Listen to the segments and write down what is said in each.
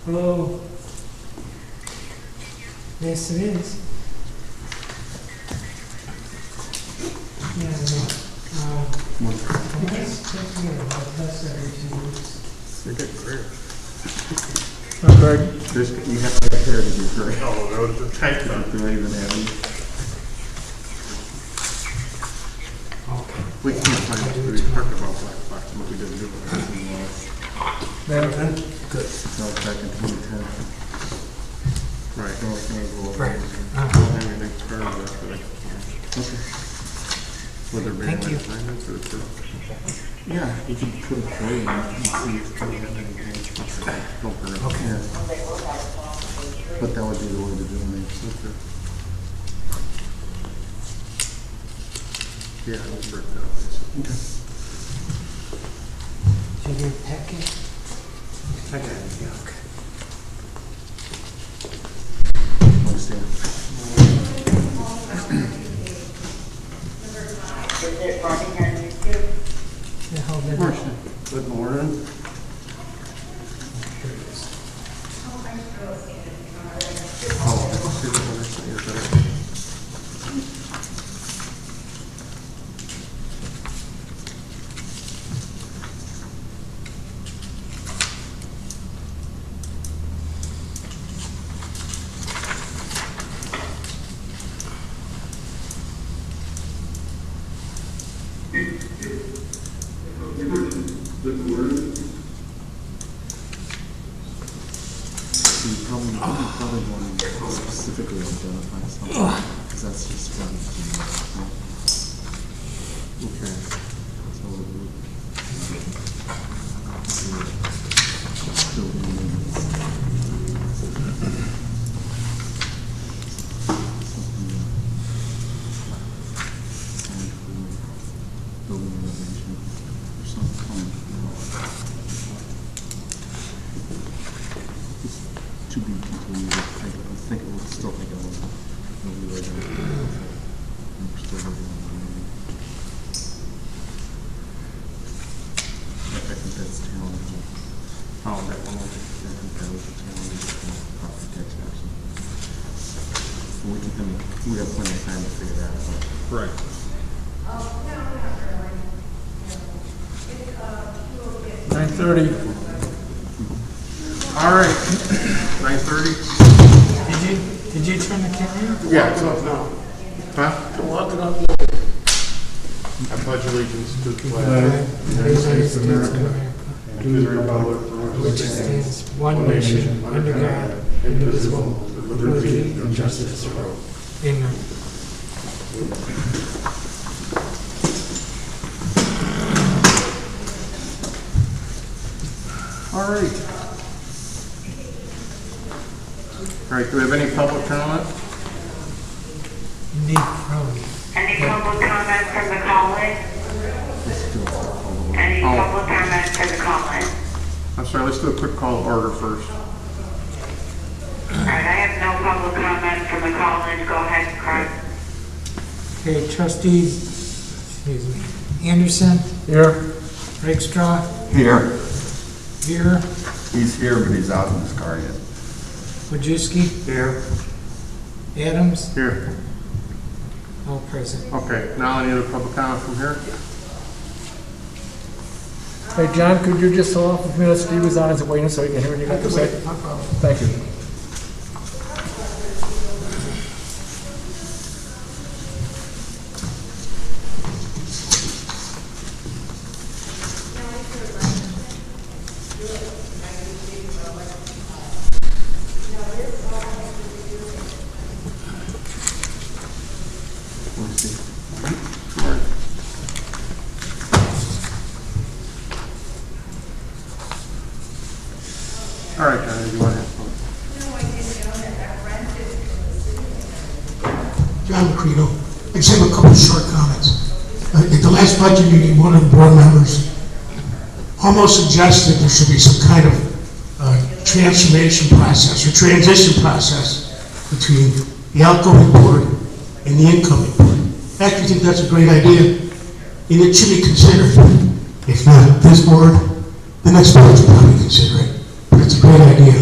Hello. Yes, it is. Yeah, I know. Let's take care of that. That's every 2 weeks. You're getting great. I'm Greg. You have to have hair to be great. Oh, no, the tank top. Do I even have any? Okay. We can't find it. We talked about black box, but we didn't do it. Good. That was back in 2010. Right. So it's gonna go over. Right. I don't have anything started after that. Okay. Would there be Thank any you. assignments or the Yeah, you can put a play in and see if you have anything. Don't hurt. Okay. Yeah. But that would be the way to do it. Okay. Yeah, I'll break that up. Okay. Did you get a packet? I got it. Yeah, okay. Understand. Yeah, hold that up. Morning. Good morning. Here it is. Oh, let's see what other thing is there. You probably want to specifically identify something, because that's just fun. Okay. So building renovation or something. To be continued. I think it will still think it will be regular. We're still working on it. I think that's town. Oh, that one. I think that was the town. Property tax action. We have plenty of time to figure that out. Right. 9:30. All right. 9:30. Did you turn the camera on? Yeah. No. Huh? Lock it up. I pledge allegiance to the flag United States of America, and to the republic for which stands one nation, under God, indivisible, with liberty and justice for all. Amen. All right. All right, do we have any public comment? Nick Crowley. Any public comment from the call-in? Any public comment for the call-in? I'm sorry, let's do a quick call to order first. All right, I have no public comment from the call-in. Go ahead, Craig. Okay, trustees, excuse me, Anderson, Here. Rakestraw, Here. Beer, He's here, but he's out in his car yet. Wojcicki, Here. Adams, Here. all present. Okay, now any other public comment from here? Hey, John, could you just hold off a minute? Steve is on his way in so he can hear what you got to say. No problem. Thank you. Let's see. All right. All right, John, do you want to have fun? John Credo. I just have a couple of short comments. At the last budget meeting, one of the board members almost suggested there should be some kind of transformation process or transition process between the outgoing board and the incoming board. I actually think that's a great idea, and it should be considered. If not this board, the next board should probably consider it. But it's a great idea.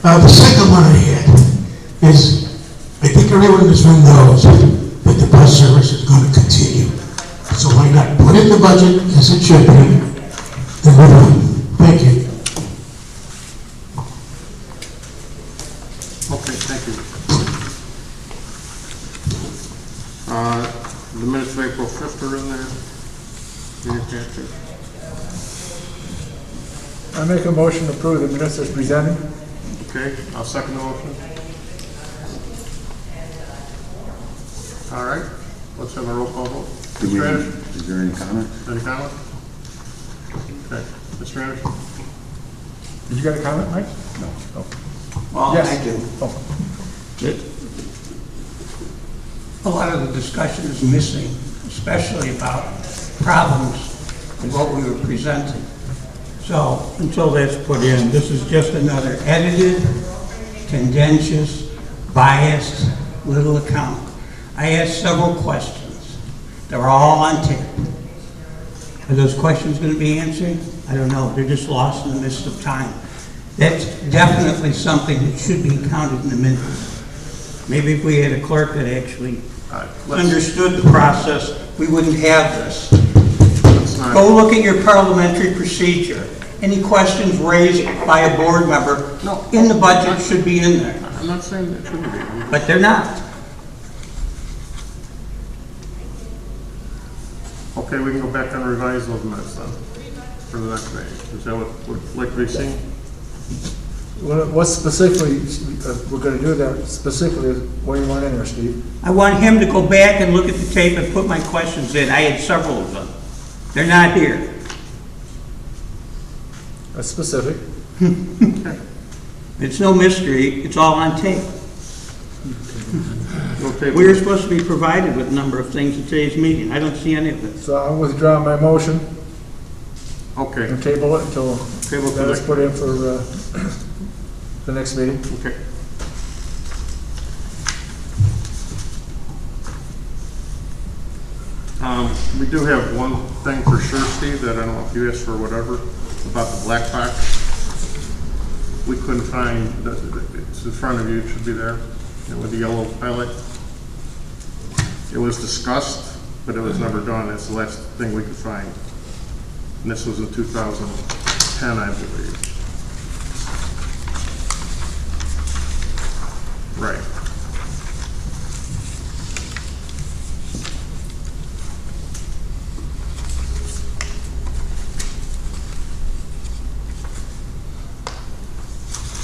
The second one I had is, I think everyone in this room knows that the bus service is going to continue. So why not put it in the budget as it should be, and move on? Thank you. Okay, thank you. The minutes of April 5th are in there. In your packet. I make a motion to approve the minutes as presented. Okay, I'll second the motion. All right, let's have a roll call vote. Mr. Anderson? Is there any comment? Any comment? Okay, Mr. Anderson? Did you get a comment, Mike? No. Well, Yes. I do. Oh. A lot of the discussion is missing, especially about problems and what we were presenting. So until that's put in, this is just another edited, contentious, biased little account. I asked several questions. They're all on tape. Are those questions going to be answered? I don't know. They're just lost in the midst of time. That's definitely something that should be counted in the minutes. Maybe if we had a clerk that actually understood the process, we wouldn't have this. Go look at your parliamentary procedure. Any questions raised by a board member in the budget should be in there. I'm not saying that shouldn't be. But they're not. Okay, we can go back and revise those minutes then for the next meeting. Is that what would like to be seen? What specifically, we're gonna do that specifically, what do you want in there, Steve? I want him to go back and look at the tape and put my questions in. I had several of them. They're not here. That's specific. It's no mystery. It's all on tape. Okay, We were supposed to be provided with a number of things at today's meeting. I don't see any of it. So I'll withdraw my motion okay. and table it until Table it that is to put in for the next meeting. Okay. We do have one thing for sure, Steve, that I don't know if you asked for whatever, about the black box. We couldn't find, it's in front of you, it should be there, with the yellow highlight. It was discussed, but it was never done. It's the last thing we could find. And this was in 2010, I believe. Right.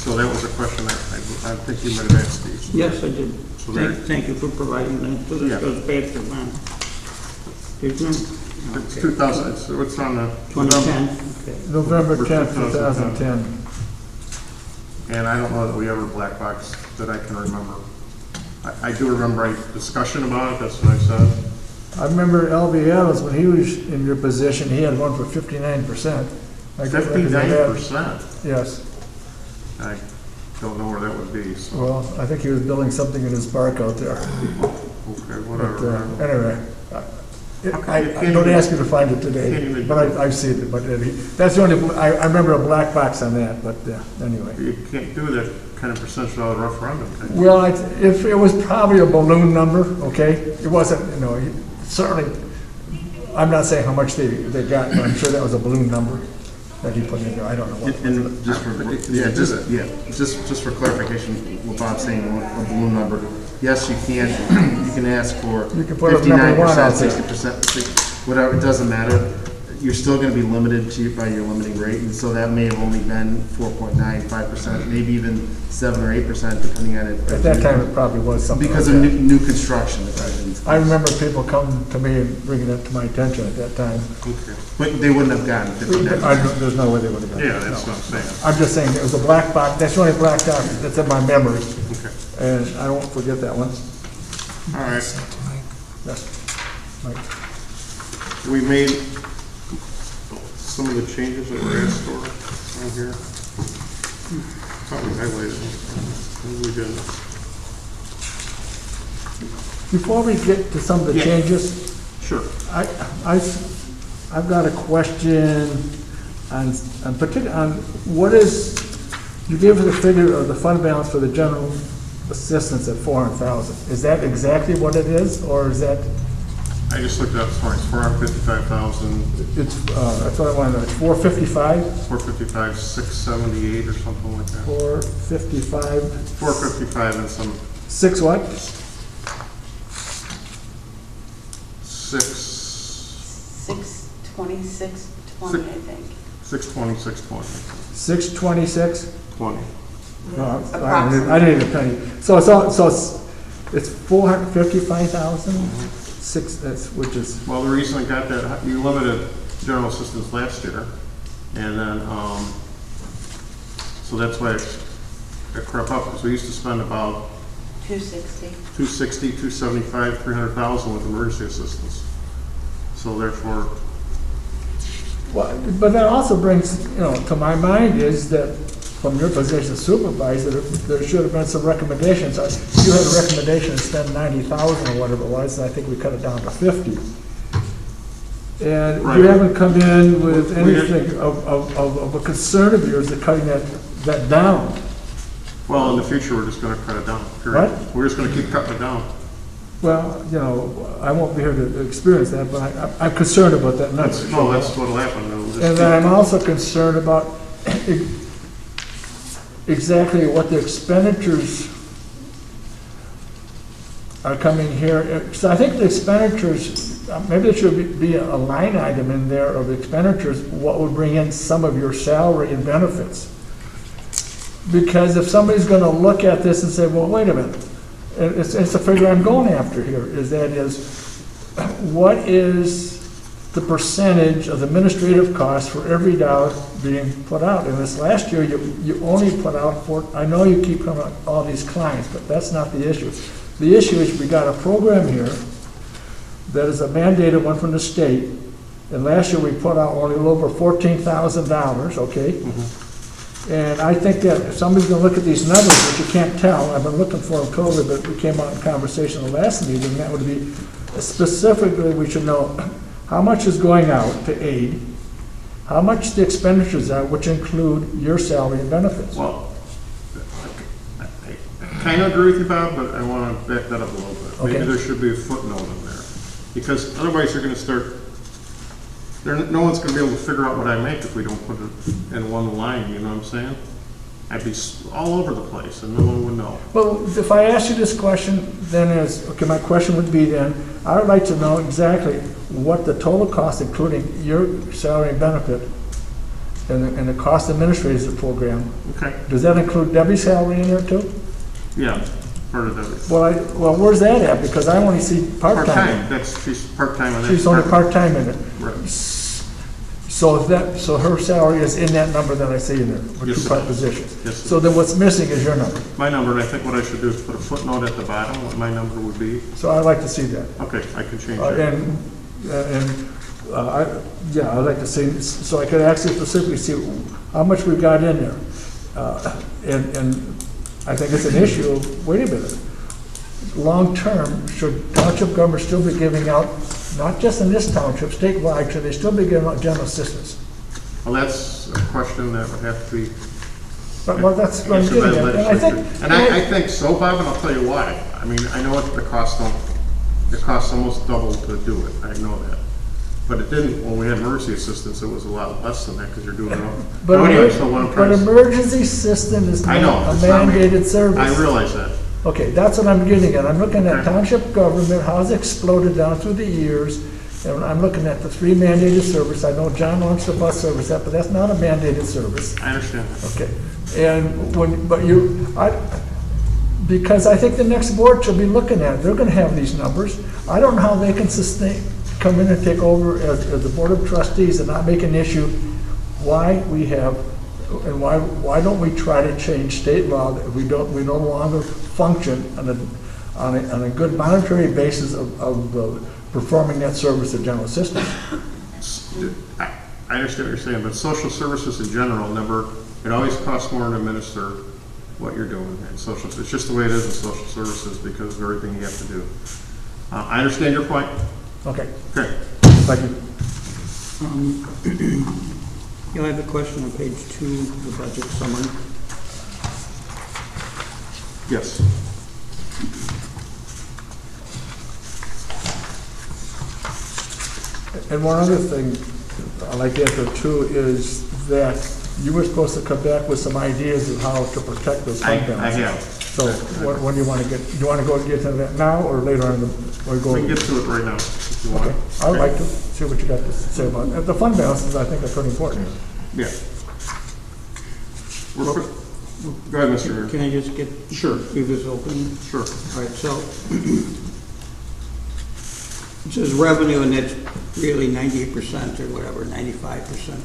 So that was a question that I think you might have asked Steve. Yes, I did. So there- Thank you for providing that. So Yeah. this goes back to when? There's no, It's okay. 2000, it's on the. 2010? Okay. November 10th, 2010. 2010. And I don't know that we ever black box that I can remember. I do remember a discussion about it, that's what I said. I remember L.B. Adams, when he was in your position, he had one for 59%. 59%? Yes. I don't know where that would be, so, Well, I think he was building something in his park out there. okay, But whatever. anyway, Okay, I don't ask you to find it can't today, even- but I've seen it. But that's the only, I remember a black box on that, but anyway. You can't do that kind of percentage without a referendum, can you? Well, if it was probably a balloon number, okay? It wasn't, certainly, I'm not saying how much they got, but I'm sure that was a balloon number that he put in there. I don't know what. And just for, just for clarification, what Bob's saying, a balloon number, yes, you can ask for You can put a number one out 59%, there. 60%, whatever, it doesn't matter. You're still gonna be limited by your limiting rate, and so that may have only been 4.95%, maybe even 7 or 8%, depending on it. At that time, it probably was something Because like of that. new construction. I remember people coming to me and bringing it to my attention at that time. Okay. But they wouldn't have gotten 59%. There's no way they would have done it. Yeah, that's what I'm saying. I'm just saying, it was a black box, that's the only black box that's in my memory, Okay, and I won't forget that one. all right. That's Mike. We made some of the changes that were asked for on here. Thought we highlighted them. Maybe we didn't. Before we get to some of the Yeah. changes, Sure. I've got a question on what is You gave us the figure of the fund balance for the general assistance at 400,000. Is that exactly what it is, or is that, I just looked it up this morning, it's 455,000, it's, that's what I wanted to know, it's 455? 455, 678 or something like that. 455, 455 and some, 6 what? 6, 620, 620, I think. 620, 620, 626? 20. No, I didn't even penny. So it's 455,000? Six, that's, which is, Well, the reason I got that, you limited general assistance last year, and then, so that's why it crept up, because we used to spend about 260. 260, 275, 300,000 with emergency assistance. So therefore, well, but that also brings, to my mind is that from your position as supervisor, there should have been some recommendations. You had a recommendation to spend 90,000 or whatever it was, and I think we cut it down to 50. And Right. you haven't come in with We anything of a concern of yours of cutting that down. well, in the future, we're just gonna cut it down, period. What? We're just gonna keep cutting it down. Well, I won't be here to experience that, but I'm concerned about that number. That's what'll happen. It'll just And then I'm also concerned about exactly what the expenditures are coming here. So I think the expenditures, maybe there should be a line item in there of expenditures, what would bring in some of your salary and benefits. Because if somebody's gonna look at this and say, well, wait a minute, it's a figure I'm going after here, what is the percentage of administrative costs for every dollar being put out? And this last year, you only put out I know you keep coming up all these clients, but that's not the issue. The issue is we got a program here that is a mandated one from the state, and last year we put out only a little over $14,000, okay? And I think that if somebody's gonna look at these numbers, which you can't tell, I've been looking for them totally, but we came out in conversation the last meeting, that would be, specifically, we should know how much is going out to aid, how much the expenditures are, which include your salary and benefits. Well, I kind of agree with you, Bob, but I want to back that up a little bit. Okay. Maybe there should be a footnote in there, because otherwise you're going to start, no one's going to be able to figure out what I make if we don't put it in one line, you know what I'm saying? I'd be all over the place, and no one would know. Well, if I ask you this question, then my question would be then, I would like to know exactly what the total cost, including your salary and benefit, and the cost administrators of the program. Okay, Does that include Debbie's salary in there too? yeah, part of that. Well, where's that at? Because I only see part-time. Part-time, she's part-time on that. She's only part-time in it. Right. So her salary is in that number that I see in there, with Yes, two-part it is. positions. Yes, it So then what's missing is your number. My number, and I think what I should do is put a footnote at the bottom, what my number would be. So I'd like to see that. Okay, I can change I'd that. like to see, so I could actually specifically see how much we've got in there. And I think it's an issue of, wait a minute, long-term, should township government still be giving out, not just in this township, statewide, should they still be giving out general assistance? Well, that's a question that would have to be Well, that's what I'm answered by getting the at. And I think, legislature. And I think so, Bob, and I'll tell you why. I mean, I know what the costs almost double to do it, I know that. But it didn't, when we had emergency assistance, it was a lot less than that, because you're doing it all. but Anyway, so what I'm trying to say- emergency system is I not know, a it's not me. mandated service. I realize that. Okay, that's what I'm getting at. I'm looking at Okay. township government, how it's exploded down through the years, and I'm looking at the 3 mandated service. I know John wants the bus service, but that's not a mandated service. I understand. Okay, and because I think the next board should be looking at it. They're gonna have these numbers. I don't know how they can come in and take over as the board of trustees and not make an issue why we have, and why don't we try to change state law that we no longer function on a good monetary basis of performing that service of general assistance. I understand what you're saying, but social services in general it always costs more to administer what you're doing in social. It's just the way it is in social services because of everything you have to do. I understand your point. Okay, Okay. thank you. I have a question on page 2 of the budget summary. Yes. And one other thing I like to add there too is that you were supposed to come back with some ideas of how to protect those I fund balances. have. So when do you want to get, do you want to go get into that now or later on, or go? We can get to it right now, if you want. Okay, I would like to see what you got to say about it. The fund balances, I think, are pretty important. Yeah. Go ahead, Mr. Mayor. Can I just get, Sure. leave this open? Sure. All right, so it says revenue, and that's really 98% or whatever, 95%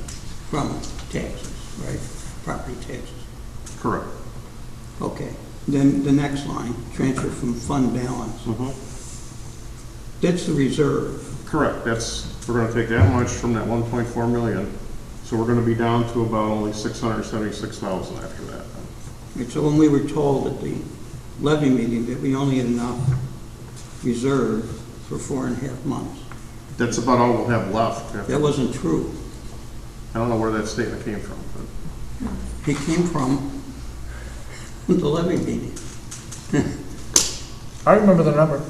from taxes, right? Property taxes. Correct. Okay. Then the next line, transfer from fund balance. That's the reserve. Correct. We're gonna take that much from that 1.4 million. So we're gonna be down to about only 676,000 after that. Right, so when we were told at the levy meeting that we only had enough reserve for 4.5 months, That's about all we'll have left. that wasn't true. I don't know where that statement came from, but It came from the levy meeting. I remember the number.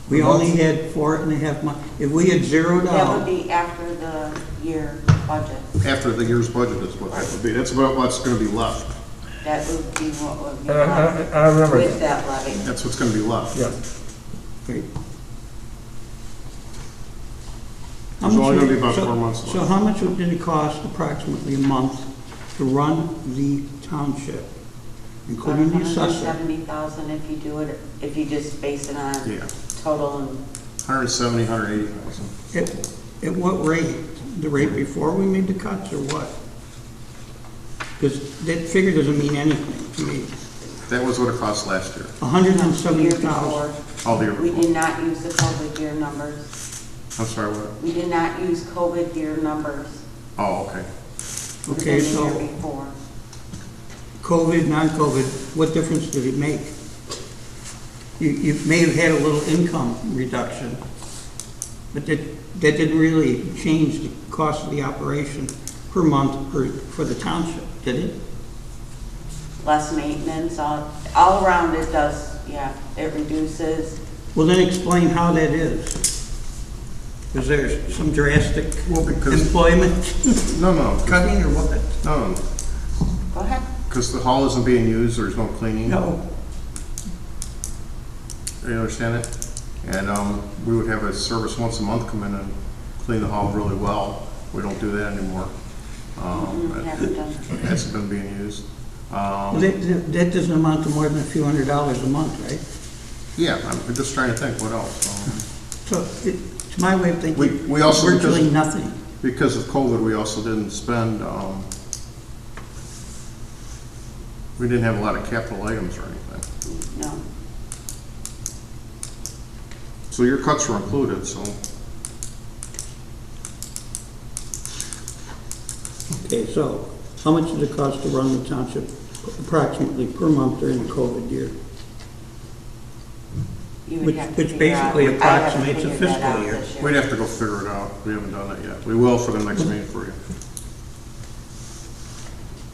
We only had 4.5 months. If we had zeroed That would out, be after the year budget. after the year's budget is what that would be. That's about what's gonna be left. That would be what would be And left I remember with that. that levy. That's what's gonna be left. Yeah. right. There's only gonna be about 4 months So left. how much did it cost approximately a month to run the township, including the assessor? 170,000 if you do it, if you just base it on Yeah. total and 170, 180,000. At what rate? The rate before we made the cuts or what? Because that figure doesn't mean anything to me. That was what it cost last year. year 170,000. before. All the year We before. did not use the COVID year numbers. I'm sorry, what? We did not use COVID year numbers. Oh, okay. Okay, within the so year before. COVID, non-COVID, what difference did it make? You may have had a little income reduction, but that didn't really change the cost of the operation per month for the township, did it? Less maintenance, all around it does, yeah, it reduces. Well, then explain how that is. Is there some drastic Well, because, employment no, cutting or what? no, Go ahead. because the hall isn't being used, there's no cleaning. No. You understand it? And we would have a service once a month come in and clean the hall really well. We don't do that anymore. Haven't done. That's been being used. Well, that doesn't amount to more than a few $100s a month, right? Yeah, I'm just trying to think what else. So it's my way of thinking, We also, virtually nothing. because of COVID, we also didn't spend, we didn't have a lot of capital items or anything. No. So your cuts were included, so. Okay, so how much did it cost to run the township approximately per month during the COVID year? You would Which- have to which figure out- basically I haven't approximates a figured that fiscal out year. this We'd have to go figure it out. We haven't done that yet. We will for the next meeting for you.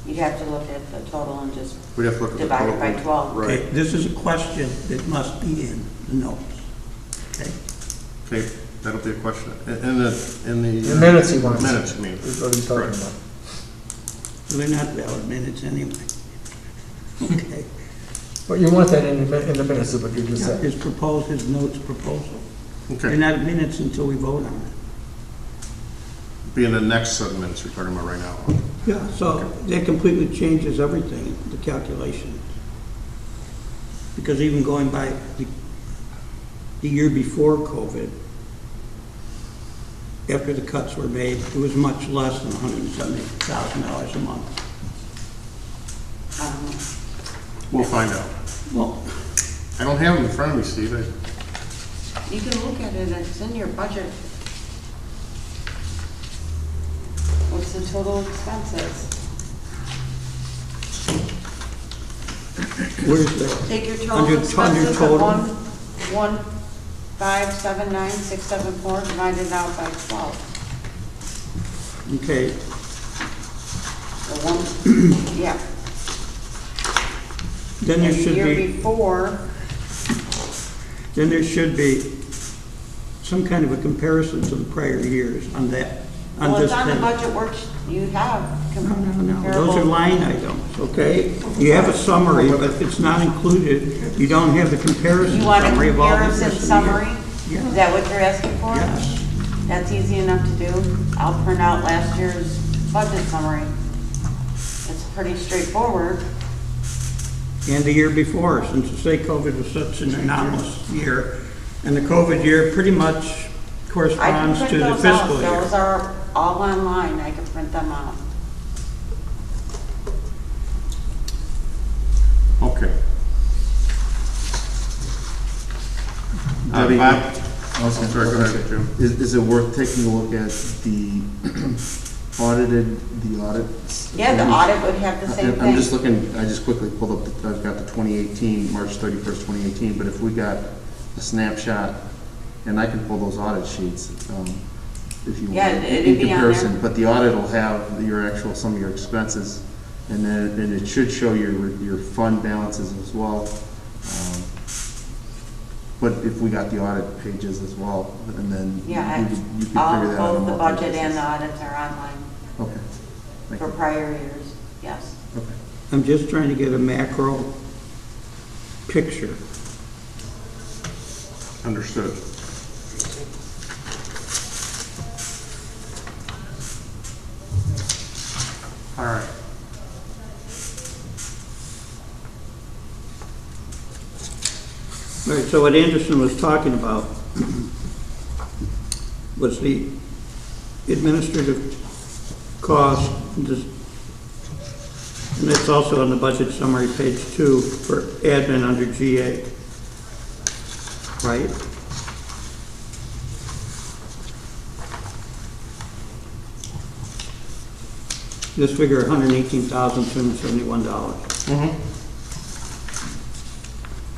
You'd have to look at the total and just We'd have to look at the divide total. it by 12. Right. Okay, this is a question that must be in the notes. Okay? Okay, that'll be a question. In the The minutes he wants. Minutes, you mean. Is what he's talking Correct. about. So they're not valid minutes anyway. Okay. But you want that in the minutes of what you just said. His notes proposal. They're Okay. not minutes until we vote on it. Be in the next set of minutes you're talking about right now. Yeah, so that completely changes everything, the calculations. Because even going by the year before COVID, after the cuts were made, it was much less than $170,000 a month. We'll find out. Well, I don't have them in front of me, Steve. You can look at it, it's in your budget. What's the total expenses? where's that? Take your total Under expenses of total. 1,579,674 divided out by 12. Okay, The one, yeah. Then there And the should year be, before, then there should be some kind of a comparison to the prior years on that, on well, this it's on the thing. budget worksheet, you have. No, those are line items, okay? You have a summary, but it's not included, you don't have the comparison You want a summary of all the rest comparison of the summary? year. Is Yeah, that what you're asking for? yes. That's easy enough to do. I'll print out last year's budget summary. It's pretty straightforward. And the year before, since you say COVID was such an anomalous year, and the COVID year pretty much I can corresponds print to the those out. fiscal year. Those are all online. I can print them out. Okay. Debbie, Bob? I was I'm sorry, go ahead, Jim. Is it worth taking a look at the the audits? Yeah, the audit would have the same I'm thing. just looking, I just quickly pulled up, I've got the 2018, March 31st, 2018, but if we got a snapshot, and I can pull those audit sheets, if you Yeah, want, it'd in be on comparison, there. but the audit will have your actual, some of your expenses, and then, and it should show your fund balances as well. But if we got the audit pages as well, and then Yeah, you could figure that out. on both the a monthly budget and the basis. audits are online Okay. Thank for you. prior years, yes. Okay. I'm just trying to get a macro picture. Understood. All right. All right, so what Anderson was talking about was the administrative cost, and it's also on the budget summary, page 2, for admin under GA, right? This figure, $118,271. Mm-hmm.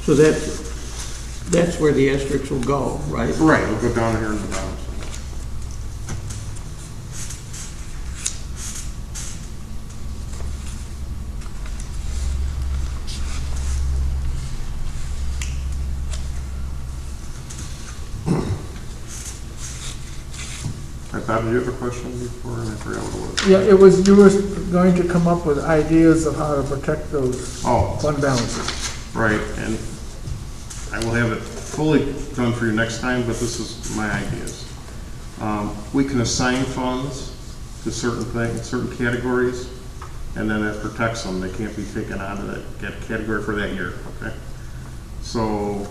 So that's where the asterisks will go, right? Right, we'll go down here in the bottom. All right, Bob, did you have a question before? And I forgot what it was. Yeah, it was, you were going to come up with ideas of how to protect those Oh. fund balances. Right, and I will have it fully done for you next time, but this is my ideas. We can assign funds to certain things, certain categories, and then that protects them. They can't be taken out of that category for that year, okay? So,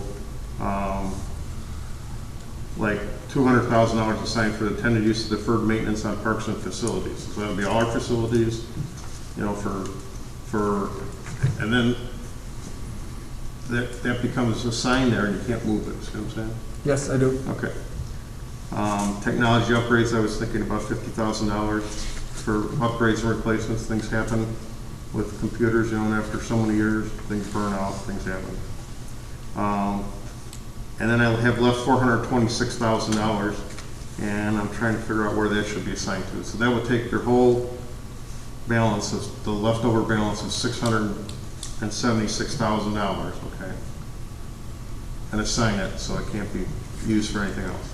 like $200,000 assigned for the intended use of deferred maintenance on parks and facilities. So that'll be all our facilities, you know, and then that becomes a sign there and you can't move it, see what I'm saying? Yes, I do. Okay. Technology upgrades, I was thinking about $50,000 for upgrades and replacements. Things happen with computers, you know, and after so many years, things burn out, things happen. And then I'll have left $426,000, and I'm trying to figure out where that should be assigned to. So that would take your whole balance, the leftover balance of $676,000, okay? And assign it so it can't be used for anything else.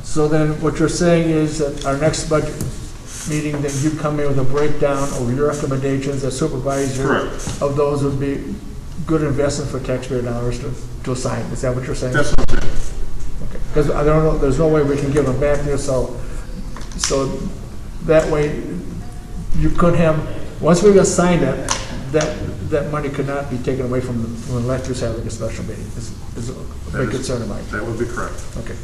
So then what you're saying is that our next budget meeting, then you come in with a breakdown of your recommendations as supervisor. Correct. Of those would be good investment for taxpayer dollars to assign. Is that what you're saying? That's what I'm saying. Okay. Because I don't know, there's no way we can give them back there, so that way you could have, once we assign it, that money could not be taken away from the electors having a special meeting, is a big concern of mine. That would be correct. Okay.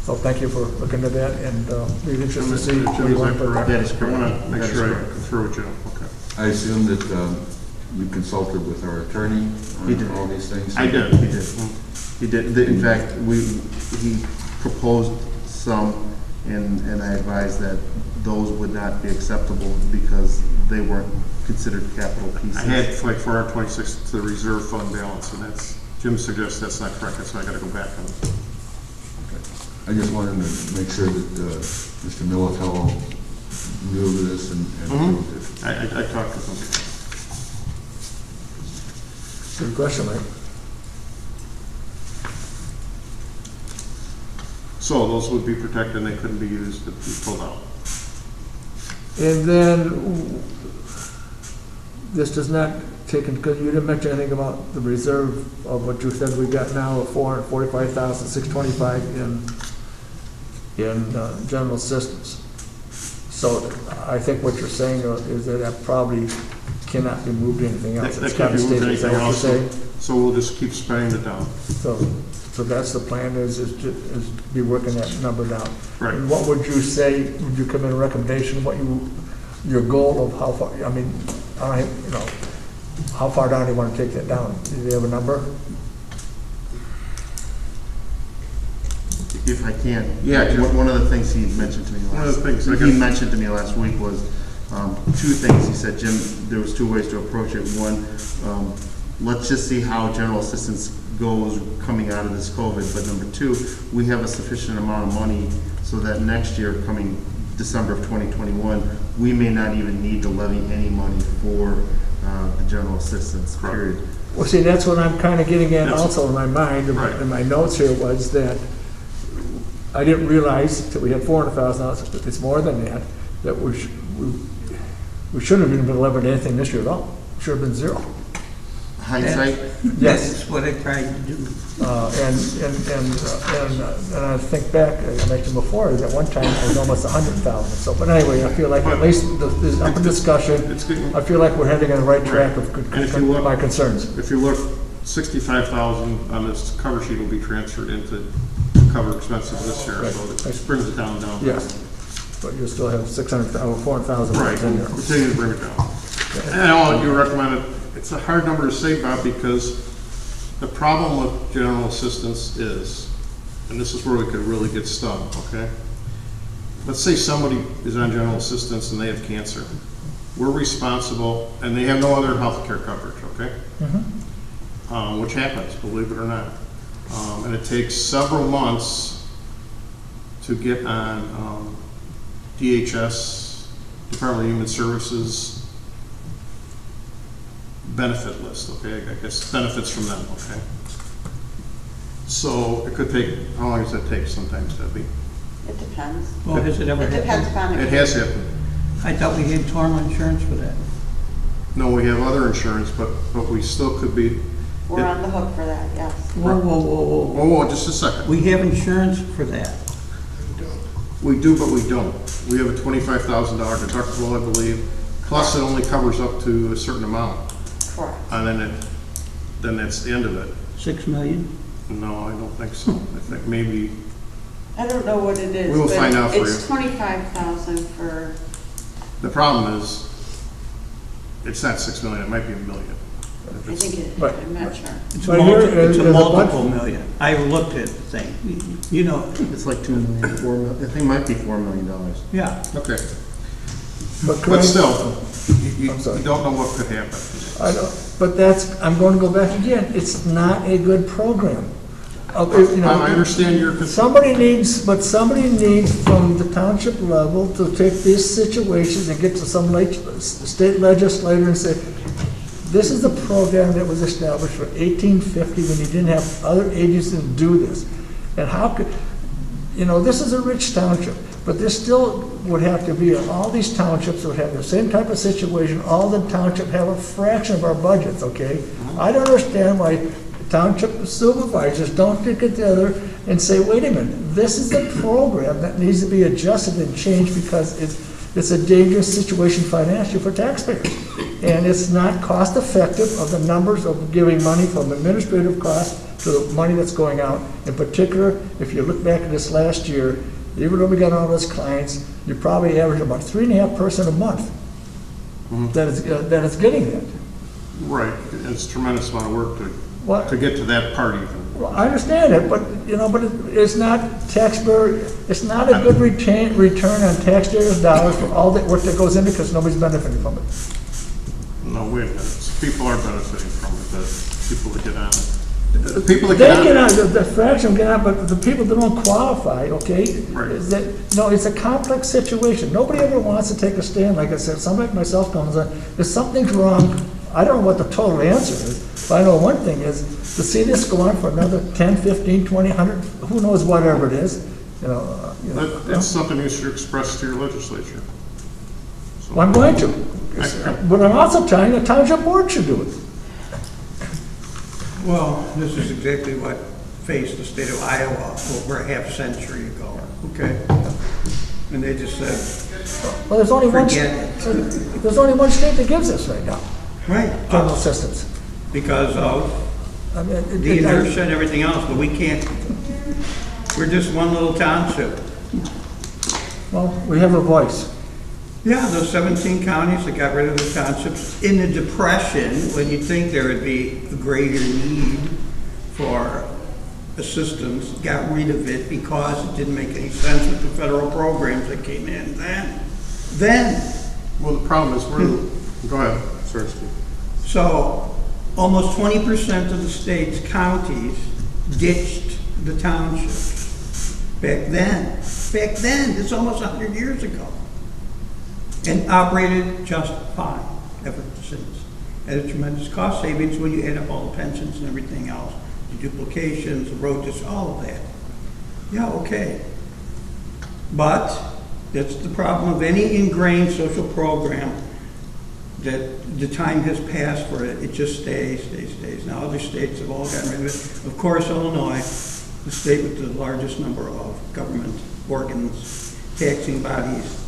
So thank you for looking at that, and we're interested to see Jim, where you is want that to put correct? it. That is I correct. want to make That is sure I correct. go through with Jim, okay. I assume that you consulted with our attorney He did. on all these things? I did. He did. He did. In fact, he proposed some, and I advised that those would not be acceptable because they weren't considered capital pieces. I had like 426 to the reserve fund balance, and that's, Jim suggests that's not correct, so I got to go back on it. I just wanted to make sure that Mr. Militello knew this and approved it. I talked to them. Good question, Mike. So those would be protected and they couldn't be used to be pulled out. And then, this does not take, because you didn't mention anything about the reserve of what you said we got now of 445,625 in general assistance. So I think what you're saying is that that probably cannot be moved to anything else. That It's can't gotta be moved stay. to Is that anything what you're else. saying? So we'll just keep spending it down. So that's the plan is be working that number down. Right. And what would you say, would you come in a recommendation, your goal of how far, I mean, how far down do you want to take that down? Do you have a number? If I can. Yeah, Jim. One of the things he mentioned to me One of the things, I he guess- mentioned to me last week was, two things. He said, Jim, there was two ways to approach it. One, let's just see how general assistance goes coming out of this COVID. But number two, we have a sufficient amount of money so that next year, coming December of 2021, we may not even need to levy any money for the general assistance, period. Well, see, that's what I'm kind of getting at That's- also in my mind, Right. in my notes here, was that I didn't realize that we had $400,000, it's more than that we shouldn't have even been levered anything this year at all. Should have been zero. Hindsight, Yes. That's what I tried to do. And I think back, I mentioned before, that one time it was almost 100,000. So, but anyway, I feel like at least there's up in discussion. It's good. I feel like we're heading in the right track with And if you look- my concerns. If you look, 65,000 on this cover sheet will be transferred into cover expenses this year, so it brings it down. Yes, but you still have 400,000 Right, in we'll there. continue to bring it down. And all you recommend it, it's a hard number to say, Bob, because the problem with general assistance is, and this is where we could really get stung, okay? Let's say somebody is on general assistance and they have cancer. We're responsible, and they have no other health care coverage, okay? Which happens, believe it or not. And it takes several months to get on DHS, Department of Human Services, benefit list, okay? I guess benefits from them, okay? So it could take, how long does that take sometimes, Debbie? It depends. Well, has it ever It depends happened? upon It the, has happened. I thought we had Torma insurance for that. No, we have other insurance, but we still could be, we're on the hook for that, yes. Whoa, whoa, whoa, whoa. oh, just a second. We have insurance for that. We do, but we don't. We have a $25,000 deductible, I believe, plus it only covers up to a certain amount. Correct. And then that's the end of it. 6 million? No, I don't think so. I think maybe, I don't know what it is. We will but find out for It's you. 25,000 for, the problem is, it's not 6 million, it might be $1 million. I think it, Right. I'm not sure. It's But here is a the multiple budget. million. I looked at the thing. You know, it's like 2 million, 4 million, I think it might be $4 million. yeah. Okay, But but still, you I'm sorry. don't know what could happen. I know, but I'm going to go back again, it's not a good program. You know, I understand your concern. somebody needs from the township level to take these situations and get to some state legislator and say, this is the program that was established for 1850 when you didn't have other agencies to do this. And how could, this is a rich township, but there still would have to be, all these townships would have the same type of situation, all the township have a fraction of our budgets, okay? I don't understand why township supervisors don't get together and say, wait a minute, this is a program that needs to be adjusted and changed because it's a dangerous situation financially for taxpayers. And it's not cost effective of the numbers of giving money from administrative costs to the money that's going out. In particular, if you look back at this last year, even though we got all those clients, you probably average about 3.5 person a month that is getting that. Right, it's a tremendous amount of work What? to get to that part even. Well, I understand it, but, it's not it's not a good return on taxpayers' dollars for all that work that goes in because nobody's benefiting from it. No, wait a minute, people are benefiting from it, the people that get on it. The people that They get get on out, it. the fraction get out, but the people that don't qualify, okay? Right. Is that, it's a complex situation. Nobody ever wants to take a stand, like I said, somebody like myself comes in, if something's wrong, I don't know what the total answer is, But I know one thing is, to see this go on for another 10, 15, 20, 100, who knows, whatever it is, you know. That's something you should express to your legislature. So- Well, I'm going to. But I'm also telling you, the township board should do it. Well, this is exactly what faced the state of Iowa over a half century ago, okay? And they just said, Well, there's only one, Forget there's only one state that gives this right now, right, general assistance. because of I mean, the inertia and everything else, but we can't, we're just one little township. Well, we have a voice. Yeah, those 17 counties that got rid of the townships in the Depression, when you'd think there would be a greater need for assistance, got rid of it because it didn't make any sense with the federal programs that came in then. Well, the problem is go ahead, sorry, Steve. So almost 20% of the state's counties ditched the townships back then. Back then, it's almost 100 years ago. And operated just fine ever since. At a tremendous cost savings when you add up all the pensions and everything else, the duplications, the road, just all of that. Yeah, okay. But that's the problem of any ingrained social program, that the time has passed for it. It just stays. Now other states have all gotten rid of it. Of course, Illinois, the state with the largest number of government organs, taxing bodies,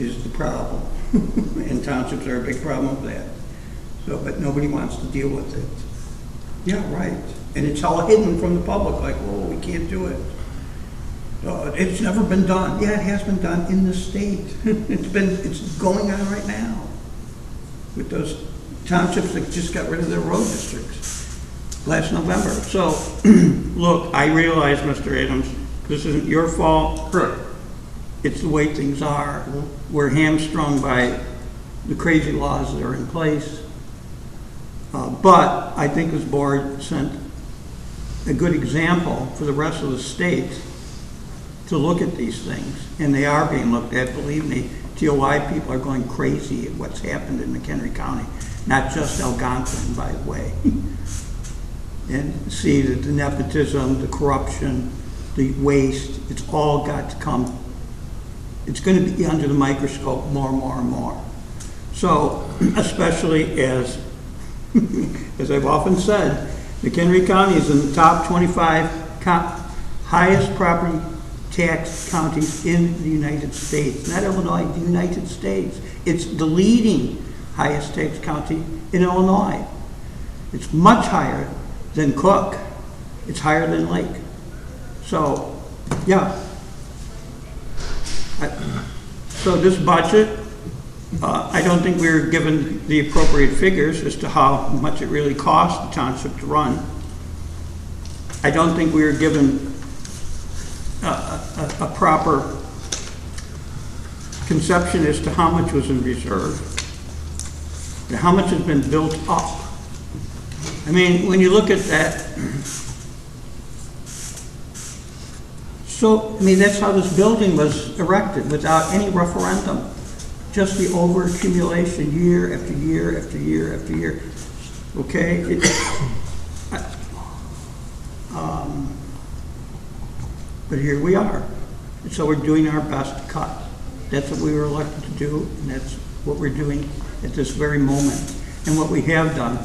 is the problem. And townships are a big problem with that. So, but nobody wants to deal with it. Yeah, right. And it's all hidden from the public, like, oh, we can't do it. It's never been done. Yeah, it has been done in the state. It's going on right now with those townships that just got rid of their road districts last November. So, look, I realize, Mr. Adams, this isn't your fault. Correct. It's the way things are. We're hamstrung by the crazy laws that are in place. But I think this board sent a good example for the rest of the state to look at these things. And they are being looked at, believe me. TOI people are going crazy at what's happened in Mchenry County. Not just Algonquin, by the way. And see that the nepotism, the corruption, the waste, it's all got to come. It's going to be under the microscope more and more and more. So, especially as I've often said, McHenry County is in the top 25 highest property tax counties in the United States. Not Illinois, the United States. It's the leading highest tax county in Illinois. It's much higher than Cook. It's higher than Lake. So, yeah. So this budget, I don't think we were given the appropriate figures as to how much it really cost the township to run. I don't think we were given a proper conception as to how much was in reserve, and how much has been built up. I mean, when you look at that, so, I mean, that's how this building was erected, without any referendum. Just the overaccumulation year after year after year after year. Okay? But here we are. And so we're doing our best to cut. That's what we were elected to do, and that's what we're doing at this very moment, and what we have done.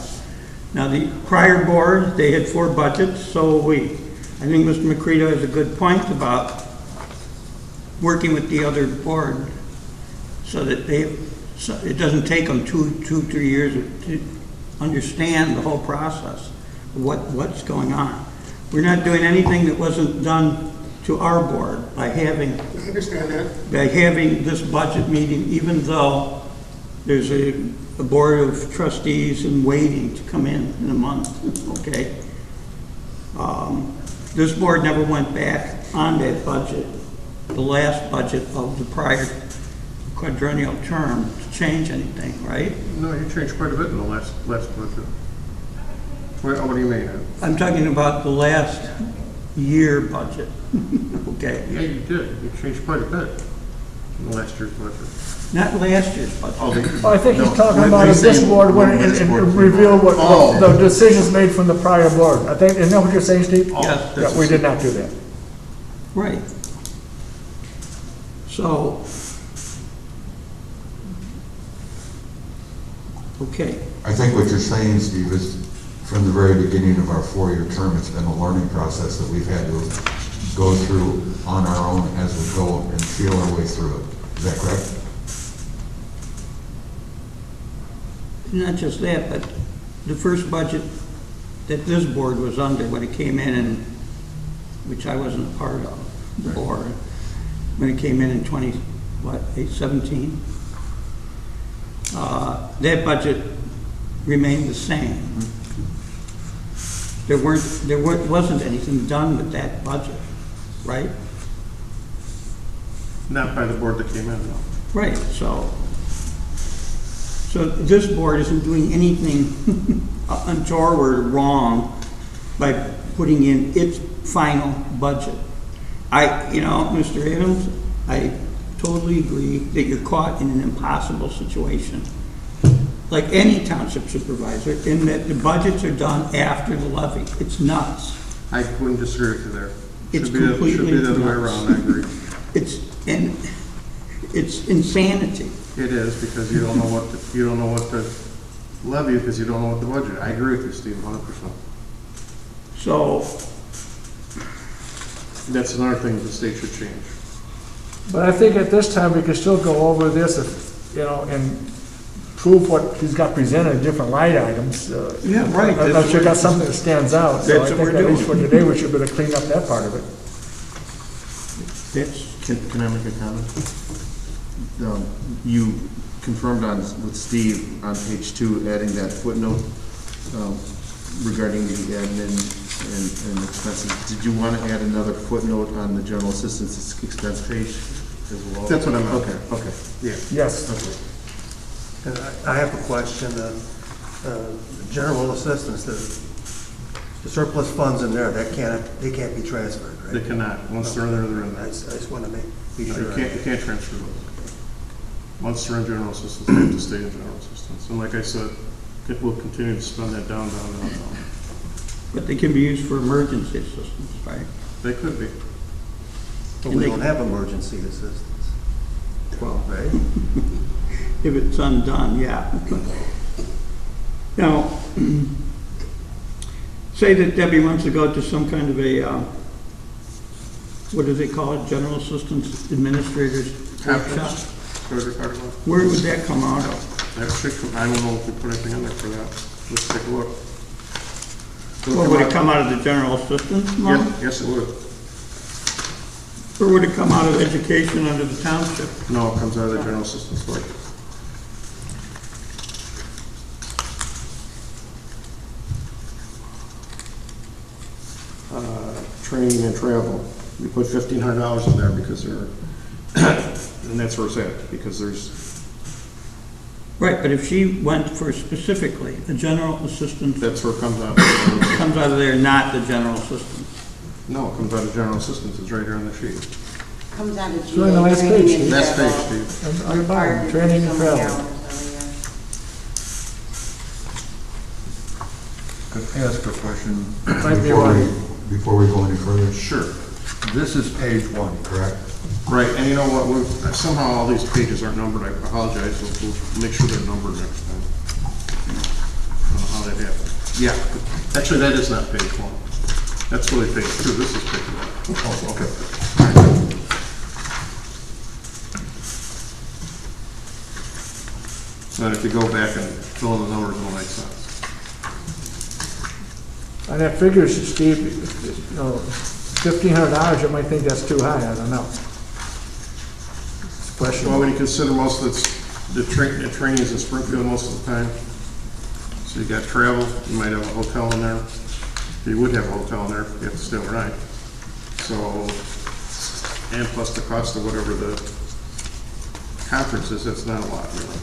Now, the prior board, they had 4 budgets, so will we. I think Mr. Mchenry has a good point about working with the other board so that it doesn't take them 2-3 years to understand the whole process of what's going on. We're not doing anything that wasn't done to our board by having this budget meeting, even though there's a board of trustees and waiting to come in a month, okay? This board never went back on that budget, the last budget of the prior quadrennial term, to change anything, right? No, you changed quite a bit in the last budget. What do you mean? I'm talking about the last year budget, okay? Yeah, you did. You changed quite a bit. in last year's budget. Not last year's budget. Oh, they- Well, I think he's No, talking when about they if this say board went when and this and board- reveal what Oh. the decisions made from the prior board. I think, isn't that what you're saying, Steve? Yes. Yeah, we did not do that. Right. So, okay, I think what you're saying, Steve, is from the very beginning of our four-year term, it's been a learning process that we've had to go through on our own as we go and feel our way through it. Is that correct? not just that, but the first budget that this board was under, when it came in, and which I wasn't a part of, the board, when it came in 17, that budget remained the same. There wasn't anything done with that budget, right? Not by the board that came in, no. Right, so this board isn't doing anything untoward or wrong by putting in its final budget. Mr. Adams, I totally agree that you're caught in an impossible situation, like any township supervisor, in that the budgets are done after the levy. It's nuts. I wouldn't disagree with you there. It's Should be the completely other way nuts. around, I agree. It's insanity. It is, because you don't know what to levy, because you don't know what the budget. I agree with you, Steve, 100%. So, That's another thing the state should change. But I think at this time, we could still go over this, and prove what he's got presented in different line items. Yeah, right. I'm sure got something that stands out, so I That's what think we're at least for doing. today, we should better clean up that part of it. Can I make a comment? You confirmed with Steve on page 2, adding that footnote regarding the admin and expenses. Did you want to add another footnote on the general assistance expense page as well? That's what I meant. Okay. Yeah. Yes. Okay. And I have a question, general assistance, the surplus funds in there, they can't be transferred, right? They cannot. Once they're in there, they're in I there. just want to be No, sure. You can't transfer those. Once they're in general assistance, they have to stay in general assistance. And like I said, we'll continue to spend that down. but they can be used for emergency assistance, right? They could be. But we don't have emergency assistance, Well, right? if it's undone, yeah. Now, say that Debbie wants to go to some kind of a, what do they call it, General Assistance Administrators Workshop? Conference, whatever you're talking about. Where would that come out of? I don't know if we put anything in there for that. Let's take a look. Or would it come out of the General Assistance month? Yes, it would. Or would it come out of education under the township? No, it comes out of the general assistance fund. Training and travel. We put $1,500 in there because they're, and that's where it's at, because there's, Right, but if she went for specifically the general assistance, that's where it comes out. comes out of there, not the general assistance. No, it comes out of general assistance. It's right here on the sheet. Comes out of So in the last GA, page, training and Last page, travel. Steve. On the bottom, training and So many travel. hours every year. Could I ask a question Might be right. before we go any further? Sure. This is page 1, correct? Right, and you know what, somehow all these pages aren't numbered, I apologize, we'll make sure they're numbered next time. I don't know how that happened. Yeah, actually, that is not page 1. That's really page 2, this is page 1. Oh, okay. So then if you go back and fill in the numbers, it'll make sense. On that figure, Steve, $1,500, you might think that's too high, I don't know. It's a question. Well, when you consider most of the trainings in Springfield most of the time, so you got travel, you might have a hotel in there. You would have a hotel in there, you have to stay overnight. So, and plus the cost of whatever the conference is, that's not a lot, really.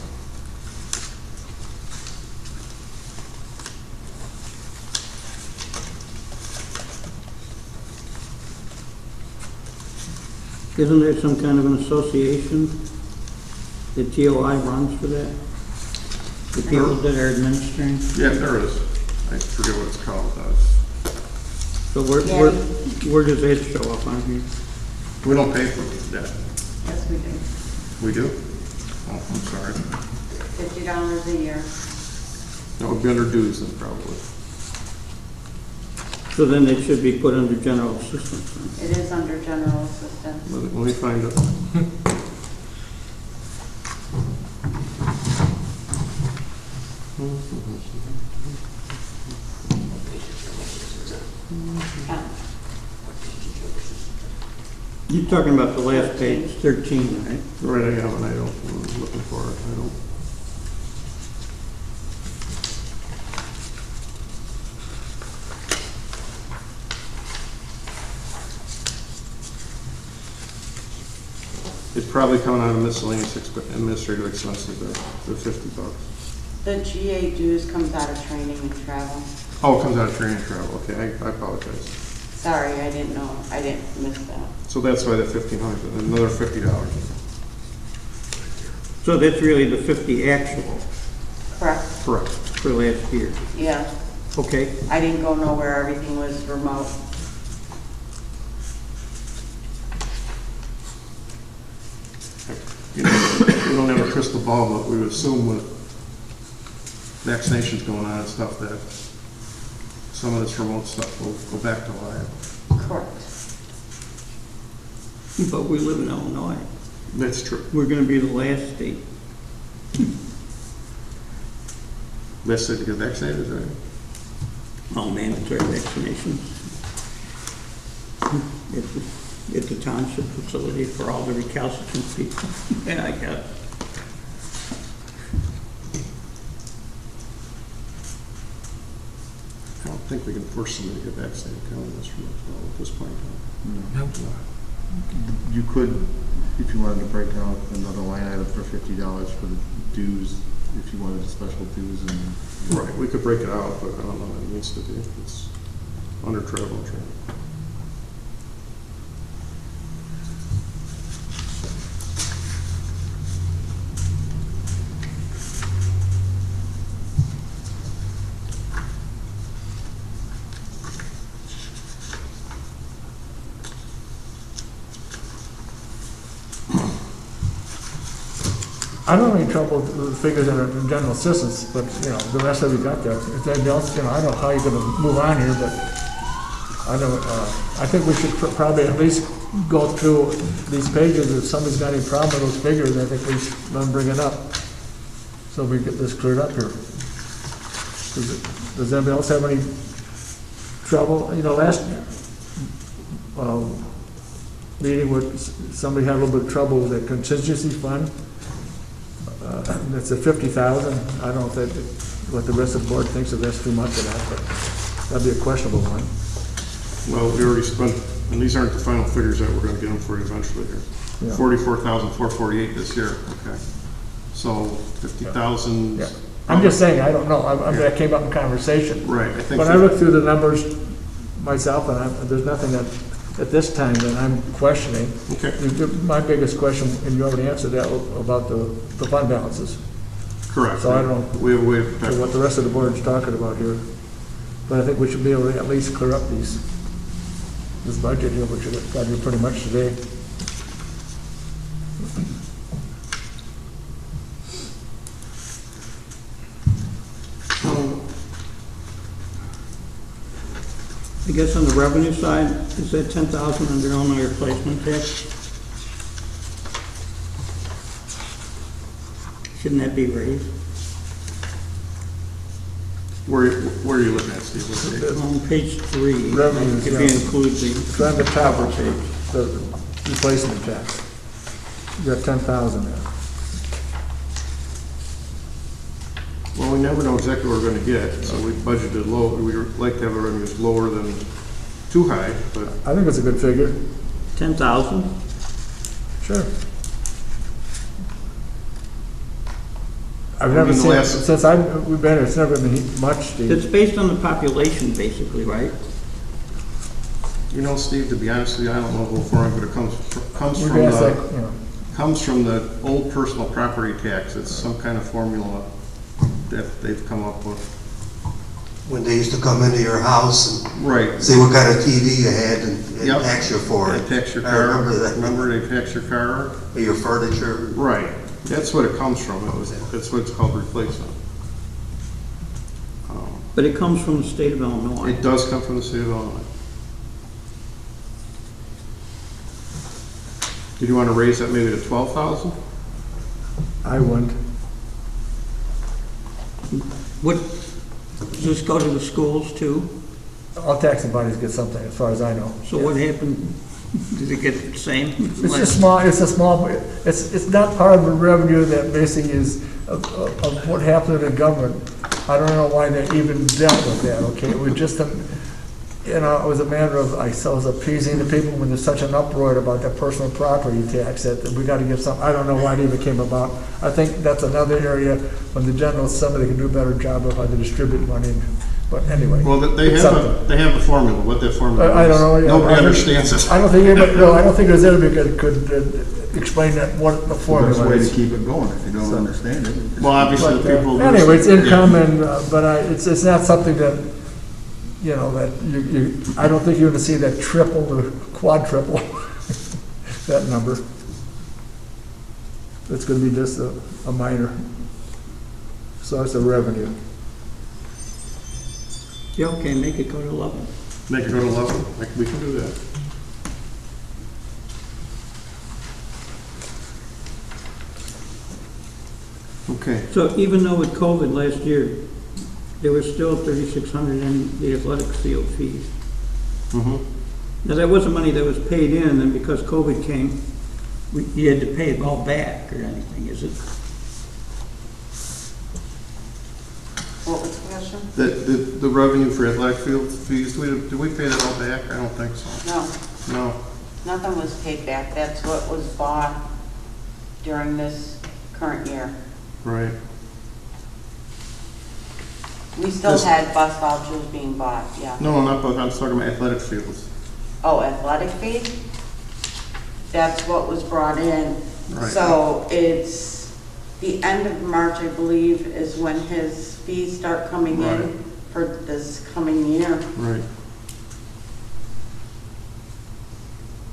Isn't there some kind of an association the TOI runs for that? The people that are administering? Yeah, there is. I forget what it's called. So where does that show up on here? We don't pay for that. Yes, we do. We do? Oh, I'm sorry. $50 a year. That would be under dues then, probably. So then it should be put under general assistance. It is under general assistance. Let me find it. Yeah. You're talking about the last page, 13, right? Right, I have, and I don't, I'm looking for it. I don't. It's probably coming out of miscellaneous administrative expenses there, the $50. The GA dues comes out of training and travel. Oh, it comes out of training and travel, okay, I apologize. Sorry, I didn't know, I didn't miss that. So that's why the $1,500, another $50. So that's really the 50 actual Correct? Correct. for last year. Yeah. Okay. I didn't go nowhere, everything was remote. You know, we don't have a crystal ball, but we would assume with vaccinations going on and stuff that some of this remote stuff will go back to live. Correct. But we live in Illinois. That's true. We're going to be the last state. Last state to get vaccinated, right? All mandatory vaccinations. At the township facility for all the recalcitrant people. And I got I don't think we can force somebody to get vaccinated counting this remote at this point in time. You could, if you wanted to break out another line item for $50 for the dues, if you wanted a special dues and. Right, we could break it out, but I don't know what it needs to be. It's under travel and training. I don't have any trouble with the figures that are in general assistance, but, you know, the rest of you got that. If anybody else, you know, I don't know how you're gonna move on here, but I don't, I think we should probably at least go through these pages. If somebody's got any problem with those figures, I think we should let them bring it up, so we get this cleared up here. Does anybody else have any trouble? You know, last meeting with, somebody had a little bit of trouble with the contingency fund. It's at 50,000. I don't know if that, what the rest of the board thinks of that's too much of that, but that'd be a questionable one. Well, we already spent, and these aren't the final figures that we're gonna get them for you eventually here. Yeah. 44,448 this year, okay. So 50,000. Yeah. I'm just saying, I don't know. That came up in conversation. Right, I think. When I look through the numbers myself, and there's nothing that, at this time, that I'm questioning. Okay. My biggest question, and you already answered that, about the fund balances. Correct. So I don't know We have a way to protect. what the rest of the board is talking about here. But I think we should be able to at least clear up this budget here, which we've got to do pretty much today. I guess on the revenue side, is that 10,000 under Illinois replacement tax? Shouldn't that be raised? Where are you looking at, Steve? What page? On page 3, Revenues, if yeah. you include the It's on the top of the replacement tax. You got 10,000 there. Well, we never know exactly what we're gonna get, so we budgeted low. We would like to have our revenues lower than too high, but I think it's a good figure. 10,000? Sure. I've never seen, since we've been here, it's never been much, Steve. It's based on the population, basically, right? you know, Steve, to be honest with you, I don't know how far, but it comes We from guess the, that, you know, comes from the old personal property tax. It's some kind of formula that they've come up with. When they used to come into your house and Right. see what kind of TV you had and Yep. tax you for it. They tax your I car. remember that. Remember they tax your car? Or your furniture. Right. That's what it comes from. That's what it's called, replacement. But it comes from the state of Illinois. It does come from the state of Illinois. Did you want to raise that maybe to 12,000? I wouldn't. What, does this go to the schools too? All taxing bodies get something, as far as I know. So what happened? Did it get the same? It's just small, it's not part of the revenue that basically is of what happened in government. I don't know why they even dealt with that, okay? It was just it was a matter of, I was appeasing the people when there's such an uproar about that personal property tax that we gotta give some, I don't know why it even came about. I think that's another area when the general assembly can do a better job of how to distribute money. But anyway. Well, they it's have something. they have a formula. What that formula is. I don't know. Nobody understands it. I don't think anybody, no, I don't think there's anybody that could explain that, what the That's formula the way to is. keep it going, if you don't understand it. just Well, obviously, But, the people. anyway, it's income Yeah. and, but it's not something that, that I don't think you're gonna see that triple or quadruple, that number. It's gonna be just a minor source of revenue. Yeah, okay, make it go to 11. Make it go to 11. We can do that. Okay. So even though with COVID last year, there was still 3,600 in the athletic field fees. Mm-hmm. Now, that wasn't money that was paid in, and then because COVID came, you had to pay it all back or anything, is it? What was the question? The revenue for athletic field fees, do we pay that all back? I don't think so. No, No. nothing was paid back. That's what was bought during this current year. Right. We still This- had bus vouchers being bought, yeah. No, not both. I'm talking about athletic fields. Oh, athletic fee? That's what was brought in. Right. So it's the end of March, I believe, is when his fees start coming Right. in for this coming year. Right.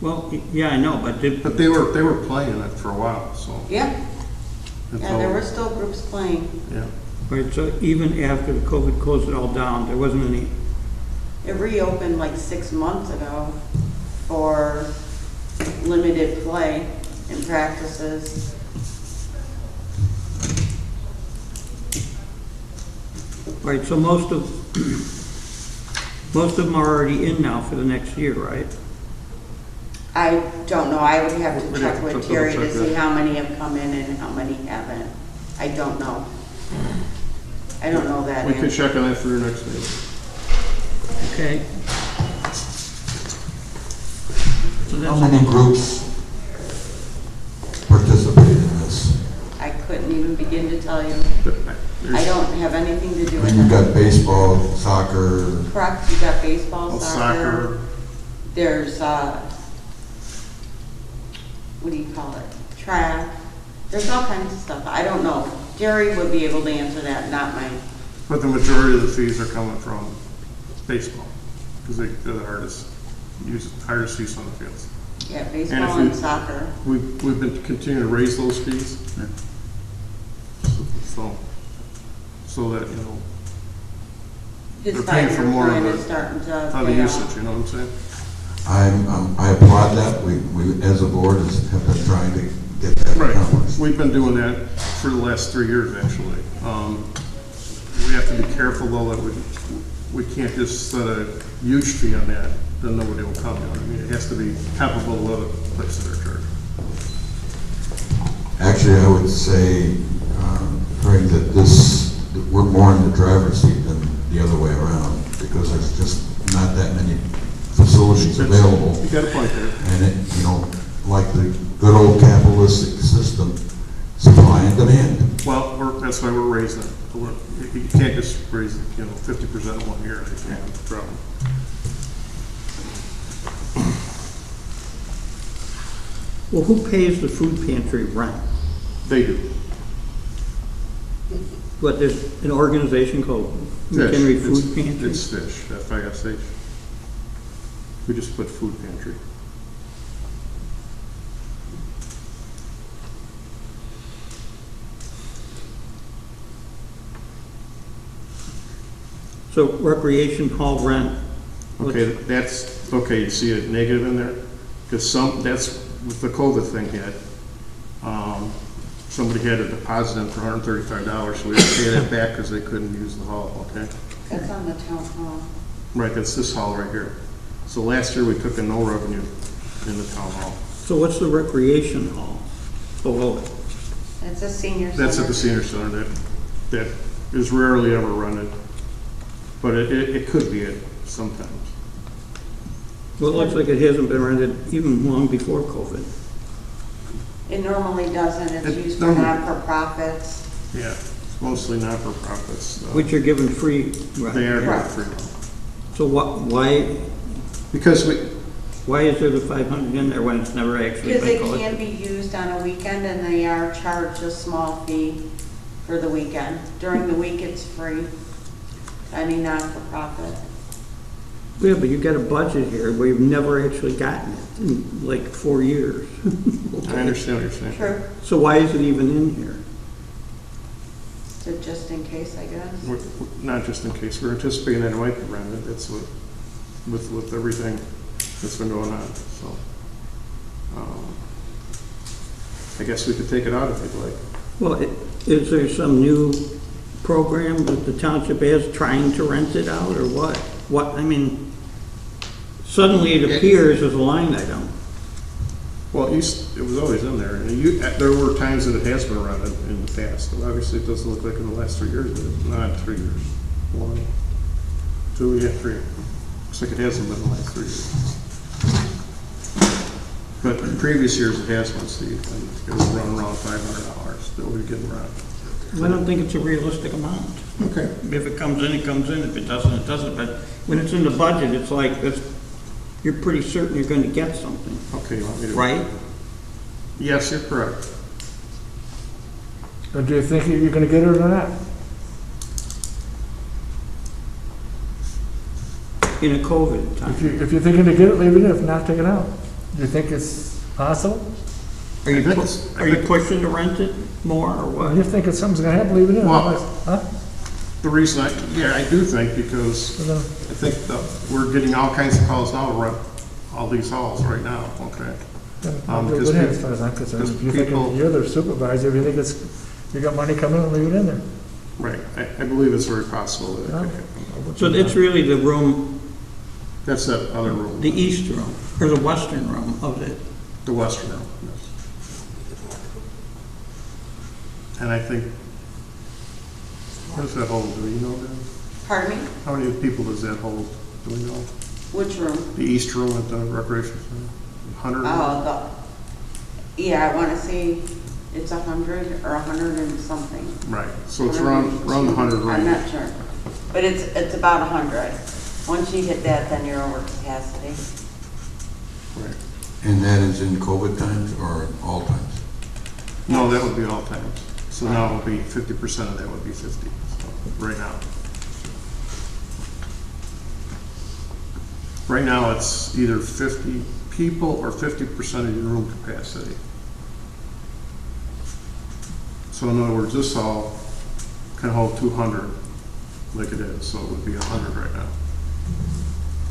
Well, yeah, I know, but But they were playing it for a while, so. Yeah, it's yeah, there all- were still groups playing. Yeah. right, so even after the COVID closed it all down, there wasn't any, It reopened like 6 months ago for limited play and practices. right, so most of them are already in now for the next year, right? I don't know, I would have to We'd check have to with double Terry check to see that. how many have come in and how many haven't. I don't know. I don't know that We can answer. check on that for your next meeting. Okay. So How that's, many groups participate in this? I couldn't even begin to tell you. I There's- don't have anything to do I with mean, you've that. got baseball, soccer, Correct, you got baseball, Oh, soccer. There's, what do you call it? Track. There's all kinds of stuff. I don't know. Jerry would be able to answer that, not mine. But the majority of the fees are coming from baseball, because they're the hardest use on the fields. Yeah, And baseball if and you- soccer. We've been continuing to raise those fees. So that, His they're paying for more of five-year plan it, is starting to of the pay usage, off. you know what I'm saying? I applaud that. We, as a board, have been trying to get that accomplished. We've been doing that for the last 3 years, actually. We have to be careful, though, that we can't just set a huge fee on that, then nobody will come. I mean, it has to be comparable to other places that are charged. Actually, I would say, Craig, that we're more in the driver's seat than the other way around, because there's just not that many facilities available. You got a point there. And it, like the good old capitalistic system, supply and demand. Well, that's why we're raising it. You can't just raise it, 50% in 1 year. You can't drop them. Well, who pays the food pantry rent? They do. What, there's an organization called Mchenry Fish. Food Pantry? It's Fish, F-I-S-H. We just put food pantry. So recreation hall rent, Okay, that's, okay, you see a negative in there? Because that's, with the COVID thing hit, somebody had a deposit in for $135, so we had to pay that back because they couldn't use the hall, okay? That's on the town hall. Right, that's this hall right here. So last year, we took in no revenue in the town hall. so what's the recreation hall below it? It's a senior center. That's at the senior center, that is rarely ever rented, but it could be it sometimes. Well, it looks like it hasn't been rented even long before COVID. It normally doesn't, it's It used for normally- not-for-profits. Yeah, it's mostly not-for-profits. Which are given free They are rent. given free. So why Because is there the 500 in there when it's never actually Because been it collected? can be used on a weekend and they are charged a small fee for the weekend. During the week, it's free, any not-for-profit. Yeah, but you've got a budget here where you've never actually gotten it in like 4 years. I understand what you're saying. True. So why is it even in here? So just in case, I guess. Not just in case, we're anticipating that it might be rented, that's what, with everything that's been going on, so. I guess we could take it out if you'd like. Well, is there some new program that the township has trying to rent it out or what? What, I mean, suddenly it appears as a line item. Well, it was always in there, and there were times that it has been rented in the past, but obviously it doesn't look like in the last 3 years, not 3 years. 1, 2, yeah, 3. Looks like it hasn't been in the last 3 years. But in previous years it has been, Steve, and it was running around $500 that we getting rent. I don't think it's a realistic amount. Okay. If it comes in, it comes in. If it doesn't, it doesn't. But when it's in the budget, it's like, you're pretty certain you're going to get something, Okay, you want me to? right? Yes, you're correct. Or do you think you're gonna get it or not? In a COVID time. If you're thinking to get it, leave it in. If not, take it out. Do you think it's possible? Are you pushing to rent it more or Or what? you think it's something's gonna happen, leave it in? Well, Huh? The reason I do think, because I think that we're getting all kinds of calls now to rent all these halls right now, okay? Good hand as far as I'm concerned. If you think you're the supervisor, if you think you got money coming in, leave it in there. Right, I believe it's very possible that it could happen. So it's really the room, That's that other room, the east room, or the western room of it. the western room, yes. And I think, what does that hold, do you know that? Pardon me? How many people does that hold, do we know? Which room? The east room at the recreation center? 100? Yeah, I want to say it's 100 or 100 and something. Right, so it's around the 100 I'm range. not sure. But it's about 100. Once you hit that, then you're over capacity. Right. And that is in COVID times or all times? No, that would be all times. So now it would be 50% of that would be 50, so, right now. Right now, it's either 50 people or 50% of your room capacity. So in other words, this hall can hold 200 like it is, so it would be 100 right now.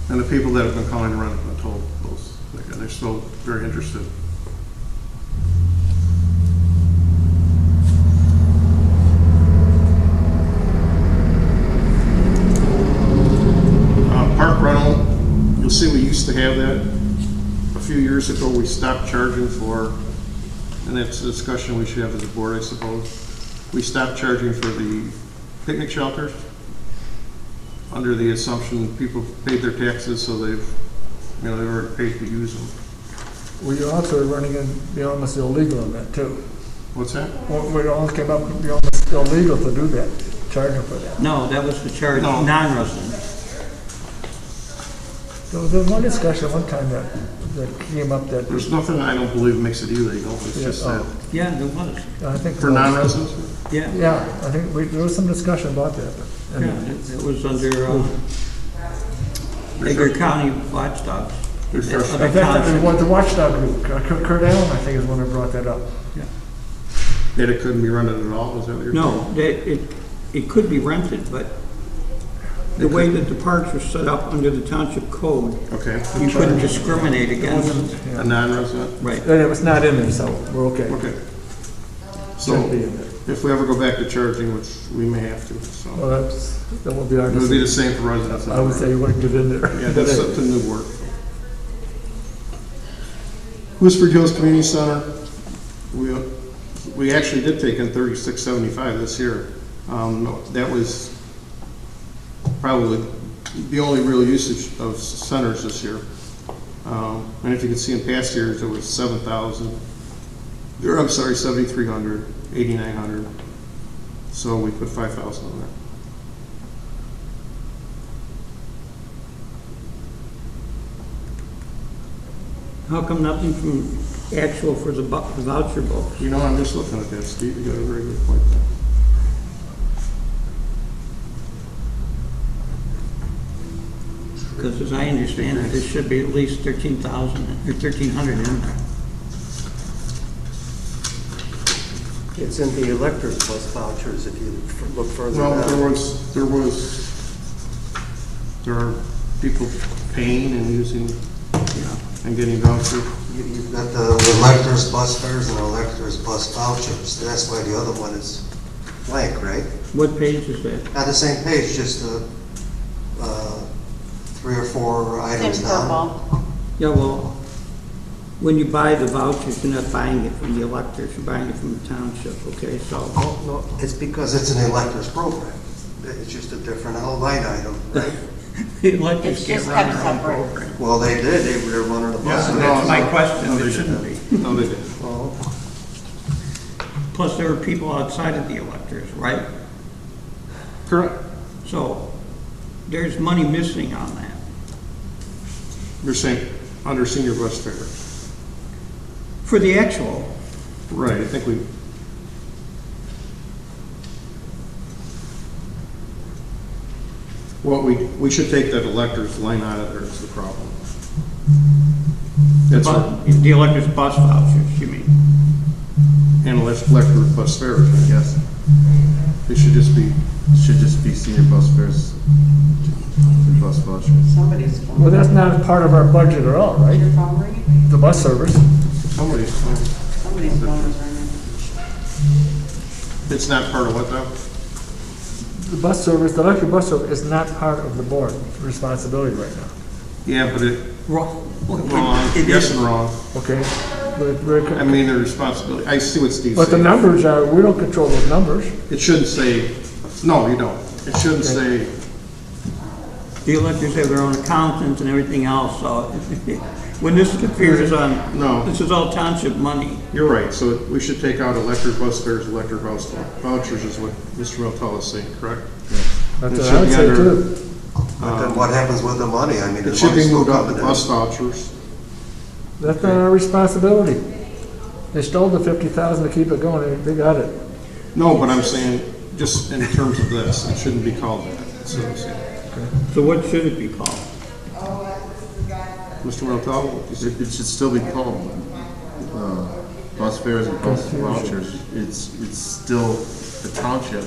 And the people that have been calling to rent have been told those, and they're still very interested. Park rental, you'll see we used to have that. A few years ago, we stopped charging for, and that's a discussion we should have as a board, I suppose. We stopped charging for the picnic shelters under the assumption people paid their taxes, so they've already paid to use them. Well, you also are running in, be almost illegal on that too. What's that? Well, we almost came up, be almost illegal to do that, charging for that. No, that was the charge No. non-residents. There was one discussion one time that that came up that. There's nothing I don't believe makes it illegal, it's Yeah, just that, Yeah, there was. I think. for non-residents? Yeah, Yeah, I think there was some discussion about that. yeah, it was under Edgar County Watchdogs. There's I their- think that was the watchdog group, Kurt Allen, I think, is one that brought that up. That it couldn't be rented at all, is that what you're saying? No, it could be rented, but the way that the parks were set up under the township code, Okay, you couldn't discriminate against them. a non-resident? Right. And it was not in there, so we're okay. Okay. Shouldn't be So, in there. if we ever go back to charging, which we may have to, so. Well, that would be our It would be the decision. same for residents. I would say you wouldn't get in there. Yeah, that's something new work. Whispered Hills Community Center, we actually did take in $36.75 this year. That was probably the only real usage of centers this year. And if you can see in past years, it was 7,000, or I'm sorry, 7,300, 8,900. So we put 5,000 on there. How come nothing from actual for the voucher books? You know, I'm just looking at that, Steve, you got a very good point there. Because as I understand it, there should be at least 13,000 or 1,300 in there. It's in the electors plus vouchers if you look further Well, down. there are people paying and using, and getting vouchers. You've got the electors bus fares and electors bus vouchers. That's why the other one is blank, right? What page is that? On the same page, just 3 or 4 It's items in down. purple. Yeah, well, when you buy the vouchers, you're not buying it from the electors, you're buying it from the township, okay? So, Oh, no, it's because it's an electors program. It's just a different line item, right? the electors It's can't just run kept their own separate. program. Well, they did. They were running the bus. Yeah, That's my no, question, no, they it shouldn't be. didn't. No, they didn't. Plus, there are people outside of the electors, right? Correct. So, there's money missing on that. You're saying under senior bus fare. For the actual, Right, I think we should take that electors line out of there is the problem. That's the electors bus vouchers, you mean? and elector bus fares, I guess. It should just be senior bus fares and bus vouchers. Somebody's phone. Well, that's not part of our budget at all, right? Your phone ringing? The bus service. Somebody's, Somebody's phone is ringing. it's not part of what though? The bus service, the electric bus service is not part of the board responsibility right now. Yeah, but Wrong. wrong, It yes is. and wrong. Okay? But we're- I mean, the responsibility, I see what Steve's But the saying. numbers are, we don't control those numbers. It shouldn't say, no, you don't. It shouldn't say, The electors have their own accountants and everything else, so when this appears on, No. this is all township money. you're right, so we should take out electric bus fares, electric vouchers is what Mr. Motella is saying, correct? That's It what should I would be say under- too. But then what happens with the money? I mean, the It should be money's still moved up coming to in. bus vouchers. That's not our responsibility. They stole the 50,000 to keep it going, they got it. No, but I'm saying, just in terms of this, it shouldn't be called that. That's what I'm saying. So what should it be called? Mr. Motella, you said It should still be called bus fares and bus vouchers. It's still the township.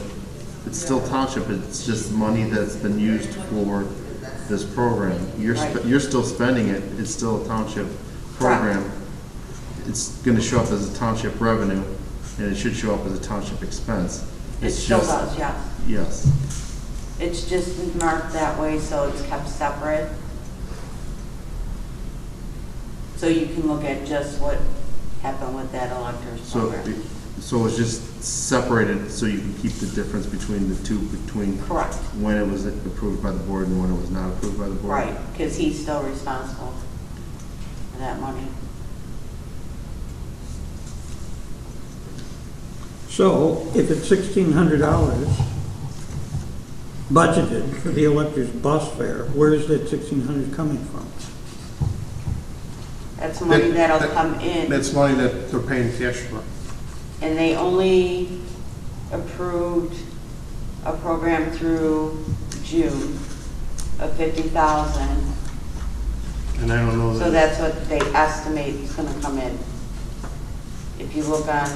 It's still township. It's just money that's been used for this program. You're still spending it. It's still a township program. It's going to show up as a township revenue, and it should show up as a township expense. It still does, yeah. Yes. It's just marked that way, so it's kept separate. So you can look at just what happened with that electors So, program. so it's just separated so you can keep the difference between the two, between Correct. when it was approved by the board and when it was not approved by the board. Right, because he's still responsible for that money. So if it's $1,600 budgeted for the electors bus fare, where is that $1,600 coming from? That's money that'll come in. That's money that they're paying cash for. And they only approved a program through June of 50,000. And I don't know So that. that's what they estimate is gonna come in. If you look on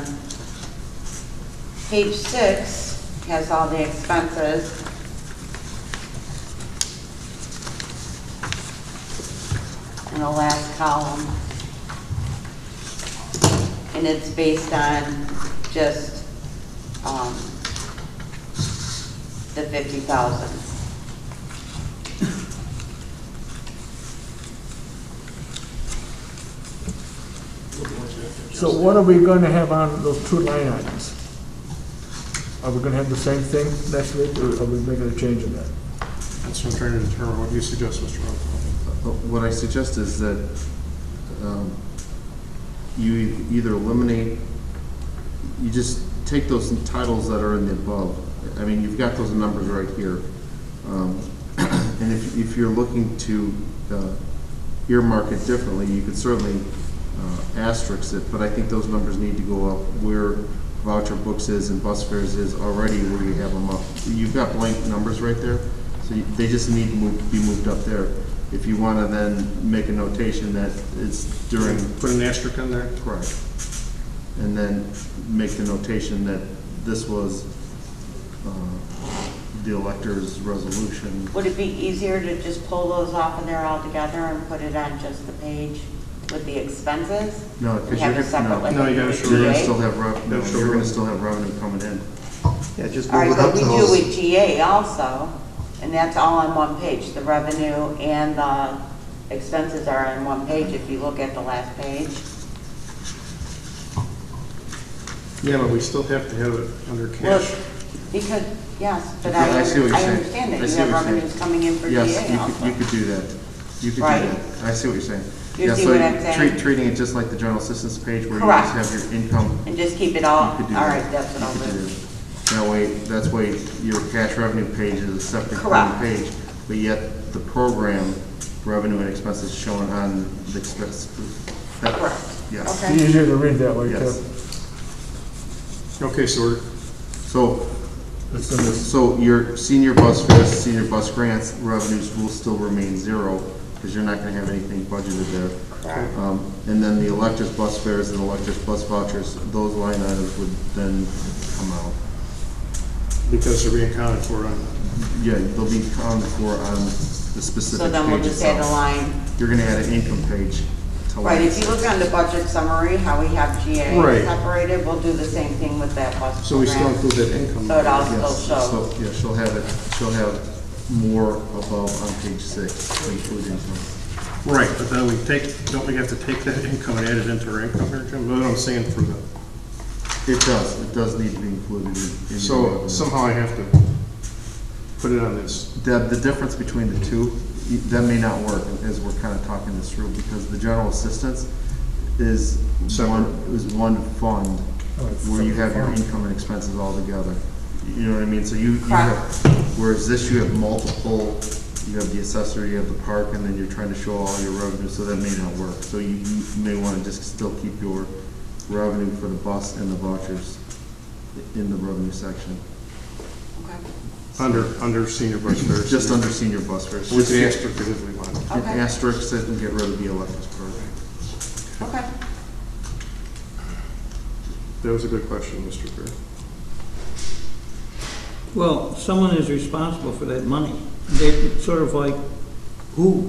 page 6, has all the expenses. In the last column. And it's based on just, the 50,000. So what are we gonna have on those 2 line items? Are we gonna have the same thing next week, or are we making a change in that? That's what I'm trying to determine. What do you suggest, Mr. Rocco? What I suggest is that you either eliminate, you just take those titles that are in the above. I mean, you've got those numbers right here. And if you're looking to earmark it differently, you could certainly asterisk it, but I think those numbers need to go up where voucher books is and bus fares is already, where you have them up. You've got blank numbers right there, so they just need to be moved up there. If you want to then make a notation that it's during... Put an asterisk in there? Correct. And then make the notation that this was the elector's resolution. Would it be easier to just pull those off of there altogether and put it on just the page with the expenses? No, And because have you're a separate like No, you a gotta show going to GA? still have you're going to still have revenue coming in. Yeah, just All move right, it but up we to do those. with GA also, and that's all on one page. The revenue and the expenses are on one page if you look at the last page. Yeah, but we still have to have it under Well, cash. because, yes, but Yeah, I see what you're I saying. understand I that you see have what you're saying. revenues coming in for Yes, GA also. you could do that. You could Right? do that. I see what you're saying. You Yeah, see so what I'm saying? treating it just like the general assistance page where you Correct. just have your income. And just keep it all, You could do all that. right, that's what You I'll could do. That's why your cash revenue page is a separate Correct. page, but yet the program revenue and expenses shown on the expense. Correct. Yes. Okay. It's easier to read that way, Yes. too. Okay, so So, It's in this. so your senior bus fares, senior bus grants revenues will still remain 0 because you're not going to have anything budgeted there. Correct. And then the elector's bus fares and elector's bus vouchers, those line items would then come out. because they're being accounted for on, Yeah, they'll be accounted for on the specific So then we'll page just add a itself. line. You're gonna add an income page to line. Right, if you look on the budget summary, how we have GA Right. separated, we'll do the same thing with that bus so we still program. include that income. So it all Yes, still shows. so, yeah, she'll have more above on page 6, include income. Right, but then don't we have to take that income and add it into our income here, Jim? That's what I'm saying for the, It does need to be included in. so your- somehow I have to put it on this. The difference between the two, that may not work as we're kind of talking this through, because the general assistance is one fund Oh, it's where you have your separate fund. income and expenses all together. You know what I mean? So you have, whereas this you have multiple, you have the assessor, you have the park, and then you're trying to show all your revenue, so that may not work. So you may want to just still keep your revenue for the bus and the vouchers in the revenue section. Okay. Under senior bus fares. Just under senior bus fares. With the Just asterisk if we want. Okay. asterisk it and get rid of the electus program. Okay. That was a good question, Mr. Fair. Well, someone is responsible for that money. It's sort of like, who?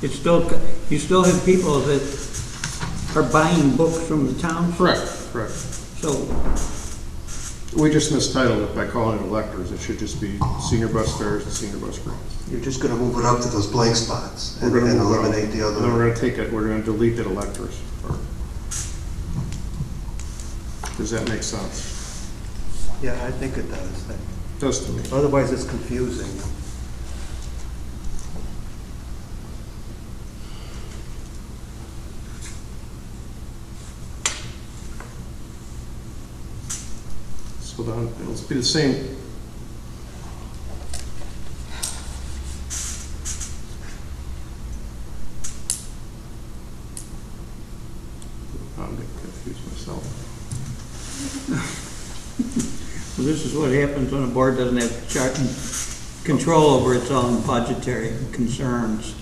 It's still, you still have people that are buying books from the town. Correct. So, We just mistitled it by calling it electors. It should just be senior bus fares and senior bus grants. You're just gonna move it up to those blank spots and We're gonna and move it up. eliminate the And then we're other. gonna take it, we're gonna delete that electors part. Does that make sense? Yeah, I think it does. Does to me. Otherwise, it's confusing. So then, it'll be the same. So this is what happens when a board doesn't have control over its own budgetary concerns.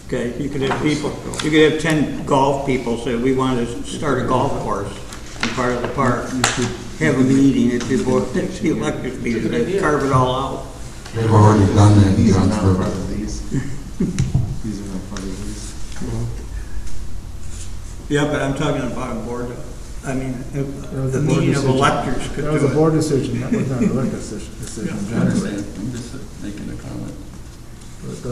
Okay, you could have people, you could have 10 golf people say, we want to start a golf course in part of the park. Have a meeting at the board, the electric meeting, they carve it all out. They've already done that in These are not Johnsburg. part of these. These are not part of these. Yeah, but I'm talking about a board, I mean, That was a a board meeting of decision. electors could That was do a it. board decision, that was not a elected decision. I understand, I'm just making a comment. It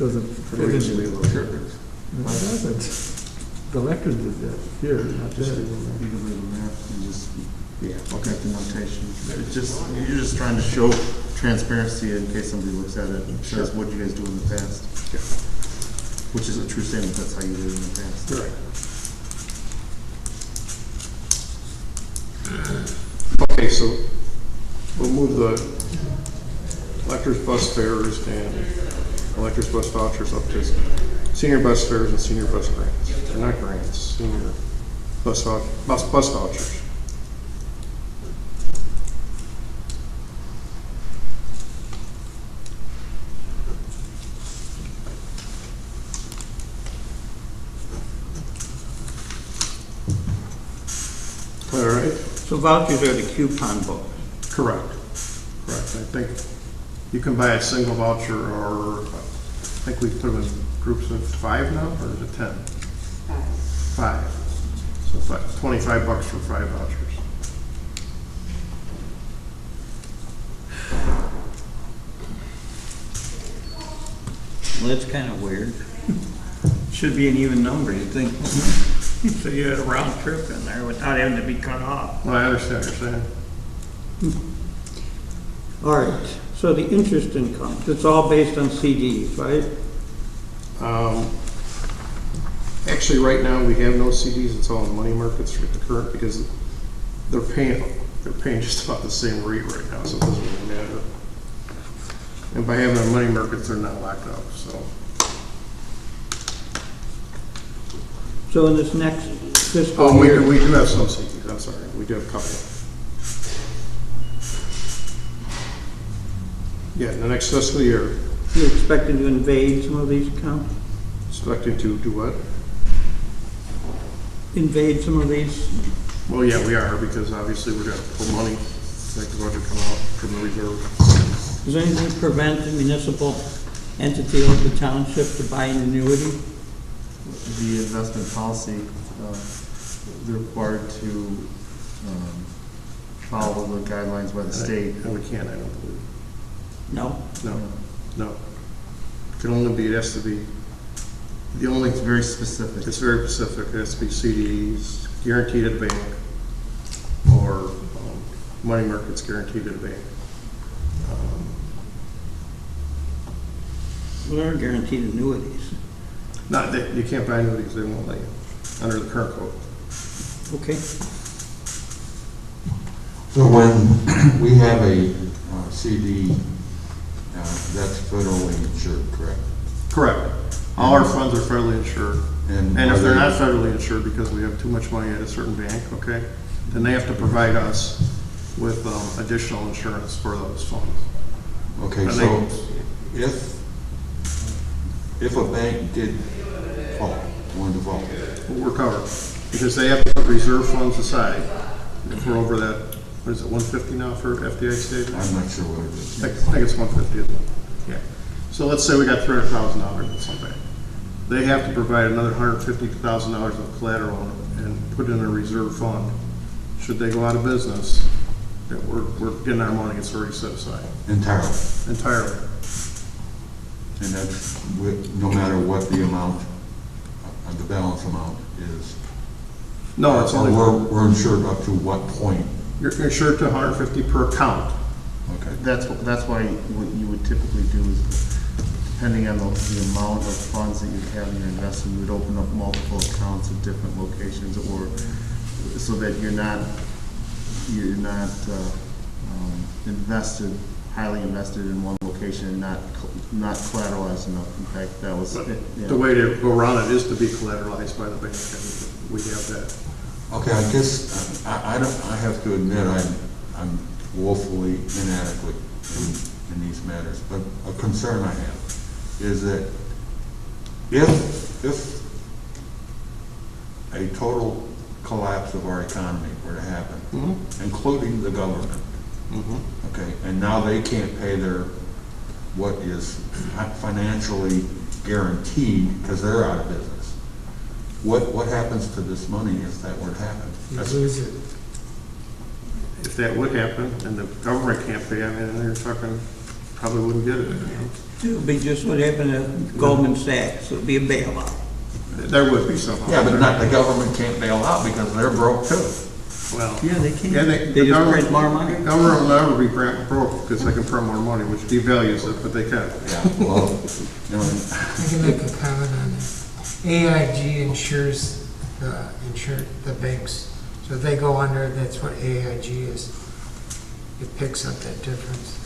doesn't fit in. Originally, well, sure. No, it doesn't. The electors did that here, not Just there. leave the map and just, look at the notation. It's just, you're just trying to show transparency in case somebody looks at it and says, what did you guys do in the past? Which is a true statement, that's how you did it in the past. Right. Okay, so we'll move the electors bus fares and electors bus vouchers up to senior bus fares and senior bus grants. They're not grants, senior bus vouchers. All right. So vouchers are the coupon book. Correct. Correct. I think you can buy a single voucher, or I think we put them in groups of 5 now, or is it 10? 5. So it's like $25 for 5 vouchers. Well, that's kind of weird. Should be an even number, you'd think. So you had a round trip in there without having to be cut off. Well, I understand what you're saying. All right, so the interest income, it's all based on CDs, right? Actually, right now, we have no CDs. It's all in money markets at the current, because they're paying just about the same rate right now, so it doesn't really matter. And by having a money markets, they're not locked up, so. So in this next fiscal Oh, year. we do have some CDs, I'm sorry. We do have a couple. Yeah, in the next fiscal year, You expecting to invade some of these accounts? expecting to do what? Invade some of these? Well, yeah, we are, because obviously we're gonna pull money, make the budget come out from the reserve. Does anything prevent a municipal entity like the township to buy an annuity? The investment policy, they're required to follow the guidelines by the state. And we can't, I don't believe. No? No. It can only be, it has to be, the only, It's very specific. it's very specific. It has to be CDs, guaranteed at a bank, or money markets guaranteed at a bank. What are guaranteed annuities? Not that, you can't buy annuities, they won't let you, under the current code. Okay. So when we have a CD, that's federally insured, correct? Correct. All our funds are federally insured. And And if they're are not federally insured because we have too much money at a certain bank, okay, then they have to provide us with additional insurance for those funds. Okay, And so if a bank did default, We're covered, because they have to put reserve funds aside. If we're over that, what is it, 150 now for FDIC? I'm not sure what it is. I think it's 150, isn't it? Yeah. So let's say we got $300,000 in some bank. They have to provide another $150,000 of collateral and put in a reserve fund. Should they go out of business, that we're getting our money, it's already set aside entirely. And that's no matter what the amount, the balance amount is. No, it's only, We're insured up to what point? you're insured to 150 per account. Okay. That's why what you would typically do is, depending on the amount of funds that you have in your investment, you would open up multiple accounts at different locations, or so that you're not highly invested in one location and not collateralized enough. In fact, that was The way to go around it is to be collateralized by the bank, and we have that. Okay, I guess, I have to admit, I'm woefully inadequate in these matters. But a concern I have is that if a total collapse of our economy were to happen, including the government, okay, and now they can't pay their, what is financially guaranteed because they're out of business. What happens to this money if that were to happen? You lose it. If that would happen and the government can't pay, I mean, you're talking, probably wouldn't get it. You know? It would be just what happened to Goldman Sachs. It would be a bailout. There would be somehow. Yeah, but not, the government can't bail out because they're broke too. Well, Yeah, they can. yeah, They just print more money. The government will never be broke because they can print more money, which devalues it, but they can. Yeah, well, you know, I can make a comment on that. AIG insures the banks. So if they go under, that's what AIG is. It picks up that difference.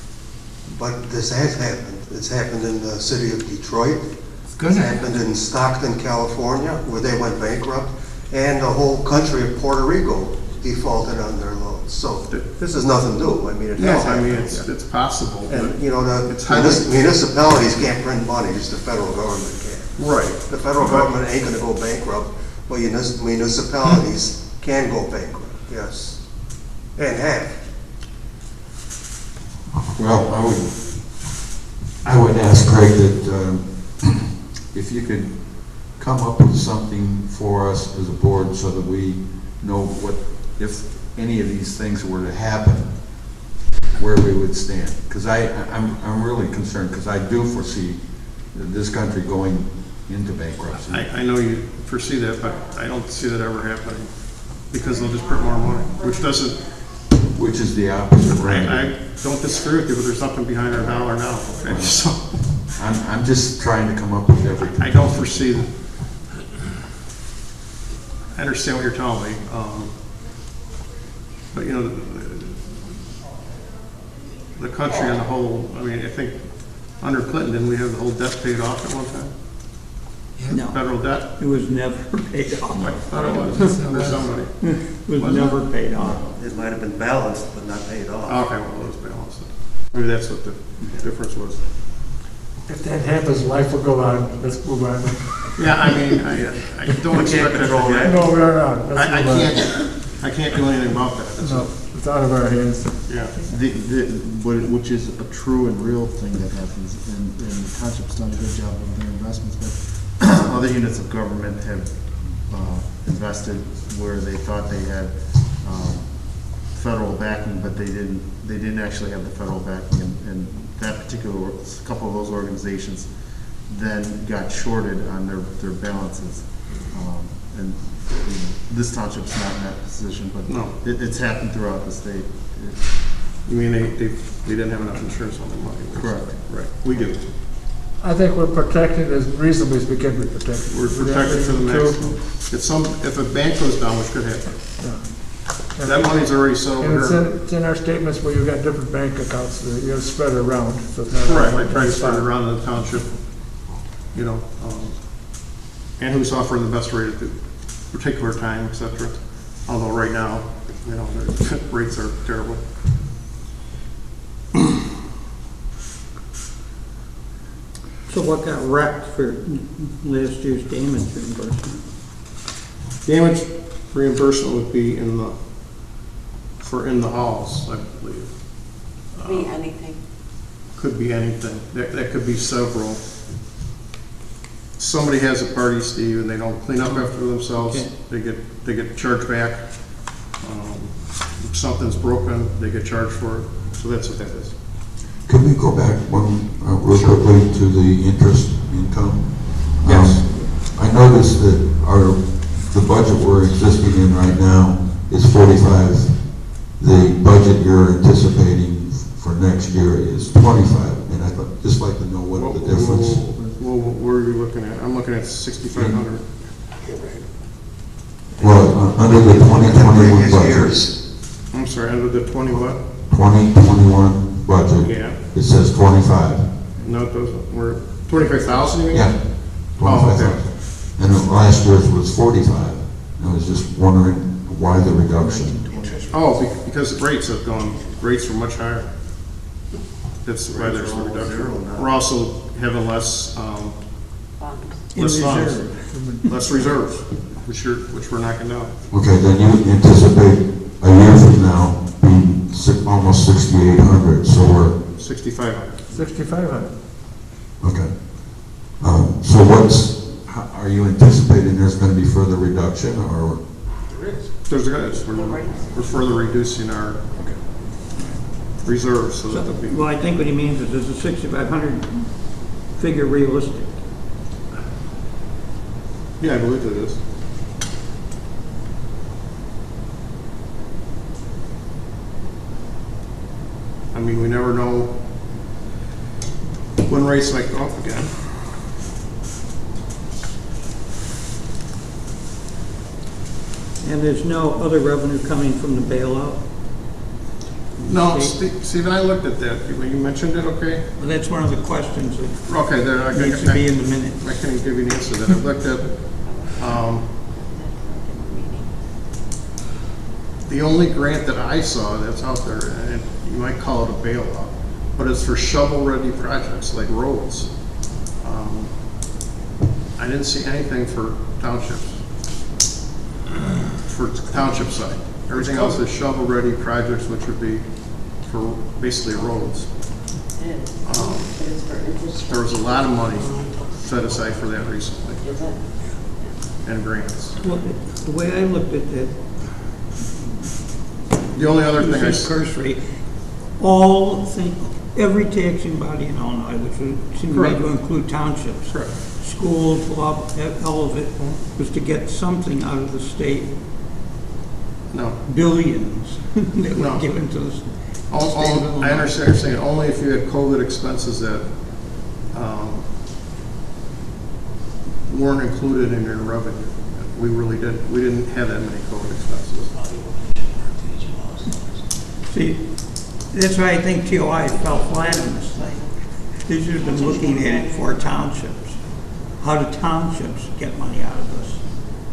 But this has happened. It's happened in the city of Detroit. It's gonna It's happened in Stockton, California, where they went bankrupt, and the whole country of Puerto Rico defaulted on their loans. So this is nothing new. I mean, it has No, I mean, happened. it's possible, but And, you know, the it's highly- municipalities can't print money, just the federal government can. right. The federal government ain't gonna go bankrupt, but municipalities can go bankrupt, yes, and have. well, I would ask Craig that if you could come up with something for us as a board so that we know what, if any of these things were to happen, where we would stand. Because I'm really concerned, because I do foresee this country going into bankruptcy. I know you foresee that, but I don't see that ever happening because they'll just print more money, which doesn't. Which is the opposite, right? I don't disagree with you, but there's nothing behind our dollar now. Okay? So I'm just trying to come up with everything. I don't foresee that. I understand what you're telling me, but you know, the country on the whole. I mean, I think under Clinton, didn't we have the whole debt paid off at one time? No, Federal debt? it was never paid off. I thought it was under somebody. It was never paid off. It might have been balanced, but not paid off. Okay, well, it was balanced. Maybe that's what the difference was. If that happens, life will go on. Let's move on. Yeah, I mean, I don't expect it to happen. No, we are not. Let's move on. I can't do anything about that. That's No, it's out of our hands. Yeah. Which is a true and real thing that happens, and the township's done a good job of their investments, but other units of government have invested where they thought they had federal backing, but they didn't actually have the federal backing, and that particular, a couple of those organizations then got shorted on their balances. And this township's not in that position, but No. it's happened throughout the state. You mean they didn't have enough insurance on their money? Correct. Right. We do. I think we're protected as reasonably as we can be protected. We're protected to the maximum. If a bank goes down, which could happen, that money's already settled And here. it's in our statements where you've got different bank accounts that you have spread around. So it's not Correct. all I try to spread it one spot. around the township, you know, and who's offering the best rate at the particular time, et cetera. Although right now, you know, the rates are terrible. So what got wrecked for last year's damage reimbursement? Damage reimbursement would be in the halls, I believe. Be anything. Could be anything. That could be several. Somebody has a party, Steve, and they don't clean up after themselves, Okay. they get charged back. If something's broken, they get charged for it. So that's what that is. Could we go back real quickly to the interest income? Yes. I noticed that the budget we're existing in right now is 45. The budget you're anticipating for next year is 25. And I'd just like to know what the difference. Well, where are you looking at? I'm looking at 6,500. Well, under the 2021 budget, I'm sorry, under the 20 what? 2021 budget, Yeah. it says 25. No, it doesn't. We're 25,000, you mean? Yeah, Oh, okay. 25,000. And then last year's was 45. I was just wondering why the reduction. Oh, because rates have gone, rates were much higher. That's why there's a reduction. We're also having less funds, less reserves, which we're knocking down. Okay, then you anticipate a year from now being almost 6,800, so we're, 6,500. 6,500. okay. So are you anticipating there's going to be further reduction, or? There's guys, we're further reducing our reserves so that there'll be. Well, I think what he means is the 6,500 figure realistic? Yeah, I believe it is. I mean, we never know when rates might go up again. And there's no other revenue coming from the bailout? No, Stephen, I looked at that. You mentioned it, okay? Well, that's one of the questions that Okay, there, needs to be in the minute. I can't give you an answer to that. I've looked at, the only grant that I saw that's out there, and you might call it a bailout, but it's for shovel-ready projects like roads. I didn't see anything for townships, for township side. Everything else is shovel-ready projects, which would be for basically roads. There was a lot of money set aside for that recently, and grants. Well, the way I looked at that, The only other thing I cursory, every taxing body in Illinois, which would seem to include townships, correct. schools, all of it, was to get something out of the state. No. Billions that were No. given to the state. I understand what you're saying. Only if you had COVID expenses that weren't included in your revenue. We didn't have that many COVID expenses. See, that's why I think TOI fell flat on this thing. They should have been looking at it for townships. How do townships get money out of this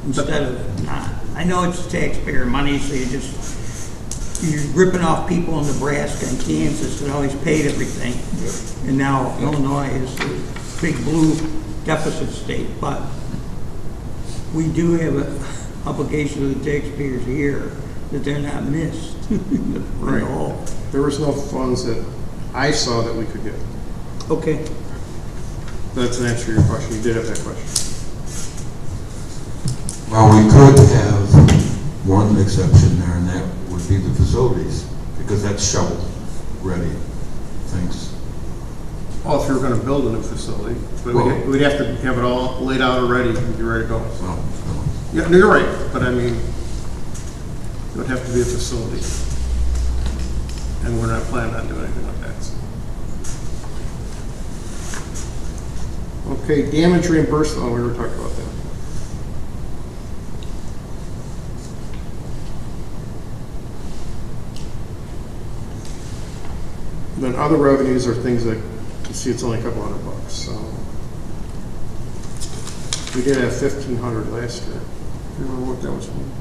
instead of not? I know it's taxpayer money, so you're ripping off people in Nebraska and Kansas that always paid everything. And now Illinois is the big blue deficit state, but we do have an obligation to the taxpayers here that they're not missed. Right. There was no funds that I saw that we could get. Okay. That's an answer to your question. You did have that question. Well, we could have one exception there, and that would be the facilities, because that's shovel-ready things. Well, if you were going to build a new facility, but we'd have to have it all laid out already and be ready to go. Well, Yeah, no, you're right, but I mean, it would have to be a facility. And we're not planning on doing anything like that. So. Okay, damage reimbursement. Oh, we were talking about that. Then other revenues are things that you see it's only a couple $100. So we did have 1,500 last year. Do you remember what that was from?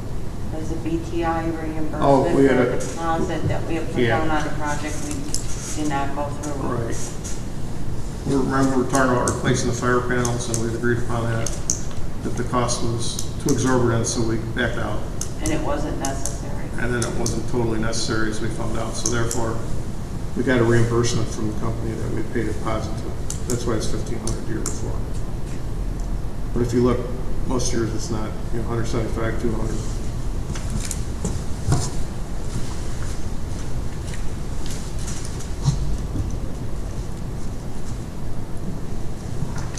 As a BTI reimbursement Oh, we had for a the deposit that we have put down on a project we did not go through. Right. Remember we were talking about replacing the fire panels, and we agreed upon that the cost was too exorbitant, so we backed out. And it wasn't necessary. And then it wasn't totally necessary, as we found out. So therefore, we got a reimbursement from the company that we paid a deposit to. That's why it's 1,500 the year before. But if you look, most years it's not, 175, 200.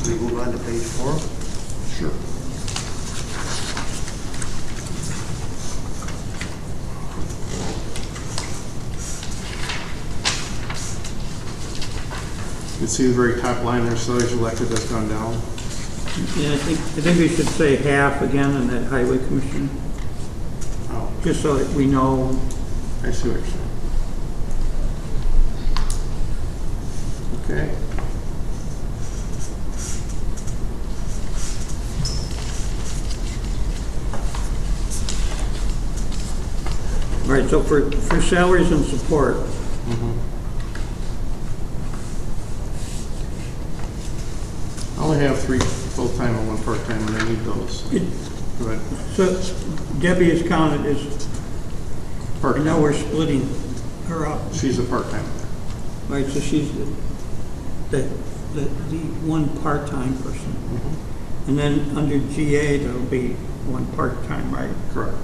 We move on to page 4. Sure. You can see the very top line there, salaries elected has gone down. Yeah, I think we should say half again on that highway commission, Oh, just so that we know. I see what you're saying. Okay. All right, so for salaries and support, I only have 3 full-time and 1 part-time, and I need those. Go ahead. so Debbie is counted as, I Part-time. know we're splitting her up, She's a part-time. right, so she's the one part-time person. And then under GA, there'll be 1 part-time, right? Correct.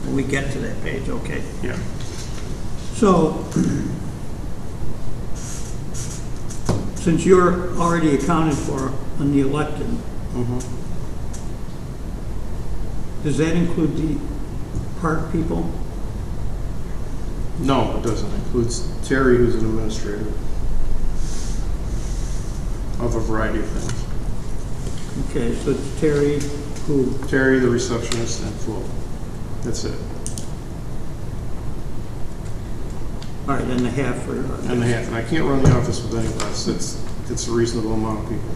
When we get to that page, okay. Yeah. So, since you're already accounted for on the elected, does that include the park people? No, it doesn't. It includes Terry, who's an administrator of a variety of things. Okay, so it's Terry, who, Terry, the receptionist, and Flo. That's it. all right, and the half for, And a half. And I can't run the office with any less. It's a reasonable amount of people.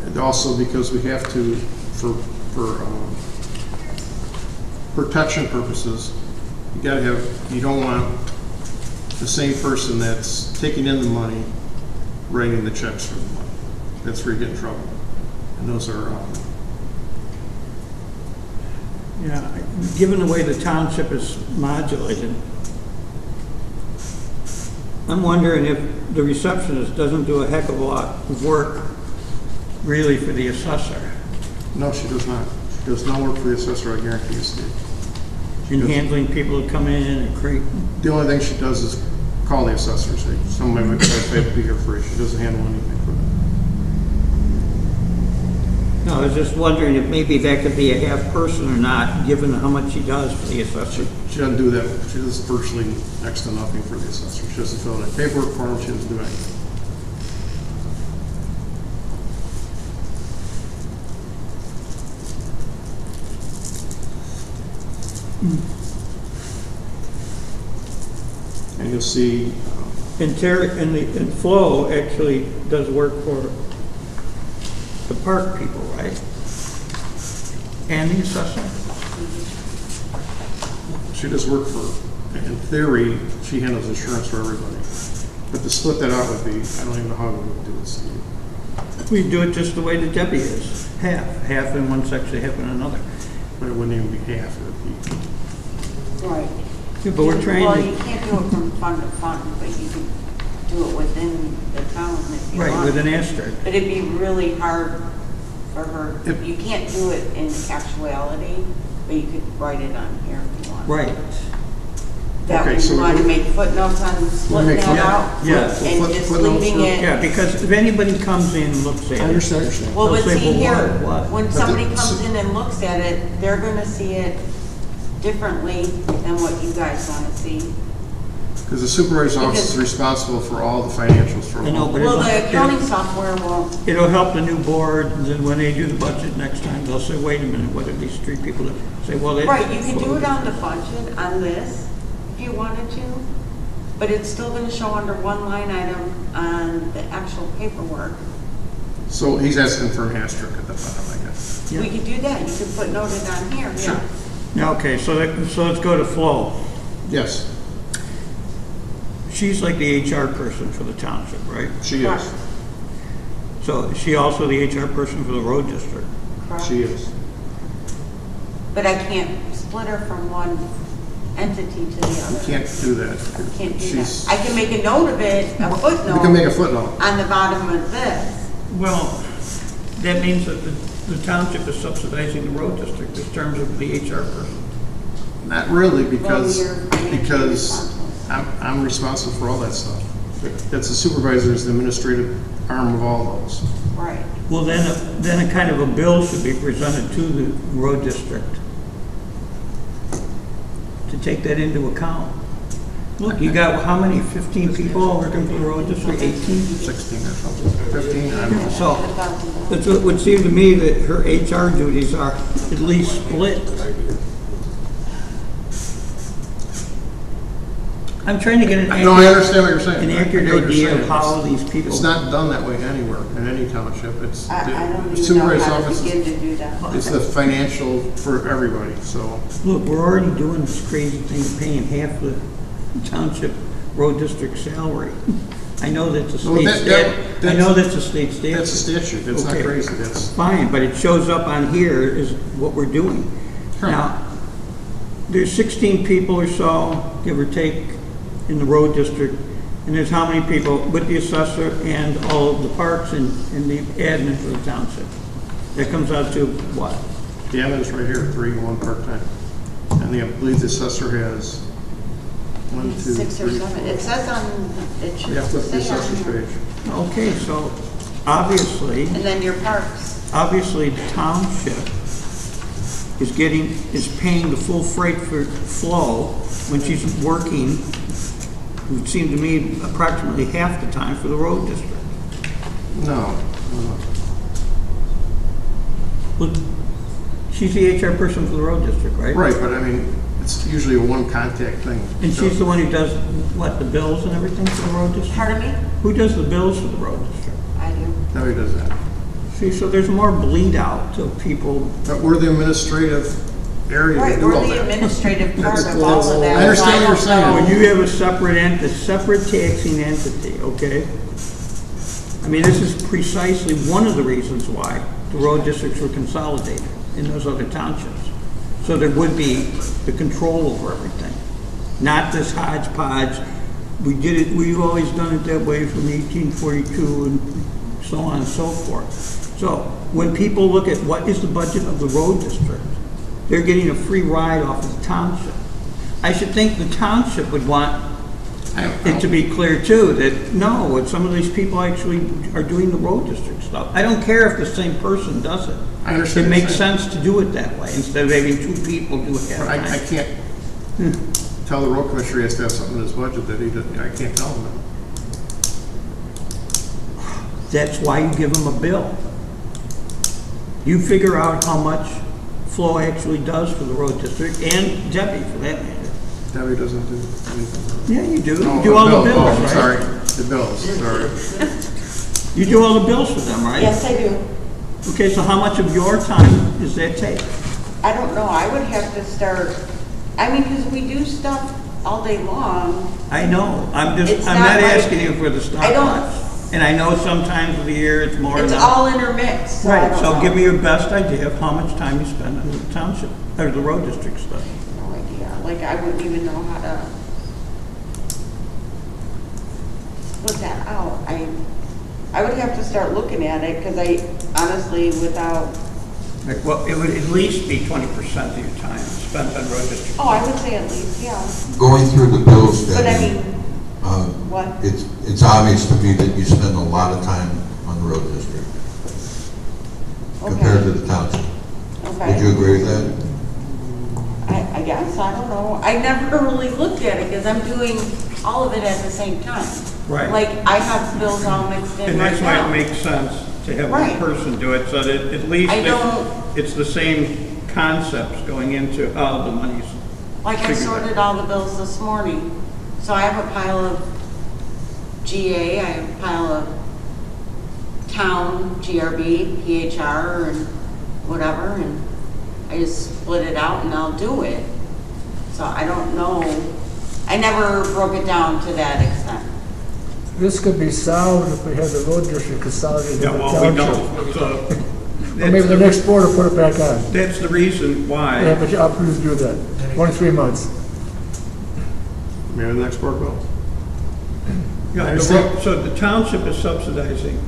And also because we have to, for protection purposes, you don't want the same person that's taking in the money writing the checks for the money. That's where you get in trouble. And those are, yeah, given the way the township is modulated, I'm wondering if the receptionist doesn't do a heck of a lot of work really for the assessor no, she does not. She does no work for the assessor, I guarantee you, Steve. in handling people that come in and create. The only thing she does is call the assessor, say, somebody might pay to be here free. She doesn't handle anything for them. No, I was just wondering if maybe that could be a half person or not, given how much she does for the assessor. She doesn't do that. She does virtually next to nothing for the assessor. She doesn't fill out paperwork for him. She doesn't do anything. And you'll see, And Terry, and Flo actually does work for the park people, right? And the assessor? she does work for, in theory, she handles insurance for everybody. But to split that out would be, I don't even know how we would do it, Steve. We do it just the way the Debbie is, half in one section, half in another. But it wouldn't even be half, it would be, Right. Yeah, but we're trying Well, to, you can't do it from fund to fund, but you can do it within the town if you want. right, with an asterisk. But it'd be really hard for her, you can't do it in actuality, but you could write it on here if you want. Right. That Okay, way so you want to we- make footnotes on splitting make that footnote- out. yeah, And just footnotes, leaving it. Yeah, because if anybody comes in and looks at it. I understand. Well, They'll but say, see well, here, what? when But somebody the- comes in and looks at it, they're gonna see it differently than what you guys wanna see. Because the supervisor's office is responsible for all the financials for I know, all. but Well, it'll- the accounting software won't. It'll help the new board, and then when they do the budget next time, they'll say, wait a minute, what are these 3 people that say, well, they. Right, you can do it on the budget, on this, if you wanted to, but it's still gonna show under one line item on the actual paperwork. So he's asking for an asterisk at the bottom, I guess. Yeah. We could do that, you could put noted on here, yeah. Sure. Yeah, okay, so let's go to Flo. Yes, She's like the HR person for the township, right? she is. So is she also the HR person for the road district? Correct. She is. But I can't split her from one entity to the You other. can't do that. Can't do She's- that. I can make a note of it, a footnote. You can make a footnote. On the bottom of this. Well, that means that the township is subsidizing the road district in terms of the HR person. Not really, because, you're financially because responsible. I'm responsible for all that stuff. That's the supervisor's the administrative arm of all those. Right. Well, then a kind of a bill should be presented to the road district to take that into account. Look, you got how many, 15 people working for the road district, 18? 16 or something, 15, I don't know. So, it would seem to me that her HR duties are at least split. I'm trying to get an No, I understand what you're saying. an I accurate know what you're idea saying. of how these people. It's not done that way anywhere, in any township. It's, I don't the even know supervisor's how to office begin is, to do that. it's the financial for everybody, so. Look, we're already doing this crazy thing, of paying half the township road district salary. I know that's a Well, state statute. I know that's a state statute. That's a statute, that's not Okay. crazy, that's. Fine, but it shows up on here is what we're doing. Now, there's 16 people or so, give or take, in the road district, and there's how many people with the assessor and all of the parks and the admin for the township? That comes out to what? The admin's right here, 3 and 1 part-time. And I believe the assessor has 1, 2, 6 or 3, 7. 4. It says on, it should Yeah, flip the say on assessor's here. page. Okay, so obviously, And then your parks. the township is paying the full freight for Flo when she's working, it would seem to me, approximately half the time for the road district. No. Look, she's the HR person for the road district, right? Right, but I mean, it's usually a one contact thing. And she's the one who does, what, the bills and everything for the road district? Pardon me? Who does the bills for the road district? I do. Nobody does that. See, so there's more bleed out of people. But we're the administrative area Right, to do we're all the that. administrative part That's of all of that. I understand what you're So I saying. don't When know. you have a separate taxing entity, okay? I mean, this is precisely one of the reasons why the road districts were consolidated in those other townships. So there would be the control over everything, not this hodgepodge. We did it, we've always done it that way from 1842 and so on and so forth. So when people look at what is the budget of the road district, they're getting a free ride off of the township. I should think the township would want it to be clear too, that no, some of these people actually are doing the road district stuff. I don't care if the same person does it. I understand It what you're makes saying. sense to do it that way, instead of having 2 people do it But at a I time. can't tell the road commissioner he has to have something in his budget that he doesn't, I can't tell him that. That's why you give them a bill. You figure out how much Flo actually does for the road district, and Debbie for that matter. Debbie doesn't do anything. Yeah, you do. Oh, You do all the bills, oh, right? sorry, the bills, sorry. You do all the bills for them, right? Yes, I do. Okay, so how much of your time does that take? I don't know, I would have to start, I mean, because we do stuff all day long. I know, I'm It's not not like- asking you for the I don't- stopwatch. And I know sometimes of the year it's more It's than. all intermixed, so I Right, don't so know. give me your best idea of how much time you spend on the township, or the road district stuff. No idea, like, I wouldn't even know how to split that out. I would have to start looking at it, because I honestly, without, Like, well, it would at least be 20% of your time spent on road district. oh, I would say at least, yeah. Going through the bills, But I Debbie, mean, what? it's obvious to me that you spend a lot of time on the road district compared to Okay, the township. okay. Would you agree with that? I guess, I don't know. I never really looked at it, because I'm doing all of it at the same time. Right. Like, I have bills all mixed in And right that's why now. it makes sense to have Right. one person do it, so that at least I don't- it's the same concepts going into how the money's. Like, I figured sorted out. all the bills this morning, so I have a pile of GA, I have a pile of town, GRB, PHR, and whatever, and I just split it out and I'll do it. So I don't know, I never broke it down to that extent. This could be solved if we had the road district consolidated Yeah, with the well, we township. don't, so. Or maybe the next board will put it back on. That's the reason why. Yeah, but I'll please do that. 23 months. Maybe the next board will. Yeah, I understand. so the township is subsidizing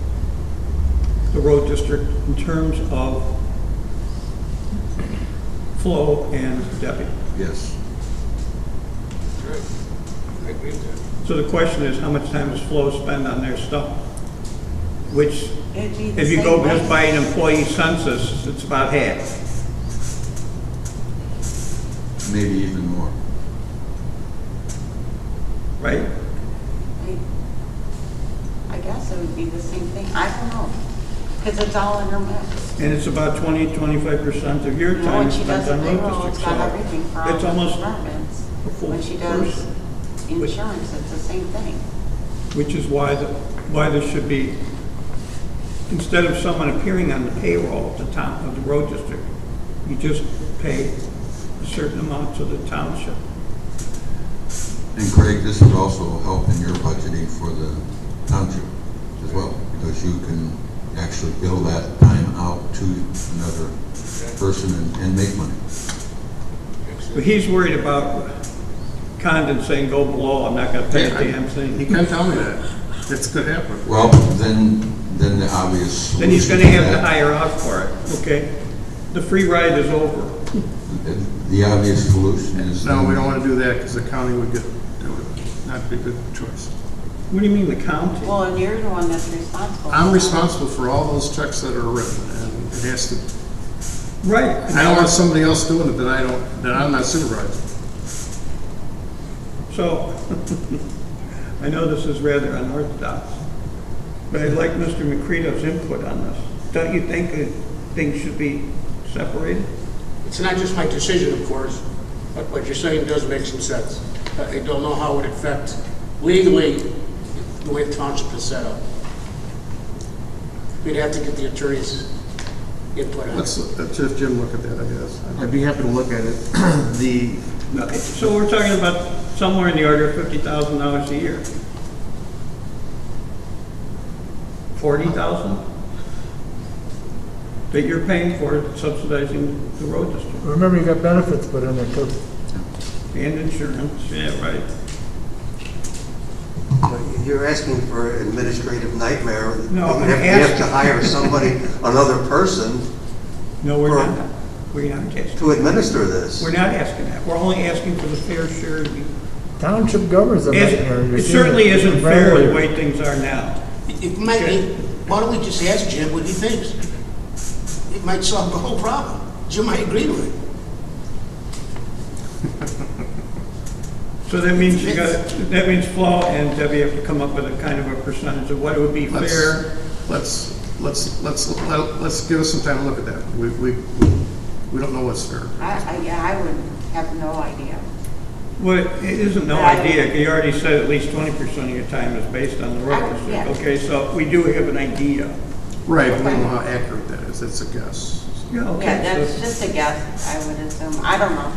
the road district in terms of Flo and Debbie. Yes. So the question is, how much time does Flo spend on their stuff? Which, It'd be the if you same go way. just by an employee census, it's about half. Maybe even more. Right? I guess it would be the same thing, I don't know, because it's all intermixed. And it's about 20-25% of your You know, time when she spent does the on road payroll, district. it's got So everything for all it's the almost departments. a full When she does person. insurance, it's the same thing. Which is why there should be, instead of someone appearing on the payroll of the town, of the road district, you just pay a certain amount to the township. And Craig, this would also help in your budgeting for the township as well, because you can actually bill that time out to another person and make money. But he's worried about Condon saying, go below, I'm not gonna pay a damn He thing. can tell me that. That's could happen. Well, then the obvious Then he's solution gonna to have to that- hire out for it, okay? The free ride is over. The obvious solution is. No, we don't want to do that because the county would get, that would not be a good choice. What do you mean, the county? Well, and you're the one that's responsible. I'm for it. responsible for all those checks that are written, and it has to, Right. I don't want somebody else doing it that I'm not supervising. So, I know this is rather unorthodox, but I'd like Mr. McCready's input on this. Don't you think that things should be separated? It's not just my decision, of course, but what you're saying does make some sense. I don't know how it would affect legally the way the township is set up. We'd have to get the attorney's input on it. Let's have Jim look at that, I guess. I'd be happy to look at it. No, so we're talking about somewhere in the order of $50,000 a year. 40,000 that you're paying for subsidizing the road district. Remember, you got benefits put in there too. And insurance, yeah, right. You're asking for an administrative nightmare. No, I'm You have to asking- hire somebody, another person, No, we're For- not. We're not asking. to administer this. We're not asking that. We're only asking for the fair share to be. Township governs a nightmare. It certainly isn't fair the way things are now. It might be, why don't we just ask Jim what he thinks? It might solve the whole problem. Jim might agree with it. So that means that means Flo and Debbie have to come up with a kind of a percentage of what it would be fair. Let's give us some time to look at that. We don't know what's fair. I would have no idea. Well, it isn't no idea. You already said at least 20% of your time is based on the road district. Yeah. Okay, so we do have an idea. Right, but we don't know how accurate that is. It's a guess. Yeah, Yeah, okay. that's So just a guess, I would assume. I don't know.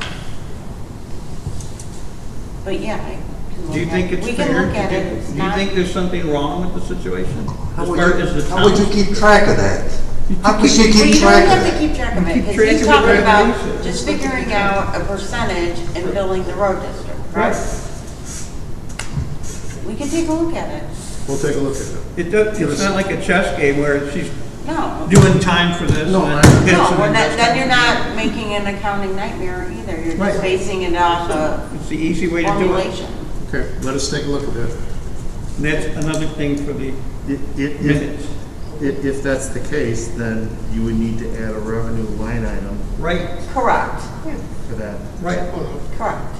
But yeah, I can look do you at think it. it's We fair? can look at it. It's Do you not- think there's something wrong with the situation? How As would far you- as the how would you town? keep track of that? How could you Well, keep you track don't of have to that? keep track of it, Keep because track he's of the talking about regulations. just figuring out a percentage and billing the road district, right? We can take a look at it. We'll take a look at it. It's not like a chess game where she's No. doing time for this. No, and I- then hits No, and well, then then you're not making an accounting nightmare either. You're Right. just basing it off a It's the easy way to do it. formulation. Okay, let us take a look at that. And that's another thing for the minutes. If that's the case, then you would need to add a revenue line item Right, Correct, for that. right. correct.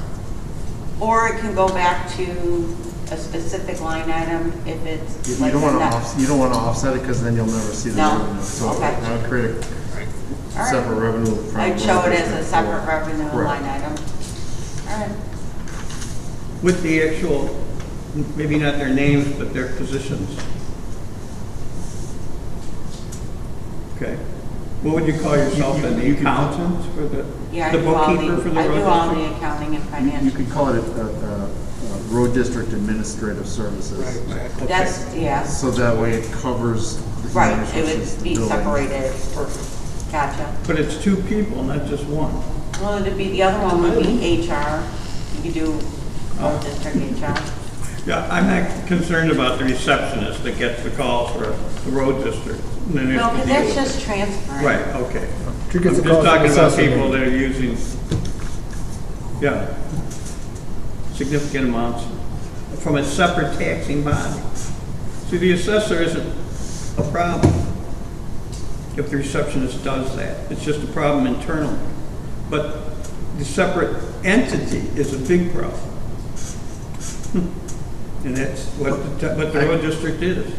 Or it can go back to a specific line item if it's You like don't a want net. to, you don't want to offset it because then you'll never see the No. revenue. So Okay. I would create All a right. separate revenue. from I'd show it as a district separate for- revenue Correct. line item. All right. With the actual, maybe not their names, but their positions. Okay. What would you call yourself, then? The accountant for the Yeah, I the do all bookkeeper for the I do road all district? the accounting and You financial. could call it road district administrative services. Okay. That's, yeah, So that way it covers the human right, it resources, would the be building. separated. Gotcha. But it's two people, not just one. Well, it'd be, the other one would be HR. You could do Oh. road district HR. Yeah, I'm not concerned about the receptionist that gets the calls for the road district. And then No, has to because deal that's with just it. transferring. Right, okay. She I'm gets just a call from talking about assessment. people that are using, yeah, significant amounts from a separate taxing body. See, the assessor isn't a problem if the receptionist does that. It's just a problem internally. But the separate entity is a big problem. And that's what the road district is.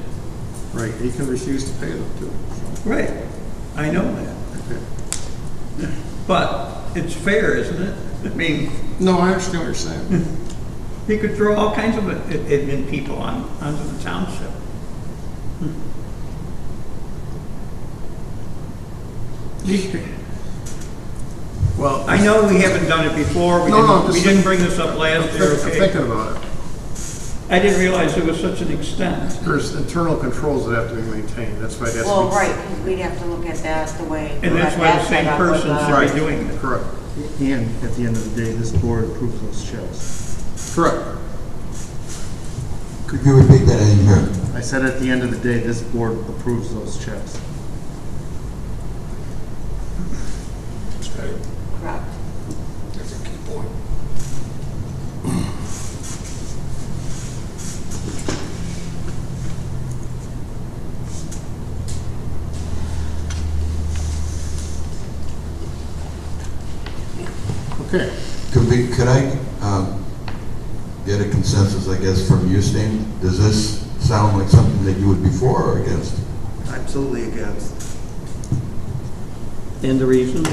Right, he can refuse to pay them too. Right, I know that. But it's fair, isn't it? I mean, No, I understand what you're saying. He could throw all kinds of admin people onto the township. Well, I know we haven't done it before, we didn't bring this up last year, I'm okay? thinking about it. I didn't realize it was such an extent. There's internal controls that have to be maintained, that's why it has to be. Well, right, because we'd have to look at that the way. And that's why the same person should be doing it. Correct. And at the end of the day, this board approves those checks. Correct. Could you repeat that in here? I said at the end of the day, this board approves those checks. Correct. That's a key point. Okay. Could I get a consensus, I guess, from you, Stan? Does this sound like something that you would be for or against? Absolutely against. And the reason?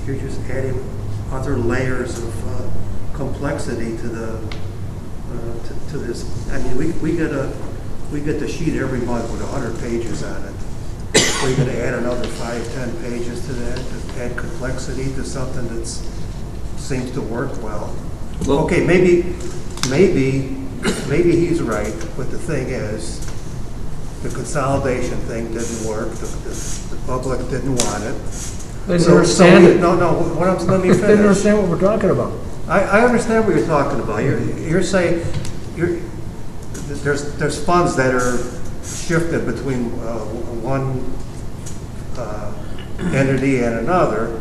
You're just adding other layers of complexity to the to this. I mean, we get the sheet every month with 100 pages on it. We're going to add another 5-10 pages to that to add complexity to something that seems to work well. Okay, maybe he's right, but the thing is, the consolidation thing didn't work. The public didn't want it. They didn't understand it. No, let me finish. They didn't understand what we're talking about. I understand what you're talking about. You're saying there's funds that are shifted between one entity and another,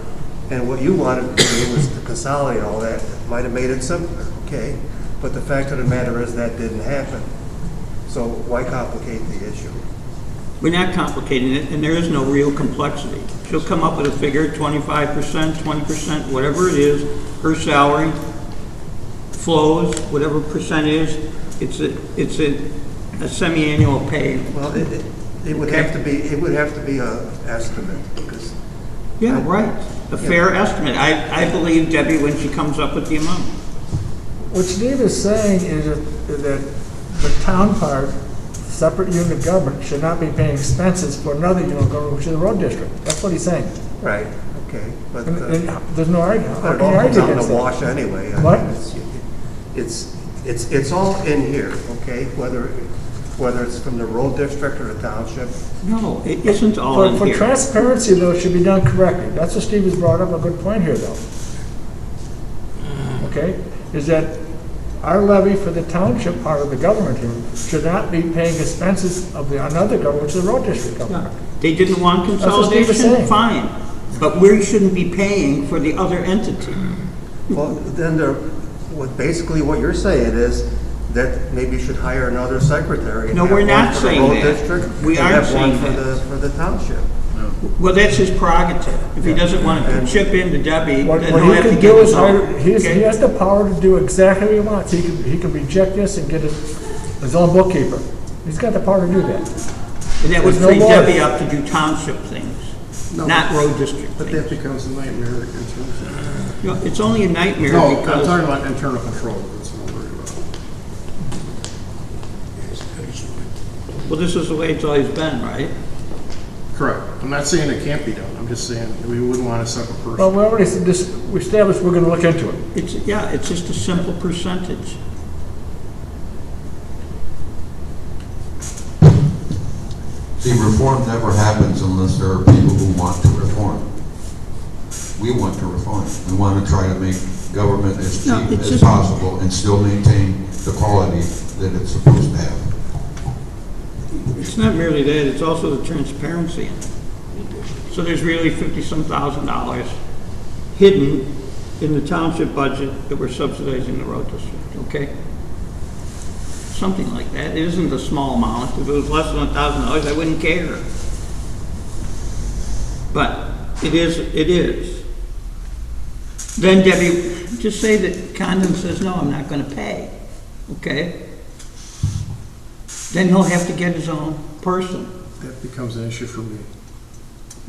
and what you wanted to do was to consolidate all that. It might have made it simpler, okay? But the fact of the matter is that didn't happen. So why complicate the issue? We're not complicating it, and there is no real complexity. She'll come up with a figure, 25%, 20%, whatever it is, her salary, flows, whatever percent is, it's a semi-annual pay. Well, it would have to be a estimate, because Yeah, right, a fair estimate. I believe Debbie when she comes up with the amount. What Steve is saying is that the town part, separate unit of government, should not be paying expenses for another unit of government, which is the road district. That's what he's saying. right, okay, but And there's no argument. but How it can all you comes argue out in against the that? wash anyway. I What? mean, it's all in here, okay? Whether it's from the road district or the township. No, it isn't all in For here. transparency, though, it should be done correctly. That's what Steve has brought up, a good point here, though. Okay, is that our levy for the township part of the government here should not be paying expenses of another government, which is the road district government. They didn't want That's what Steve is consolidation, saying. fine. But we shouldn't be paying for the other entity. Well, then basically what you're saying is that maybe you should hire another secretary. And No, have we're one not for the saying road that. district We and aren't have one saying that. for the township. Well, that's his prerogative. If he doesn't want to chip into Debbie, What then what he'll he have to can give do his is, own. he Okay? has the power to do exactly what he wants. He can reject this and get his own bookkeeper. He's got the power to do that. And that would There's no free law. Debbie up to do township things, not road district But that things. becomes a nightmare in terms of. You know, It's only a nightmare No, I'm because, talking about internal control, that's what I'm worried about. well, this is the way it's always been, right? Correct. I'm not saying it can't be done, I'm just saying we wouldn't want a separate person. Well, we already we established we're going to look into it. It's just a simple percentage. See, reform never happens unless there are people who want to reform. We want to reform. We want to try to make government as No, cheap it's as just- possible and still maintain the quality that it's supposed to have. It's not merely that, it's also the transparency in it. So there's really $50-some thousand hidden in the township budget that we're subsidizing the road district, okay? Something like that. It isn't a small amount. If it was less than $1,000, I wouldn't care. But it is. Then Debbie, just say that Condon says, no, I'm not gonna pay, okay? Then he'll have to get his own person. That becomes an issue for me.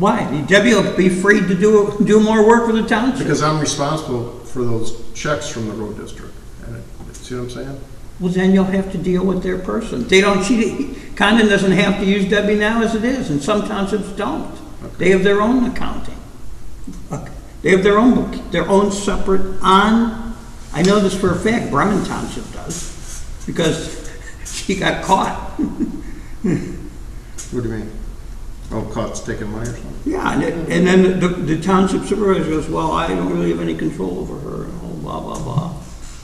Why? Debbie will be free to do more work for the township. Because I'm responsible for those checks from the road district. See what I'm saying? Well, then you'll have to deal with their person. They don't, Condon doesn't have to use Debbie now as it is, and some townships don't. Okay. They have their own accounting. They have their own separate I know this for a fact, Bremen Township does, because she got caught. What do you mean? Oh, caught taking money or something? Yeah, and then the township supervisor goes, well, I don't really have any control over her, and oh, blah, blah, blah.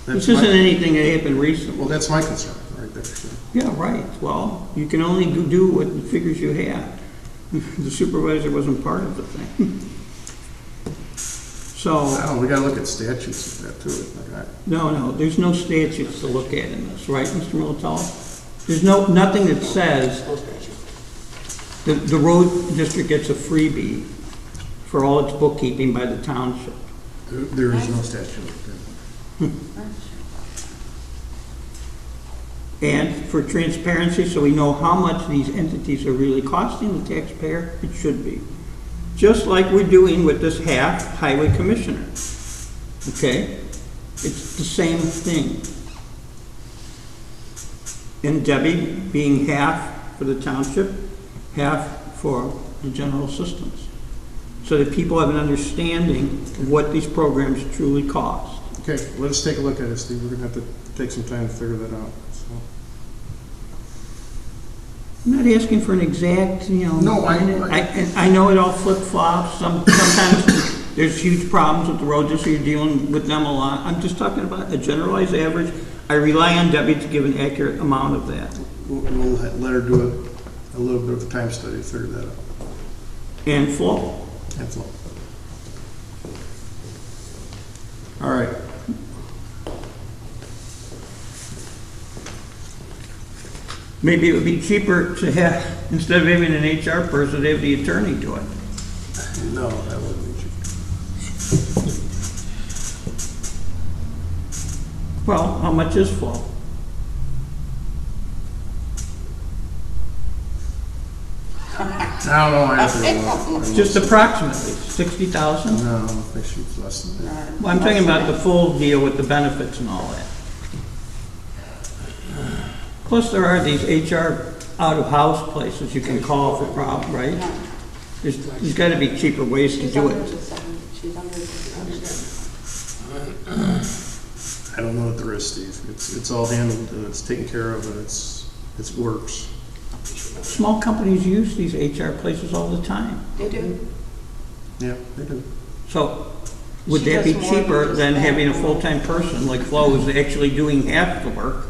This isn't anything that happened recently. Well, that's my concern, right there. So. Yeah, right. Well, you can only do what the figures you have. The supervisor wasn't part of the thing. So. Oh, we gotta look at statutes of that too. Like No, there's no statutes to look at in this, right, Mr. Militello? There's nothing that says the road district gets a freebie for all its bookkeeping by the township. There is no statute. And for transparency, so we know how much these entities are really costing the taxpayer, it should be. Just like we're doing with this half highway commissioner. Okay? It's the same thing. And Debbie being half for the township, half for the general assistance. So that people have an understanding of what these programs truly cost. Okay, let's take a look at it, Steve. We're gonna have to take some time to figure that out. So. I'm not asking for an exact, No, I know it all flip-flops. Sometimes there's huge problems with the road district. You're dealing with them a lot. I'm just talking about a generalized average. I rely on Debbie to give an accurate amount of that. We'll let her do a little bit of a time study to figure that out. And flow. And flow. All right. Maybe it would be cheaper to have, instead of having an HR person, have the attorney do it. No, that wouldn't be cheap. Well, how much is flow? I don't know. I have to look. Just approximately 60,000? No, I think she's less than that. Well, I'm talking about the full deal with the benefits and all that. Plus, there are these HR out-of-house places you can call for problems, right? There's got to be cheaper ways to do it. I don't know what there is, Steve. It's all handled and it's taken care of and it works. Small companies use these HR places all the time. They do. Yeah, they do. So, would that be cheaper than having a full-time person like Flo who's actually doing half the work?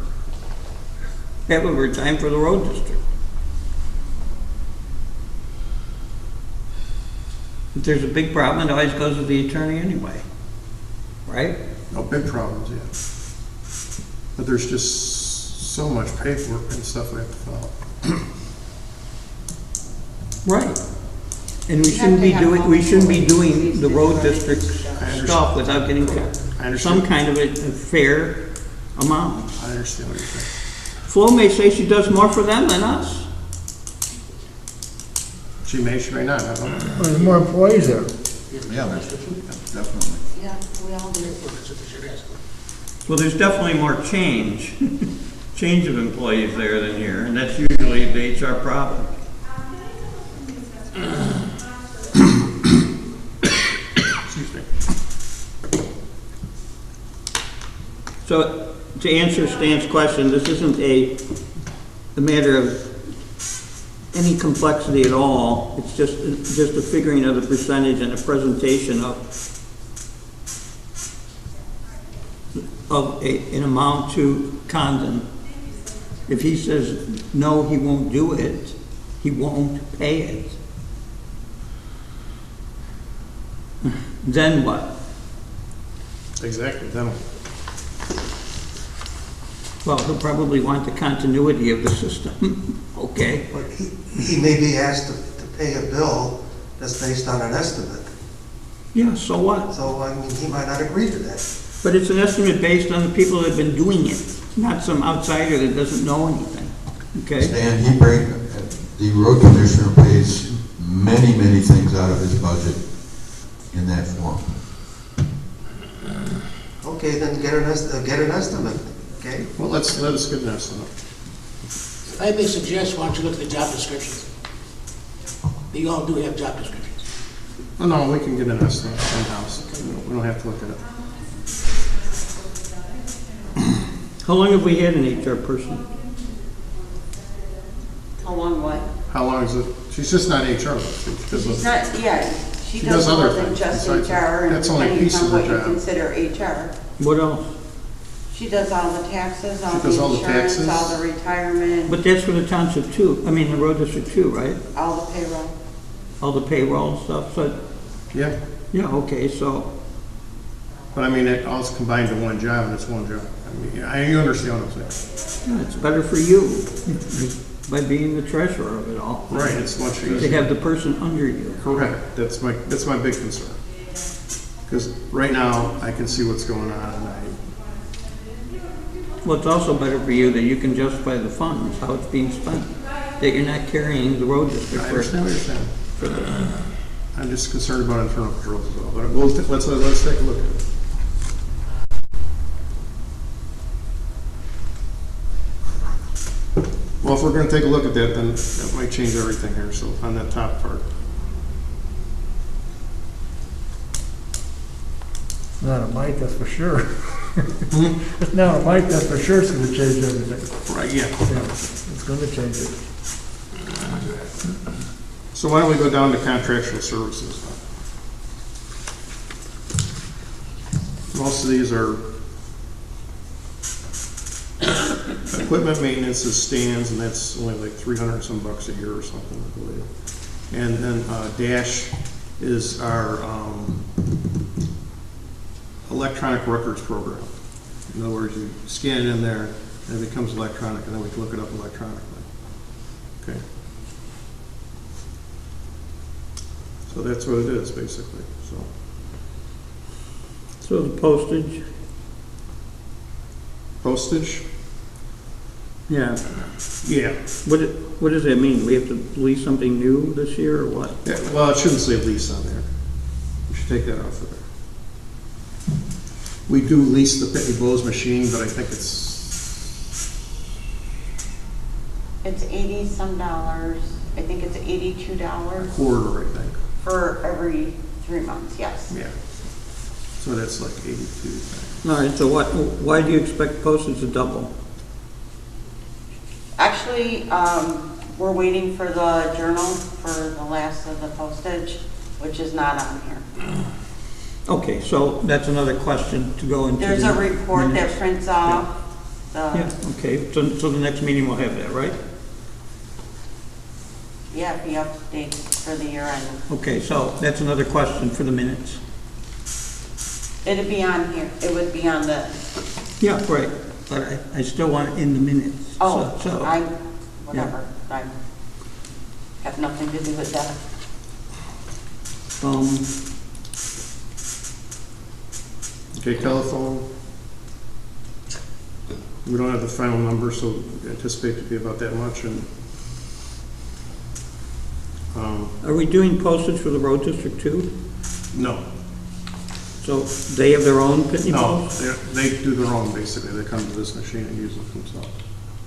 Half of her time for the road district. If there's a big problem, it always goes to the attorney anyway, right? No big problems yet. But there's just so much paperwork and stuff we have to fill out. Right. And we shouldn't be doing the road district stuff without getting some kind of a fair amount. I understand what you're saying. Flo may say she does more for them than us. She may not. I don't know. Well, there's more employees there. Yeah, definitely. Yeah, we all do. Well, there's definitely more change of employees there than here, and that's usually the HR problem. Excuse me. So, to answer Stan's question, this isn't a matter of any complexity at all. It's just a figuring of the percentage and a presentation of an amount to Condon. If he says, no, he won't do it, he won't pay it. Then what? Exactly. Then Well, he'll probably want the continuity of the system. Okay. But he may be asked to pay a bill that's based on an estimate. Yeah, so what? So, I mean, he might not agree to that. But it's an estimate based on the people that have been doing it, not some outsider that doesn't know anything. Okay? And the road commissioner pays many, many things out of his budget in that form. Okay, then get an estimate, okay? Well, let us get an estimate. If I may suggest, why don't you look at the job descriptions? You all do have job descriptions. Oh, no, we can get an estimate in-house. We don't have to look at it. How long have we had an HR person? How long what? How long is it? She's just not HR, though. She's not, yeah, she She does does other more than things just besides that. HR, and That's only a depending piece on of her what you job. consider HR. What else? She does all the taxes, all She does all the the insurance, taxes. all the retirement, But that's for the township too, I mean, the road district too, right? all the payroll. All the payroll and stuff, so, Yeah, yeah, okay, so, but I mean, it all's combined to one job, and it's one job. I mean, you understand what I'm saying? yeah, it's better for you by being the treasurer of it all. Right, it's much To easier. have the person under you. Correct. That's my big concern. Because right now, I can see what's going on, and Well, it's also better for you that you can justify the funds, how it's being spent, that you're not carrying the road district I for understand what you're saying. for the, I'm just concerned about internal controls as well. But let's take a look at it. Well, if we're going to take a look at that, then that might change everything here. So on that top part, Not a mic, that's for sure. It's not a mic, that's for sure it's gonna change everything. right? Yeah. Yeah, it's gonna change it. So why don't we go down to contractual services? Most of these are equipment maintenance is stands, and that's only like 300 some bucks a year or something, I believe. And then Dash is our electronic records program. In other words, you scan it in there, and it becomes electronic, and then we can look it up electronically. Okay. So that's what it is, basically. so the postage, Postage? yeah. Yeah. What does that mean? We have to lease something new this year or what? Yeah, well, it shouldn't say lease on there. We should take that off of there. We do lease the Pitney Bowes machine, but I think It's 80 some dollars, I think it's $82 quarter, I think. for every 3 months, yes. Yeah. So that's like 82. All right, so why do you expect postage to double? Actually, we're waiting for the journal for the last of the postage, which is not on here. Okay, so that's another question to go into. There's the a report that minutes. prints off the, Yeah, okay, so the next meeting we'll have that, right? yeah, the update for the year end. Okay, so that's another question for the minutes. It'd be on here, it would be on the, Yeah, right, but I still want it in the minutes. oh, So- whatever, I have nothing to do with that. Okay, telephone. We don't have the final number, so we anticipate to be about that much. And Are we doing postage for the road district too? no, So they have their own Pitney no, Bowes? they do their own basically. They come to this machine and use it themselves.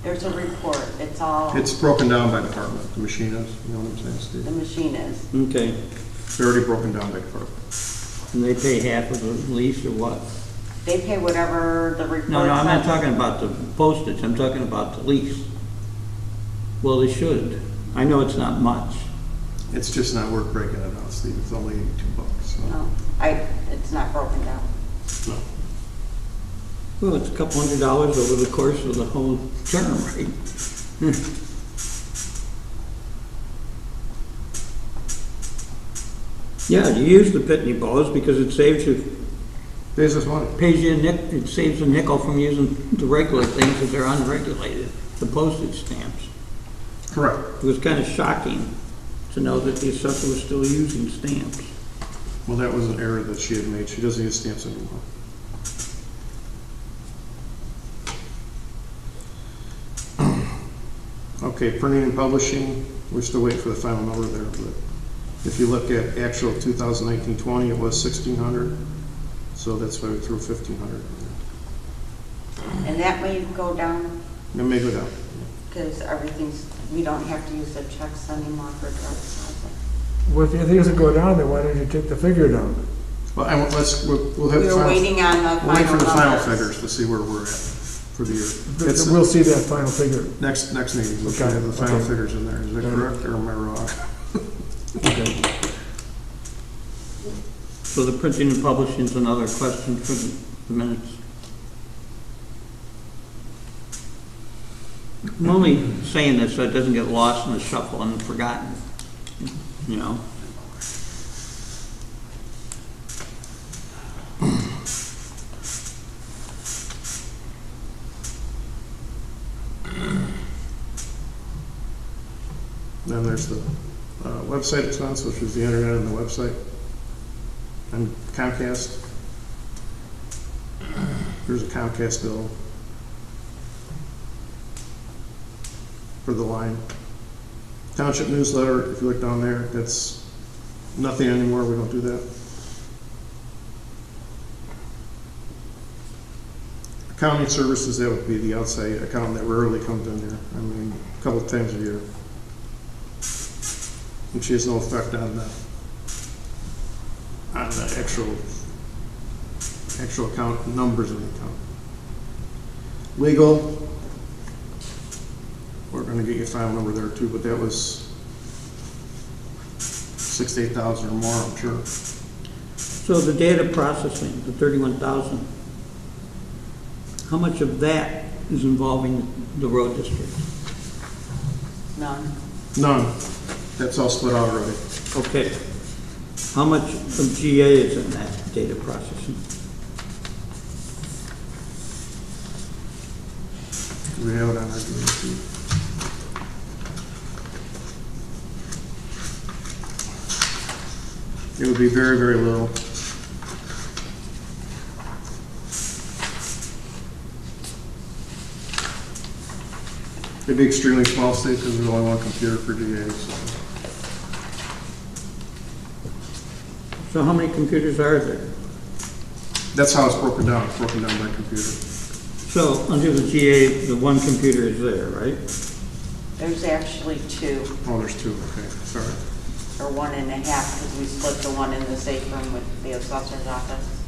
There's a report, it's all, It's broken down by department. The machine is. You know what I'm saying, the Steve? machine is. Okay, It's already broken down by department. and they pay half of the lease or what? They pay whatever the report No, I'm not says. talking about the postage, I'm talking about the lease. Well, they should. I know it's not much. It's just not worth breaking it out, Steve. It's only $82. So. No, it's not broken down. No. Well, it's a couple $100 over the course of the whole term, right? Yeah, you use the Pitney Bowes because it saves you, Pays us money. pays you it saves a nickel from using the regular things that they're unregulated, the postage stamps. Correct. It was kind of shocking to know that the assessor was still using stamps. Well, that was an error that she had made. She doesn't use stamps anymore. Okay, printing and publishing, we're still waiting for the final number there, but If you look at actual 2019-20, it was 1,600, so that's why we threw 1,500. And that may go down It may go down. because we don't have to use the checks anymore for drug deposit. Well, if you think it's gonna go down, then why don't you take the figure down? Well, we'll have We the were final, waiting on the we'll wait for the final numbers. figures to see where we're at for the year. It's We'll see that final figure. next meeting, we'll Okay, have the final okay. figures in there. Is that correct, or am I wrong? Okay. So the printing and publishing is another question for the minutes. I'm only saying this so it doesn't get lost in the shuffle and forgotten, you know? Then there's the website expense, which is the internet and the website, and Comcast. There's a Comcast bill for the line. Township newsletter, if you look down there, that's nothing anymore, we don't do that. Accounting services, that would be the outside accountant that rarely comes in there, I mean, a couple of times a year. And she has no effect on the actual account numbers of the account. Legal, we're going to get you a file number there too, but that was 6,000 to 8,000 or more, I'm sure. So the data processing, the 31,000, how much of that is involving the road district? None. None. That's all split out already. Okay. How much of GA is in that data processing? We have it on our DMC. It would be very, very little. It'd be extremely small state because there's only one computer for DA. So how many computers are there? That's how it's broken down. It's broken down by computer. So under the GA, the one computer is there, right? There's actually two, Oh, there's two. Okay, sorry. or 1.5, because we split the one in the safe room with the assessor's office.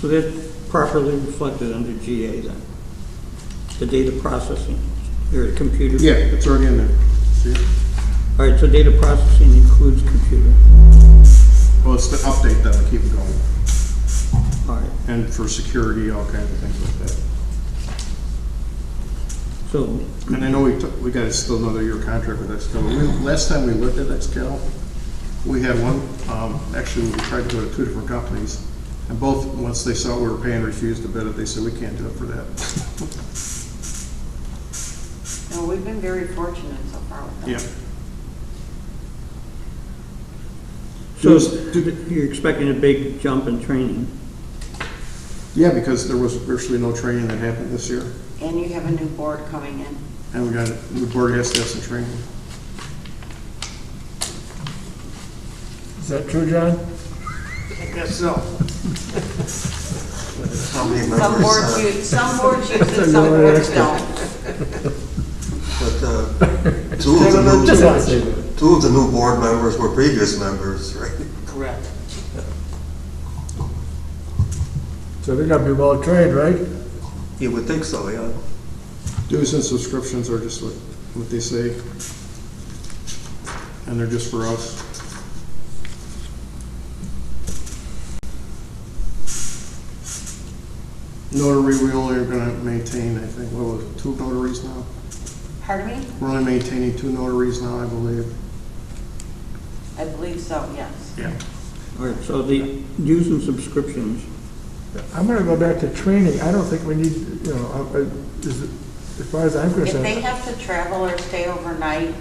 So that's properly reflected under GA then? The data processing, or the computer? Yeah, it's already in there. See? All right, so data processing includes computer. Well, it's the update that we keep it going. All right. And for security, all kinds of things like that. So, And I know we got still another year contract with Xcal. Last time we looked at Xcal, we had one, actually we tried to go to two different companies, and both, once they saw we were paying, refused to bid it. They said, we can't do it for that. No, we've been very fortunate so far with them. Yeah. so you're expecting a big jump in training? Yeah, because there was virtually no training that happened this year. And you have a new board coming in. And the board has to have some training. Is that true, John? I guess so. How many Some members? boards use it, some boards don't. But Just two of the new board members were previous members, right? Correct. So they gotta be well trained, right? You would think so, yeah. Dues and subscriptions are just what they say. And they're just for us. Notary, we only are gonna maintain, I think, what was it, 2 notaries now? Pardon me? We're only maintaining 2 notaries now, I believe. I believe so, yes. Yeah. All right, so the dues and subscriptions, I'm gonna go back to training. I don't think we need, you know, as far as I'm If they concerned. have to travel or stay overnight,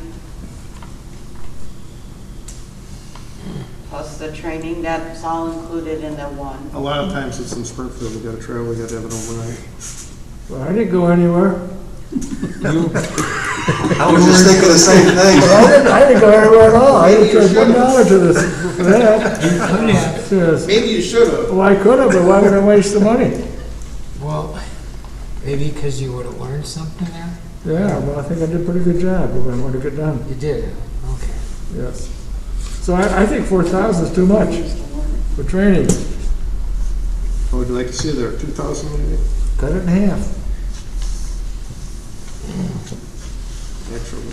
plus the training, that's all included in the one. A lot of times it's in Springfield, we gotta travel, we gotta have it overnight. Well, I didn't go anywhere. I was just thinking the same thing. I didn't go anywhere at all. I didn't charge $1 to this, for that. You could have. Yes. Maybe you should have. Well, I could have, but why would I waste the money? Well, maybe because you would have learned something there? Yeah, well, I think I did a pretty good job when I wanted to get done. You did, okay. Yes. So I think 4,000 is too much for training. What would you like to see there, 2,000 maybe? Cut it in half. Actually,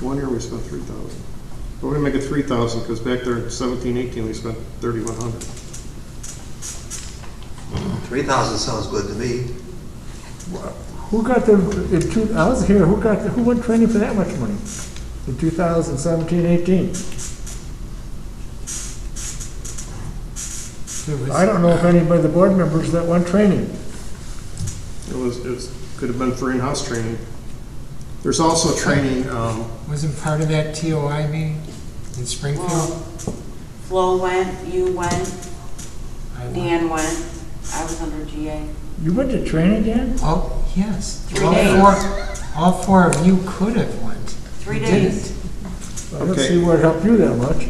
1 year we spent 3,000. We're gonna make it 3,000, because back there in 17, 18, we spent 3,100. 3,000 sounds good to me. Who got the, I was here, who went training for that much money? In 2017, 18? I don't know if anybody, the board members that went training. It could have been for in-house training. There's also training, Wasn't part of that TOI meeting in Springfield? Flo went, you went, I went. Dan went, I was under GA. You went to training, Dan? Oh, yes. 3 days. All four of you could have went. 3 You days. didn't. I don't Okay. see where it helped you that much.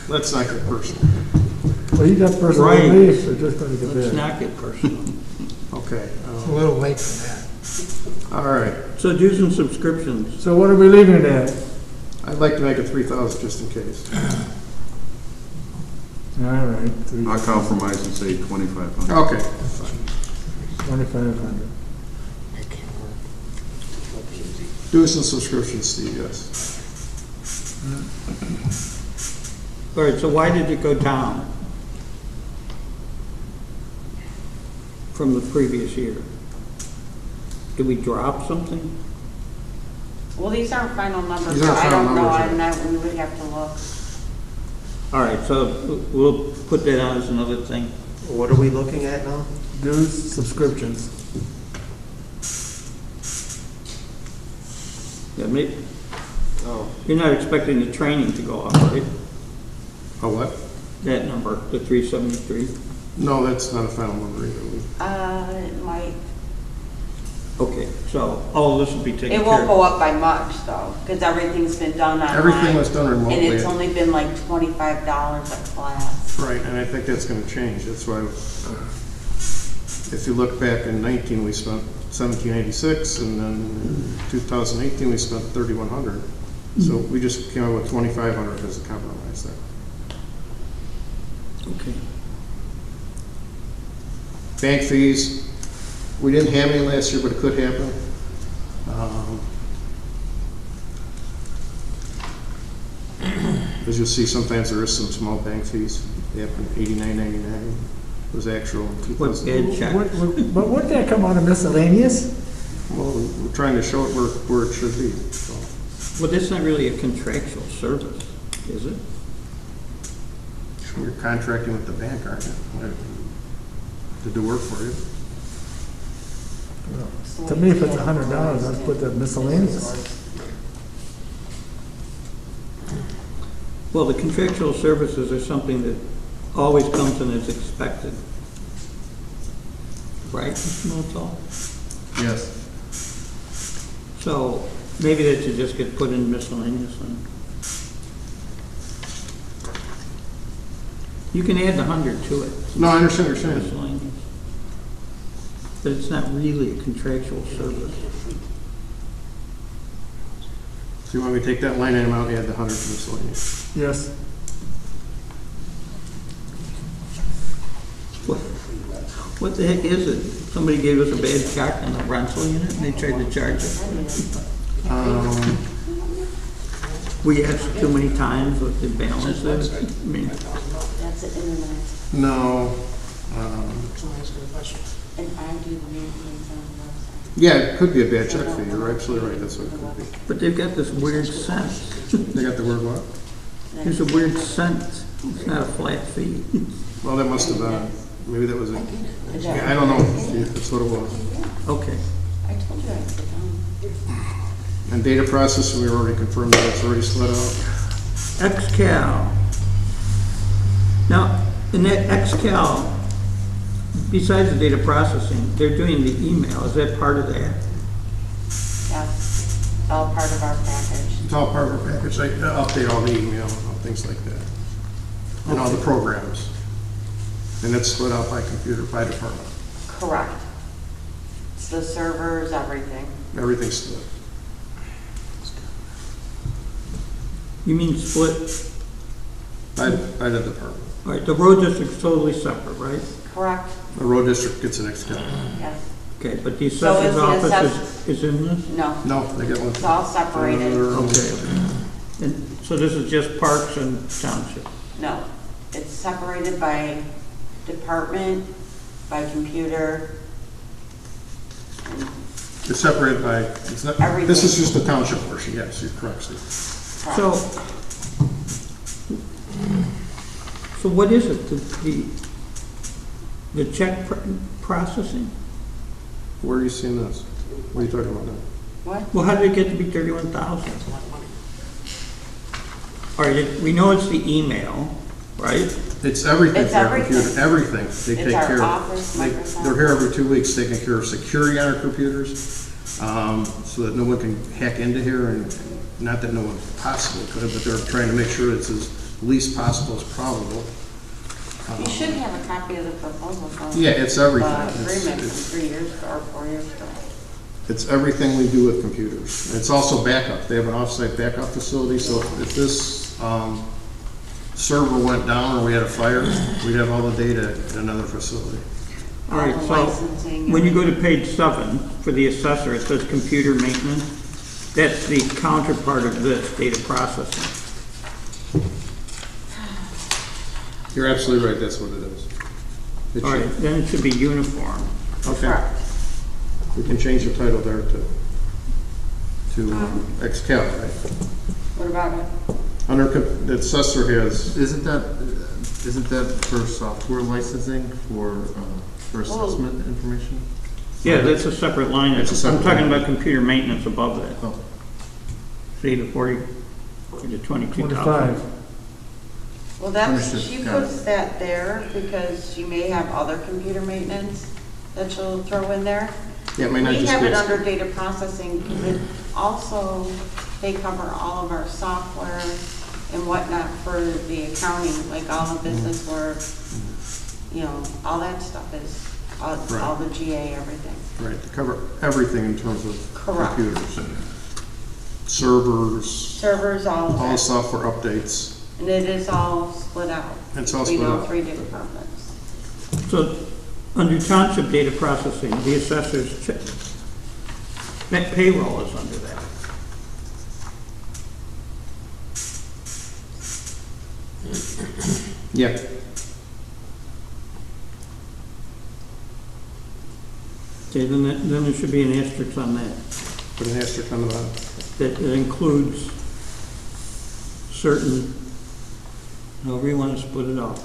let's not get personal. Well, you got personal Right. beliefs, so just going to get Let's there. not get personal. Okay, It's a little late for that. all right. So dues and subscriptions. So what are we leaving it at? I'd like to make it 3,000 just in case. All right, I'll compromise and say 2,500. Okay. 2,500. That can't work. Dues and subscriptions, Steve, yes. All right, so why did it go down from the previous year? Did we drop something? Well, these aren't final numbers, These so aren't I final don't know, numbers, we would have to look. All right, so we'll put that on as another thing. What are we looking at now? Dues, subscriptions. Yeah, maybe, Oh, you're not expecting the training to go up, right? Oh, what? That number, the 373? No, that's not a final number either. It might, Okay, so all of this will be taken care it of. won't go up by much though, because everything's been done online. Everything was done remotely. And it's only been like $25 a class. Right, and I think that's gonna change. That's why, if you look back in 19, we spent 1,786, and then in 2018, we spent 3,100. So we just came up with 2,500 as a compromise there. Okay. Bank fees, we didn't have any last year, but it could happen. As you'll see, sometimes there is some small bank fees. They happen $89.99 was actual in What 2000. bad check? But wouldn't that come out of miscellaneous? Well, we're trying to show it where it should be, so. Well, that's not really a contractual service, is it? You're contracting with the bank, aren't you? To do work for you. To me, if it's $100, I'd put that miscellaneous. Well, the contractual services are something that always comes in as expected. Right, Mr. Motel? Yes. So maybe that should just get put in miscellaneous then. You can add the 100 to it. No, I understand what you're saying. Miscellaneous. But it's not really a contractual service. So you want me to take that line item out and add the 100 to miscellaneous? Yes. What the heck is it? Somebody gave us a bad check on the rental unit and they tried to charge us. We asked too many times what the balance is. I mean, That's the internet, No. and I do the maintenance on the website. Yeah, it could be a bad check fee. You're absolutely right. That's what it could be. but they've got this weird sense. They got the word what? There's a weird sense. It's not a flat fee. Well, that must have been, maybe that was it. Yeah, I don't know if that's what it was. Okay. I told you I'd sit down. And data processing, we already confirmed that it's already split out. XCal. Now, in that XCal, besides the data processing, they're doing the email. Is that part of that? Yes, it's all part of our package. It's all part of our package, I update all the email and things like that. And all the programs. And it's split out by computer, by department. Correct. It's the servers, everything. Everything's split. You mean split? By the department. All right, the road district's totally separate, right? Correct. The road district gets an Excel. Yes. Okay, but the So is assessor's the office is in this? No, No, they get one. it's all separated. Okay. And so this is just parks and township? No, it's separated by department, by computer. It's separated by, it's not, Everything. this is just the township portion, yes, you're correct, Steve. So what is it, the check processing? Where are you seeing this? What are you talking about now? What? Well, how did it get to be 31,000? All right, we know it's the email, right? It's everything It's for our everything. computer, everything they It's take our care of. Office, Microsoft. They're here every 2 weeks taking care of security on our computers, so that no one can hack into here, and not that no one possibly could, but they're trying to make sure it's as least possible as probable. You should have a copy of the proposal from Yeah, it's everything. the It's- agreement it's- from 3 years ago or 4 years ago. It's everything we do with computers. It's also backup. They have an off-site backup facility, so if this server went down or we had a fire, we'd have all the data in another facility. All right, the so licensing when you and- go to page 7 for the assessor, it says computer maintenance. That's the counterpart of this, data processing. You're absolutely right, that's what it is. It All should- right, then it should be uniform. Okay, Correct. we can change the title there to Excal, right? What about it? Under, the assessor has, Isn't that for software licensing for assessment information? Yeah, that's a separate line. It's a separate I'm talking line. about computer maintenance above that. Oh. See, the 40 to 22,000. 25. Well, that's, Understood. she Got it. puts that there because she may have other computer maintenance that she'll throw in there. yeah, it may not We just have be. it under data processing because it also, they cover all of our software and whatnot for the accounting, like all the business work, you know, all that stuff is, all Right. the GA, everything. Right, to cover everything in terms of Correct. computers. Servers, Servers, all of all that. software updates. And it is all split out. It's all between split all out. 3 departments. So, under township data processing, the assessor's check, that payroll is under that. Yeah, Okay, then there should be an asterisk on that. put an asterisk on the bottom. That it includes certain, however you want to split it out,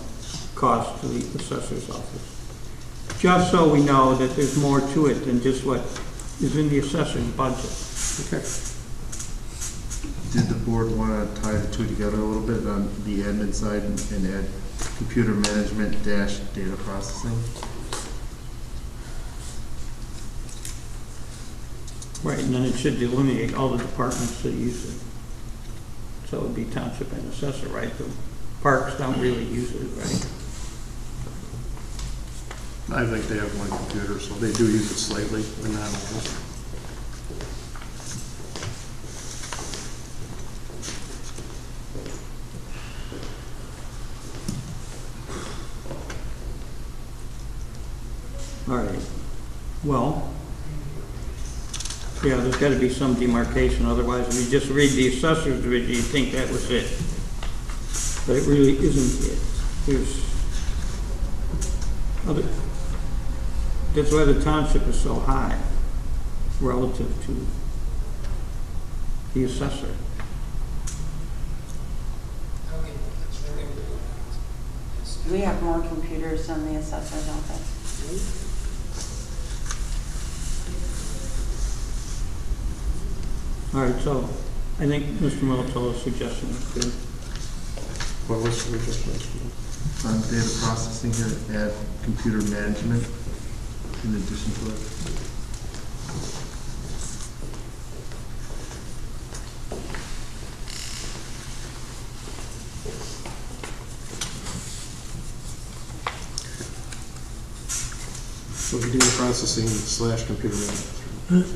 costs to the assessor's office. Just so we know that there's more to it than just what is in the assessor's budget. Okay. Did the board want to tie the two together a little bit on the admin side and add computer management dash data processing? Right, and then it should delineate all the departments that use it. So it would be township and assessor, right? The parks don't really use it, right? I think they have one computer, so they do use it slightly, but not always. All right, well, yeah, there's gotta be some demarcation, otherwise if you just read the assessor's division, you think that was it. But it really isn't it. There's other, that's why the township is so high relative to the assessor. We have more computers than the assessor's office. All right, so I think Mr. Militello's suggestion is good. What was the suggestion? on data processing here, add computer management in addition to it. So data processing / computer management.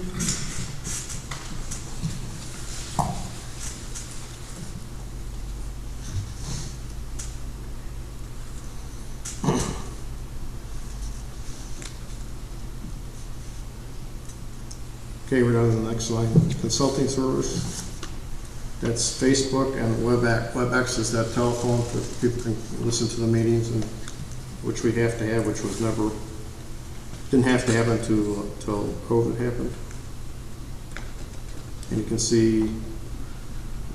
Okay, we're down to the next line. Consulting service. That's Facebook and WebEx. WebEx is that telephone that people can listen to the meetings, and which we have to have, which was never, didn't have to happen until COVID happened. And you can see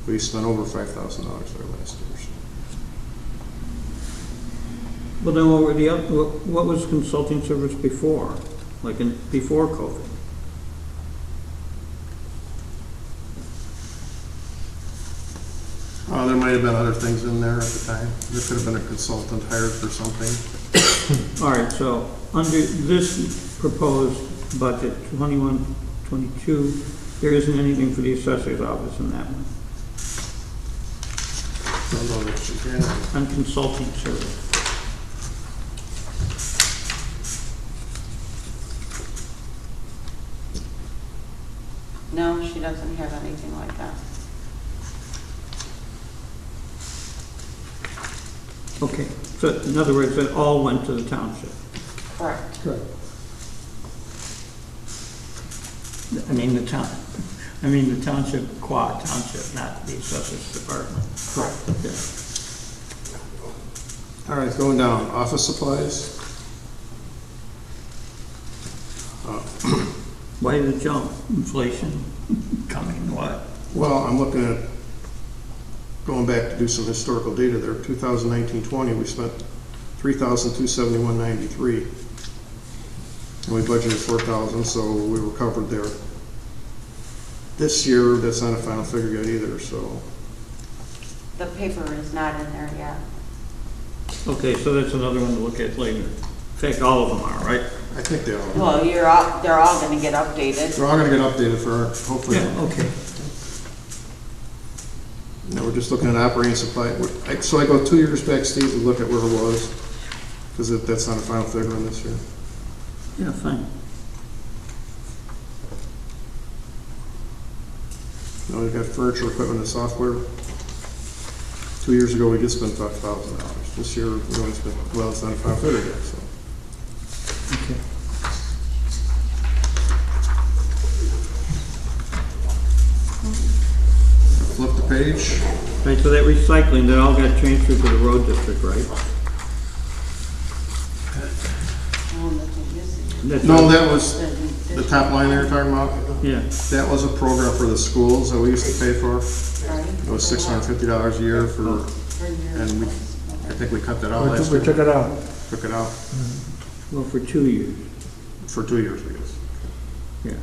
we spent over $5,000 there last year. So. Well, then what was consulting service before? Like before COVID? There might have been other things in there at the time. There could have been a consultant hired for something. All right, so under this proposed budget, 21-22, there isn't anything for the assessor's office in that one, Don't know that she can. on consulting service. No, she doesn't have anything like that. Okay, so in other words, it all went to the township. Correct. Correct. I mean the township, Quad Township, not the assessor's department. Correct. Yeah. All right, going down. Office supplies. Why the jump? Inflation coming, what? Well, I'm looking at going back to do some historical data there. 2019-20, we spent $3,271.93, and we budgeted $4,000, so we were covered there. This year, that's not a final figure yet either. So The paper is not in there yet. Okay, so that's another one to look at later. In fact, all of them are, right? I think they all. Well, they're all gonna get updated. They're all going to get updated for hopefully. Yeah, okay. Now we're just looking at operating supply. So I go 2 years back, Steve, to look at where it was, because that's not a final figure on this year. Yeah, fine. Now we've got furniture, equipment, and software. 2 years ago, we did spend $5,000. This year, we only spent, well, it's not a final figure yet, so. Okay. Flip the page. Right, so that recycling, that all got transferred to the road district, right? That's No, all- that was the top line they were talking about. Yeah, That was a program for the schools that we used to pay for. Right? It was $650 a year for, and I think we cut that out last We year. took it out. Took it out well, for 2 years, for 2 years, I guess. yeah.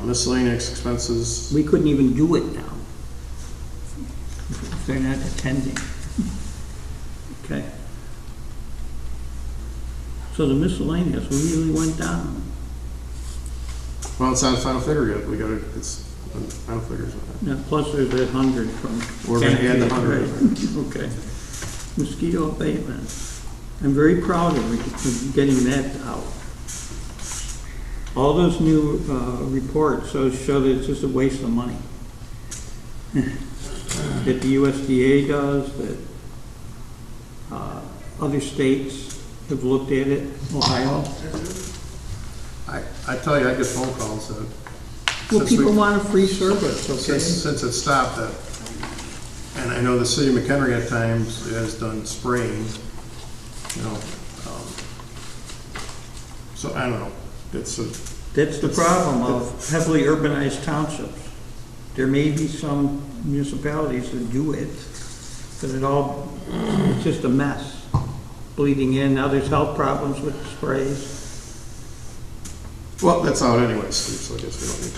Miscellaneous expenses. We couldn't even do it now. If they're not attending. Okay. So the miscellaneous really went down. Well, it's not a final figure yet. We got to, it's final figures on Now, plus there's that 100 from. We're gonna add the 100. Right. Okay. Mosquito abatement. I'm very proud of getting that out. All those new reports show that it's just a waste of money. That the USDA does, that other states have looked at it, Ohio. it. I tell you, I get phone calls that. Well, since people we- want a free service, okay? Since it stopped, and I know the city of McHenry at times has done spraying, you know. So I don't know. It's a, That's the problem of heavily urbanized townships. There may be some municipalities that do it, but it's just a mess. Bleeding in, now there's health problems with the sprays. well, that's out anyway, Steve, so I guess we don't need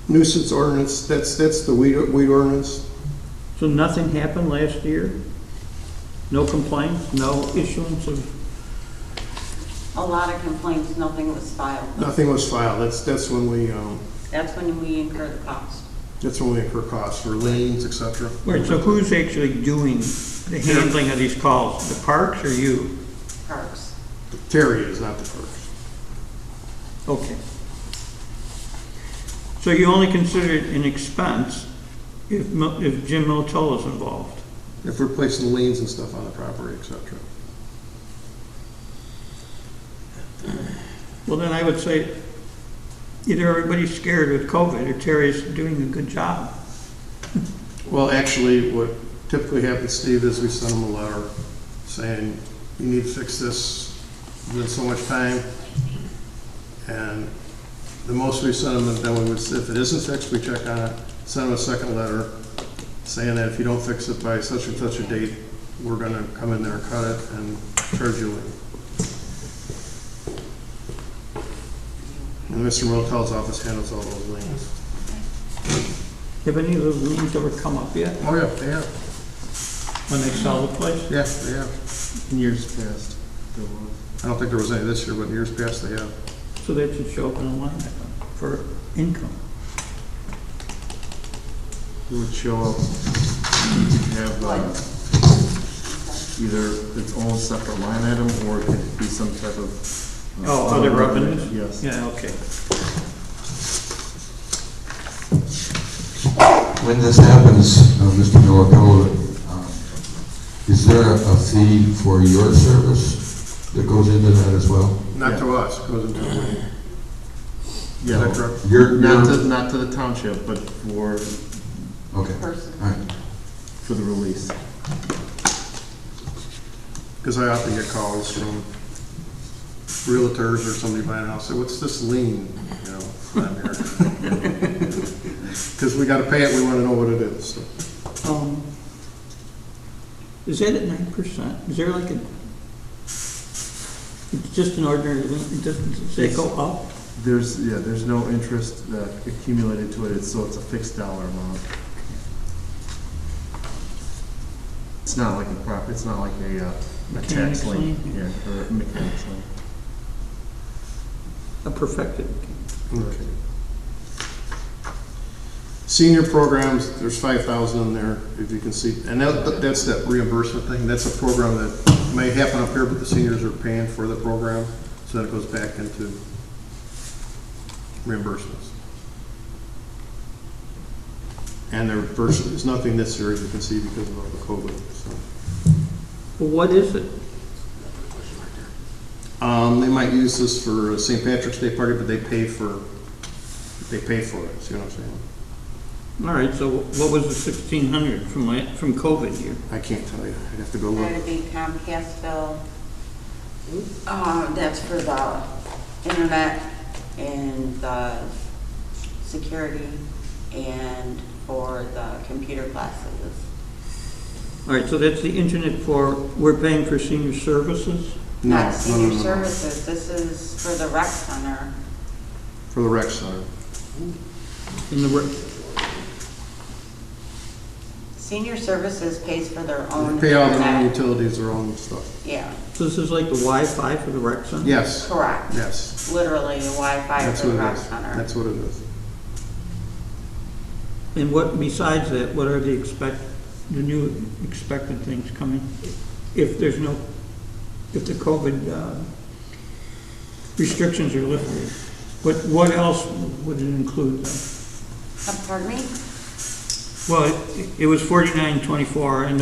to. Nuisance ordinance, that's the weed ordinance. So nothing happened last year? No complaints, no issuance of, A lot of complaints, nothing was filed. Nothing was filed. That's when we, That's when we incur the cost. that's when we incur costs for liens, et cetera. right, so who's actually doing the handling of these calls? The parks or you? Parks. Terry is, not the first. Okay. So you only consider it an expense if Jim Motel is involved? If we're placing liens and stuff on the property, et cetera. Well, then I would say either everybody's scared with COVID or Terry's doing a good job. Well, actually, what typically happens, Steve, is we send them a letter saying, you need to fix this within so much time. And the most we send them, and then we would, if it isn't fixed, we check on it, send them a second letter saying that if you don't fix it by such and such a date, we're gonna come in there and cut it and charge you a lien. And Mr. Motel's office handles all those liens. Have any of those liens ever come up yet Oh, yeah, they have. when they sell the place? Yeah, they have. In years past, there was. I don't think there was any this year, but in years past, they have. So that should show up in a line item for income. It would show up, have either its own separate line item, or it could be some type of. Oh, other revenues? Yes. Yeah, okay. When this happens, Mr. Militello, is there a fee for your service that goes into that as well? Not to us, it goes into the lien. Yeah, Is that correct? not to the township, but for Okay, Person. all right. for the release. Because I often get calls from realtors or somebody buying a house, say, what's this lien? You know, I'm here. Because we gotta pay it, we wanna know what it is. So, Is that at 9%? Is there like a, it's just an ordinary lien, does it go up? There's no interest accumulated to it, so it's a fixed dollar amount. It's not like it's not like a tax lien. Yeah, or a mechanics lien. A perfected. okay. Senior programs, there's 5,000 in there, if you can see, and that's that reimbursement thing. That's a program that may happen up here, but the seniors are paying for the program, so that it goes back into reimbursements. And there's nothing this year, as you can see, because of the COVID. So. Well, what is it? They might use this for St. Patrick's Day party, but they pay for it. See what I'm saying? All right, so what was the 1,600 from COVID year? I can't tell you. I'd have to go look. That'd be Comcast bill. That's for the internet and the security and for the computer classes. All right, so that's the internet we're paying for senior services? Not senior services, this is for the rec center. For the rec center. In the Senior services pays for their own They pay all their own internet. utilities, their own stuff. Yeah, So this is like the Wi-Fi for the rec center? Yes. correct. Yes. Literally a Wi-Fi That's for the what it rec is. center. That's what it is. And what, besides that, what are the new expected things coming? If the COVID restrictions are lifted, what else would it include then? Pardon me? Well, it was 49.24, and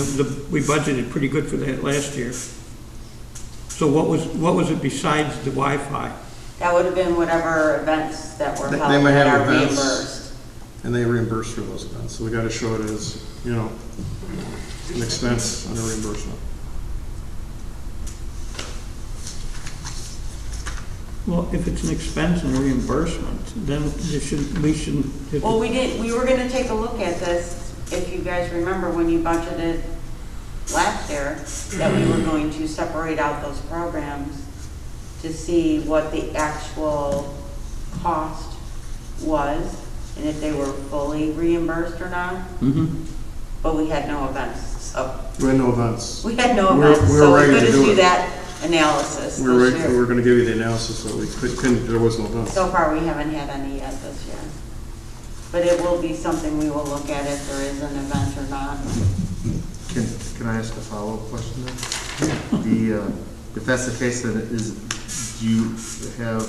we budgeted pretty good for that last year. So what was it besides the Wi-Fi? That would have been whatever events that were They held might that have are events. reimbursed. And they reimburse for those events. So we got to show it as, an expense and a reimbursement. Well, if it's an expense and a reimbursement, then we shouldn't. Well, we were gonna take a look at this, if you guys remember when you budgeted last year, that we were going to separate out those programs to see what the actual cost was, and if they were fully reimbursed or not. Mm-hmm. but we had no events, so. We had no events. We had no We're- events, we're so we're ready to gonna do do it. that analysis We were this right, we year. were gonna give you the analysis, but we couldn't, there was no events. So far, we haven't had any yet this year. But it will be something we will look at if there is an event or not. Can I ask a follow-up question then? If that's the case, then do you have,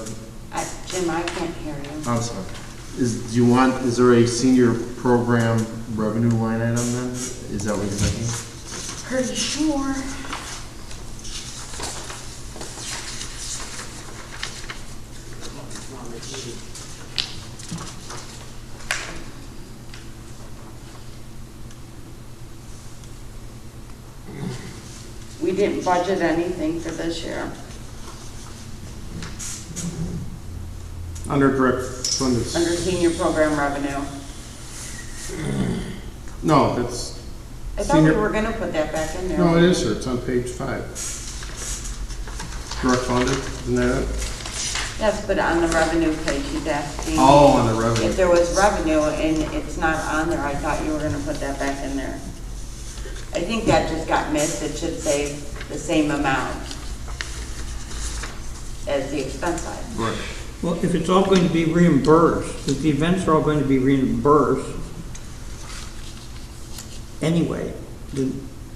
Jim, I can't hear you. I'm sorry, is there a senior program revenue line item then? Is that what you're thinking? Pretty sure. We didn't budget anything for this year. Under direct funded. Under senior program revenue. No, that's. I thought we senior- were gonna put that back in there. No, it is, sir, it's on page 5. Direct funded, isn't that it? Yes, but on the revenue page, he's asking. Oh, on the revenue. If there was revenue and it's not on there, I thought you were gonna put that back in there. I think that just got missed. It should say the same amount as the expense side. Right. Well, if it's all going to be reimbursed, if the events are all going to be reimbursed anyway, then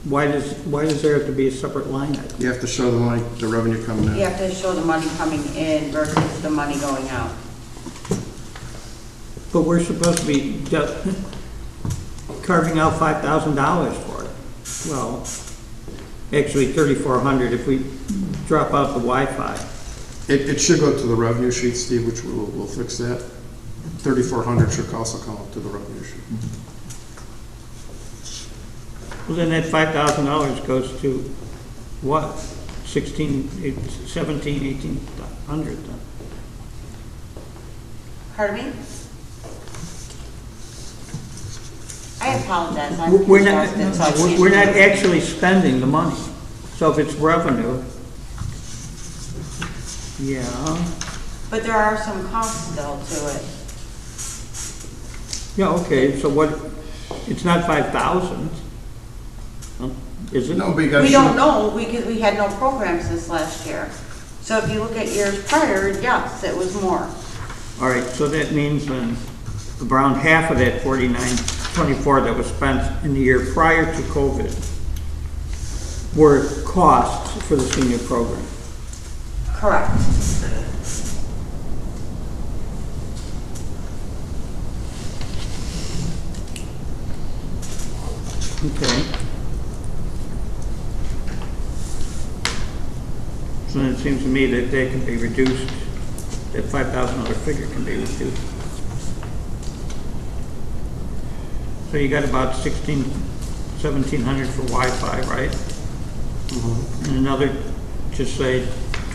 why does there have to be a separate line item? You have to show the money, the revenue coming in. You have to show the money coming in versus the money going out. But we're supposed to be carving out $5,000 for it. Well, actually $3,400 if we drop out the Wi-Fi. It should go to the revenue sheet, Steve, which we'll fix that. 3,400 should also come up to the revenue sheet. Well, then that $5,000 goes to what? 17, 1,800 then. Pardon me? I apologize. I'm We're not, exhausted, so I can't we're not hear. actually spending the money. So if it's revenue, yeah, But there are some costs still to it. yeah, okay, so what, it's not 5,000, is it? No, but you gotta We show. don't know because we had no programs this last year. So if you look at years prior, yes, it was more. All right, so that means then around half of that 4924 that was spent in the year prior to COVID were costs for the senior program. Correct. Okay. So then it seems to me that they can be reduced, that $5,000 figure can be reduced. So you got about 1,700 for Wi-Fi, right? Mm-hmm. And another, just say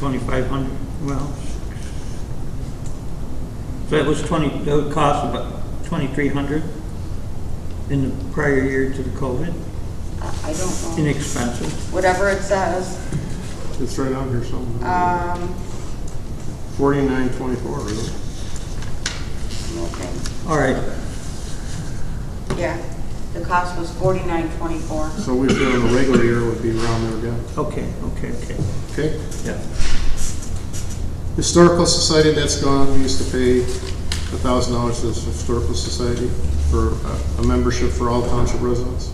2,500, well. So that was that would cost about 2,300 in the prior year to the COVID, I don't in know. expenses. Whatever it says. It's right on here somewhere. 4924, really. Okay. All right, Yeah, the cost was $49.24. So we feel in a regular year would be around there again. okay. Okay? Yeah. Historical Society, that's gone. We used to pay $1,000 to the Historical Society for a membership for all township residents.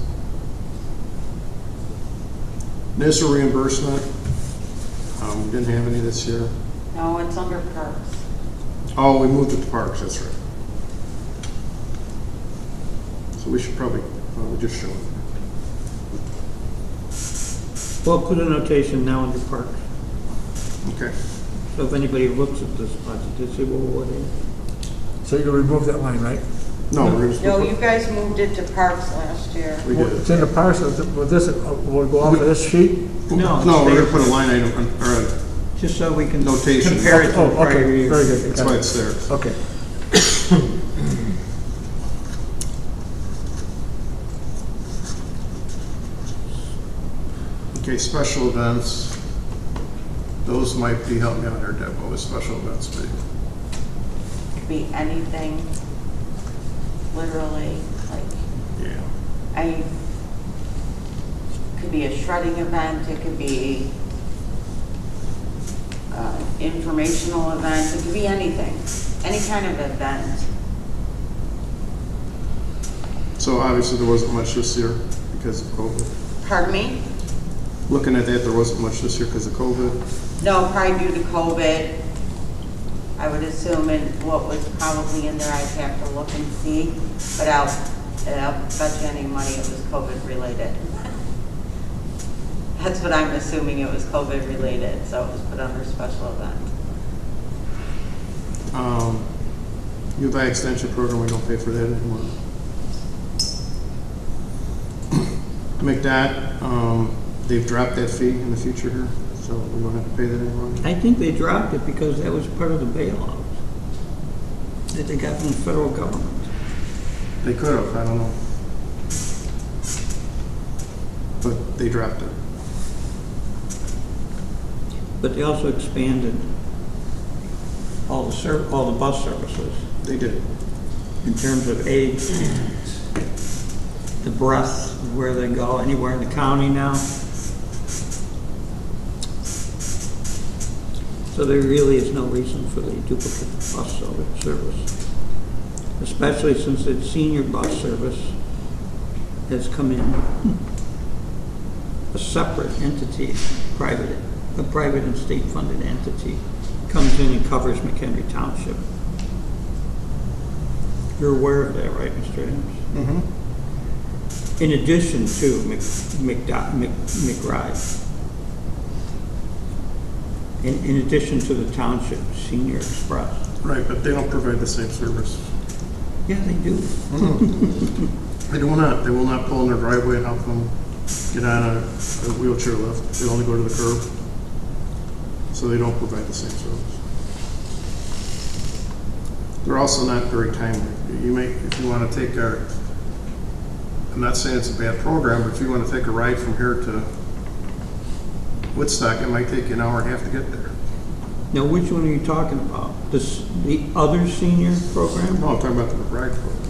NISA reimbursement, we didn't have any this year. No, it's under parks. Oh, we moved it to parks, that's right. So we should probably, we just show it. Well, put a notation now under parks. Okay. So if anybody looks at this budget, they say, well, what is? So you remove that line, right? No, we're just. No, you guys moved it to parks last year. We did. It's in the parcel, will this, will it go off of this sheet? No, No, we're it's gonna put a line item, or a just so we can notation. compare it to Oh, the prior okay, year. very good. That's why it's there. Okay. Okay, special events. Those might be, help me out here, Deb, what would special events be? Could be anything, literally, like, Yeah. I could be a shredding event, it could be informational event, it could be anything, any kind of event. So obviously there wasn't much this year because of COVID. Pardon me? Looking at that, there wasn't much this year because of COVID. No, probably due to COVID. I would assume, and what was probably in there, I'd have to look and see, but I'll bet you any money it was COVID related. That's what I'm assuming, it was COVID related, so it was put under special event. UVI extension program, we don't pay for that anymore. McDOT, they've dropped that fee in the future here, so we won't have to pay that anymore. I think they dropped it because that was part of the bailout that they got from the federal government. They could have, I don't know. But they dropped it. But they also expanded all the bus services They did. in terms of age, the breadth of where they go, anywhere in the county now. So there really is no reason for the duplicate bus service, especially since the senior bus service has come in. A separate entity, a private and state-funded entity comes in and covers Mchenry Township. You're aware of that, right, Mr. Adams? Mm-hmm. In addition to McRide. In addition to the Township Senior Express. Right, but they don't provide the same service. Yeah, they do. They do not. They will not pull in their driveway and help them get on a wheelchair lift. They only go to the curb. So they don't provide the same service. They're also not very timely. You may, if you want to take I'm not saying it's a bad program, but if you want to take a ride from here to Woodstock, it might take you an hour and a half to get there. Now, which one are you talking about? The other senior program? No, I'm talking about the McBride program.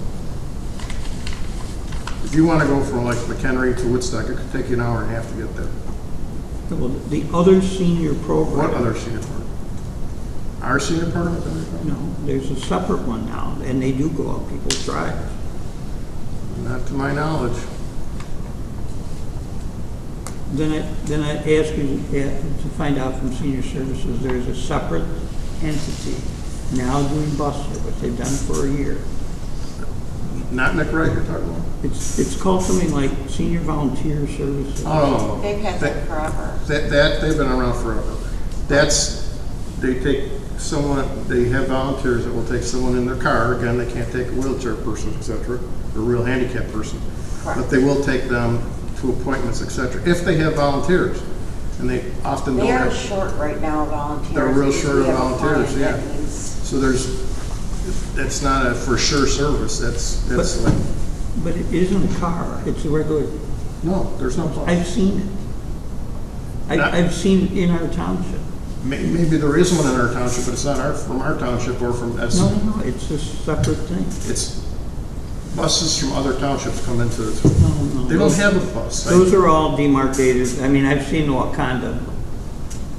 If you want to go from like McHenry to Woodstock, it could take you an hour and a half to get there. Well, the other senior program. What other senior program? Our senior program? No, there's a separate one now, and they do go up people's drives. Not to my knowledge. Then I ask you to find out from Senior Services, there's a separate entity now doing bus service. They've done it for a year. Not McBride you're talking about? It's called something like Senior Volunteer Services. Oh. They've had that forever. That they've been around forever. They take someone, they have volunteers that will take someone in their car. Again, they can't take a wheelchair person, etc., or a real handicapped person. Correct. But they will take them to appointments, etc., if they have volunteers. And they often don't They are have. short right now of volunteers. They're real short of We have a volunteers, client yeah. that needs- So that's not a for sure service. That's like, But it isn't a car, it's a regular, no, there's no bus. I've seen it. I've seen it in our township. Maybe there is one in our township, but it's not from our township or from, No, it's a separate thing. it's buses from other townships come into the, No. they don't have a bus. Those are all demarcated. I mean, I've seen the Wakanda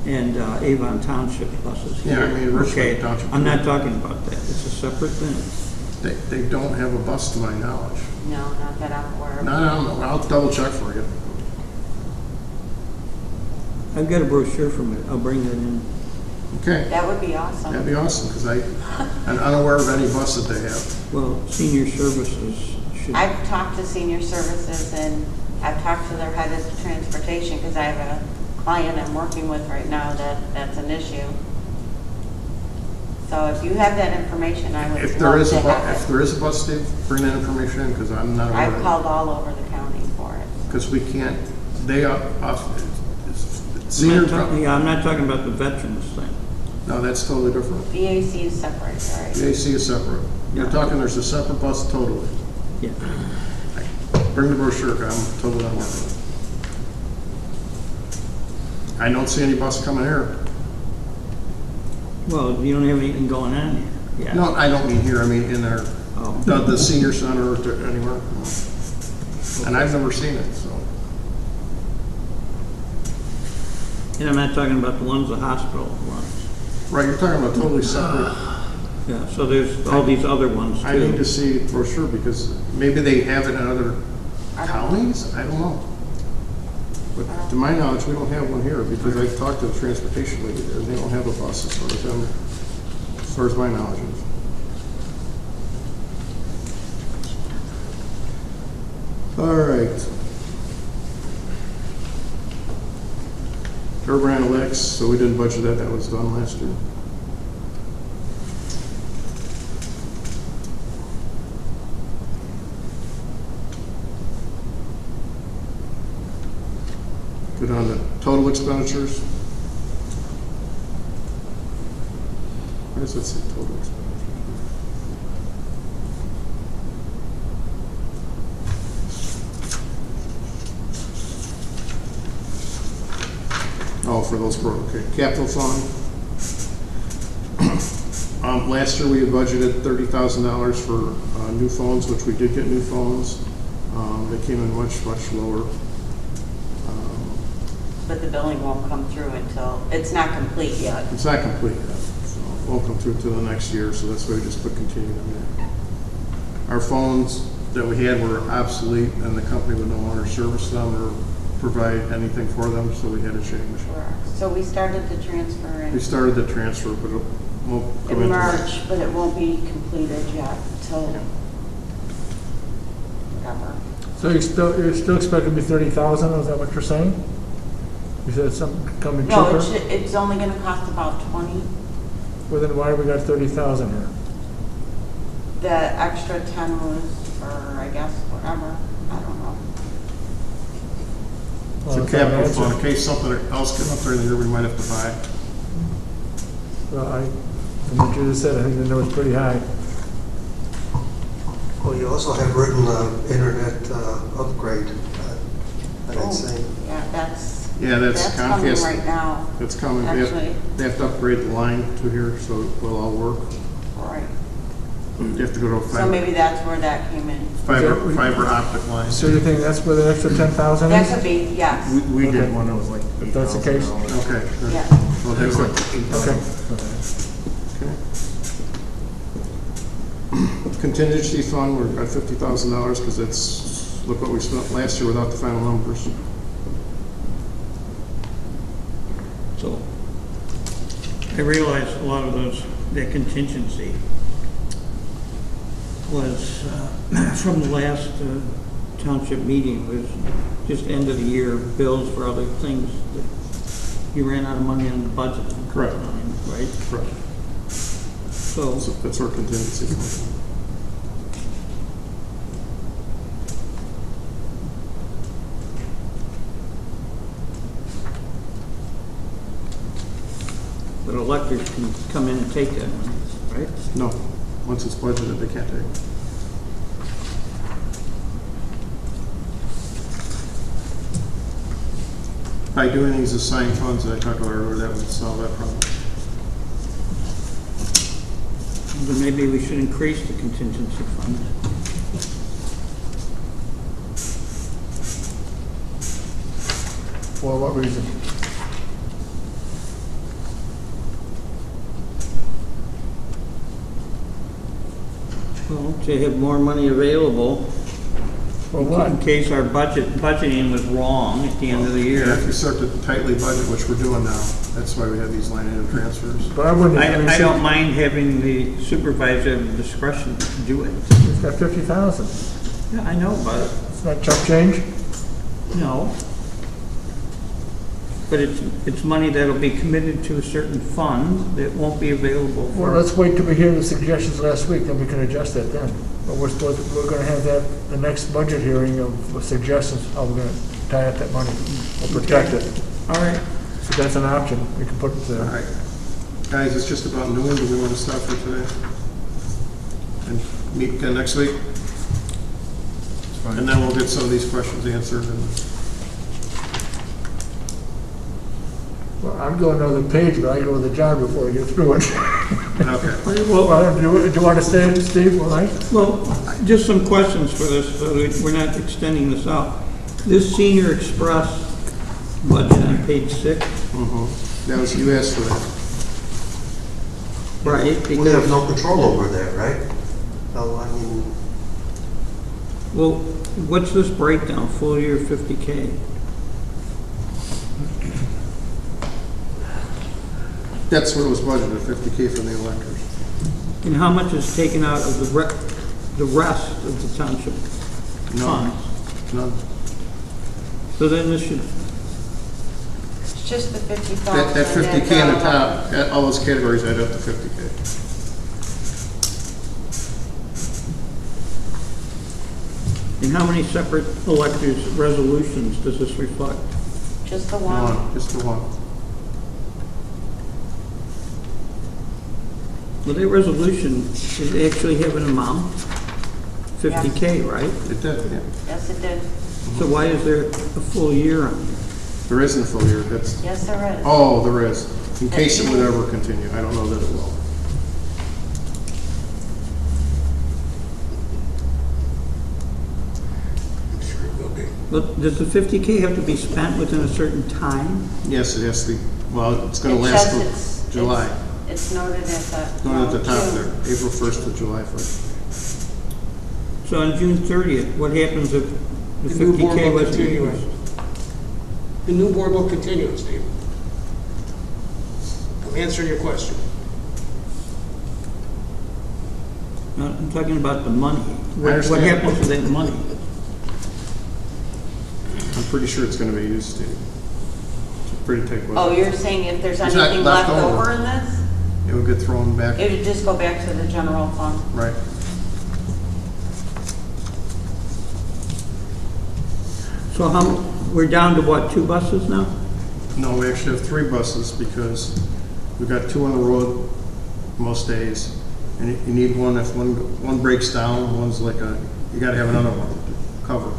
and Avon Township buses here. Yeah, I mean, Richmond Okay, Township. I'm not talking about that. It's a separate thing. They don't have a bus to my knowledge. No, not that I'm aware of. No, I don't know. I'll double check for you. I've got a brochure from it. I'll bring that in. Okay, That would be awesome. that'd be awesome, because I'm unaware of any bus that they have. Well, Senior Services should. I've talked to Senior Services and I've talked to their head of transportation because I have a client I'm working with right now that's an issue. So if you have that information, I would If there love is to a have bus, if it. there is a bus, Steve, bring that information in, because I'm not aware I've of it. called all over the county for it. Because we can't, they are, I'm senior, not talking about the veterans thing. no, that's totally different. VAC is separate, right? The AC is separate. You're Yeah. talking, there's a separate bus totally. Yeah. Bring the brochure, 'cause I'm totally unaware of it. I don't see any bus coming here. Well, you don't have anything going on here. Yeah. No, I don't mean here, I mean in our, Oh. the senior center or anywhere. And I've never seen it, so. And I'm not talking about the ones the hospital runs. Right, you're talking about totally separate. Yeah, so there's all these other ones too. I need to see it for sure, because maybe they have it in other counties, I don't know. But to my knowledge, we don't have one here, because I've talked to the transportation lady there, they don't have a bus as far as my knowledge is. All right. Urban analytics, so we didn't budget that, that was done last year. Go down to total expenditures. Where does it say total expenditures? Oh, for those programs, okay. Capital fund. Last year we had budgeted $30,000 for new phones, which we did get new phones. They came in much, much lower. But the billing won't come through until, it's not complete yet. It's not complete yet, so it won't come through till the next year, so that's why we just put continued on there. Our phones that we had were obsolete, and the company would no longer service them or provide anything for them, so we had to change. So we started the transfer We started the transfer, but it won't come in into March, but it won't be completed yet till whatever. So you're still expecting to be 30,000, is that what you're saying? You said something coming cheaper? No, it's only gonna cost about 20. Well, then why have we got 30,000 here? The extra 10 was for, I guess, whatever, I don't know. It's a capital fund, in case something else gets up there in the year we might have to buy. Well, from what you just said, I think the number's pretty high. Well, you also have written internet upgrade, I'd say. Yeah, that's coming Comcast. right now. That's coming. Actually. They have to upgrade the line to here, so it will all work. Right. You have to go to a So fiber. maybe that's where that came in. Fiber optic line. So you think that's where the extra 10,000 That is? could be, yes. We Okay. did one that was like If that's the case. $8,000. Okay. good. Yeah. Well, they were like Okay. Okay. Contingency fund, we're at $50,000 because that's, look what we spent last year without the final numbers. So I realize a lot of that contingency was from the last township meeting, was just end of the year bills for other things that you ran out of money on the budget. Correct. Right? Correct. So That's our contingency fund. but electors can come in and take that money, right? No, once it's budgeted, they can't take it. By doing these assigned funds that I talked about earlier, that would solve that problem. Then maybe we should increase the contingency fund. For what reason? Well, to have more money available For what? in case our budgeting was wrong at the end of the year. If we start to tightly budget, which we're doing now, that's why we have these line item transfers. But I wouldn't. I don't mind having the supervisor have discretion to do it. It's got 50,000. Yeah, I know, but It's not chump change? no. But it's money that'll be committed to a certain fund that won't be available Well, for. let's wait till we hear the suggestions last week, then we can adjust that then. But we're gonna have that, the next budget hearing of suggestions, how we're gonna tie up that money, or protect it. All right. So that's an option, we can put it All there. right. Guys, it's just about noon. Do we want to stop for today? And meet again next week? And then we'll get some of these questions answered. Well, I'm going another page, but I go with the job before I get through it. Okay. Well, do you want to stay, Steve, all right? Well, just some questions for this, so that we're not extending this out. This Senior Express budget on page 6, That was, you asked for that. Right, We have no control over that, right? So, I mean, well, what's this breakdown, full year 50K? That's what was budgeted, 50K from the electors. And how much is taken out of the rest of the township None. funds? None. So then this should, It's just the 50,000. That 50K on the top, all those categories add up to 50K. and how many separate electors' resolutions does this reflect? Just the one. Just the one. Well, their resolution, does it actually have an amount? 50K, right? It did, yeah. Yes, it did. So why is there a full year on it? There isn't a full year, that's, Yes, there is. oh, there is. In case it would ever continue, I don't know that it will. I'm sure it will be. But does the 50K have to be spent within a certain time? Yes, it has to be, well, it's gonna It last says till it's- July. It's noted at the. Going at the top June. there, April 1st to July 1st. So on June 30th, what happens if the The new board 50K will wasn't continue. used? The new board will continue, Steve. I'm answering your question. No, I'm talking about the money. What understand. happens to that money? I'm pretty sure it's gonna be used, Steve. It's a pretty tight budget. Oh, you're saying if there's It's not anything left left over. over in this, It would get thrown back, it would just go back to the general fund? right. So we're down to what, 2 buses now? No, we actually have 3 buses because we've got 2 on the road most days. And you need one, if one breaks down, one's like you gotta have another one to cover.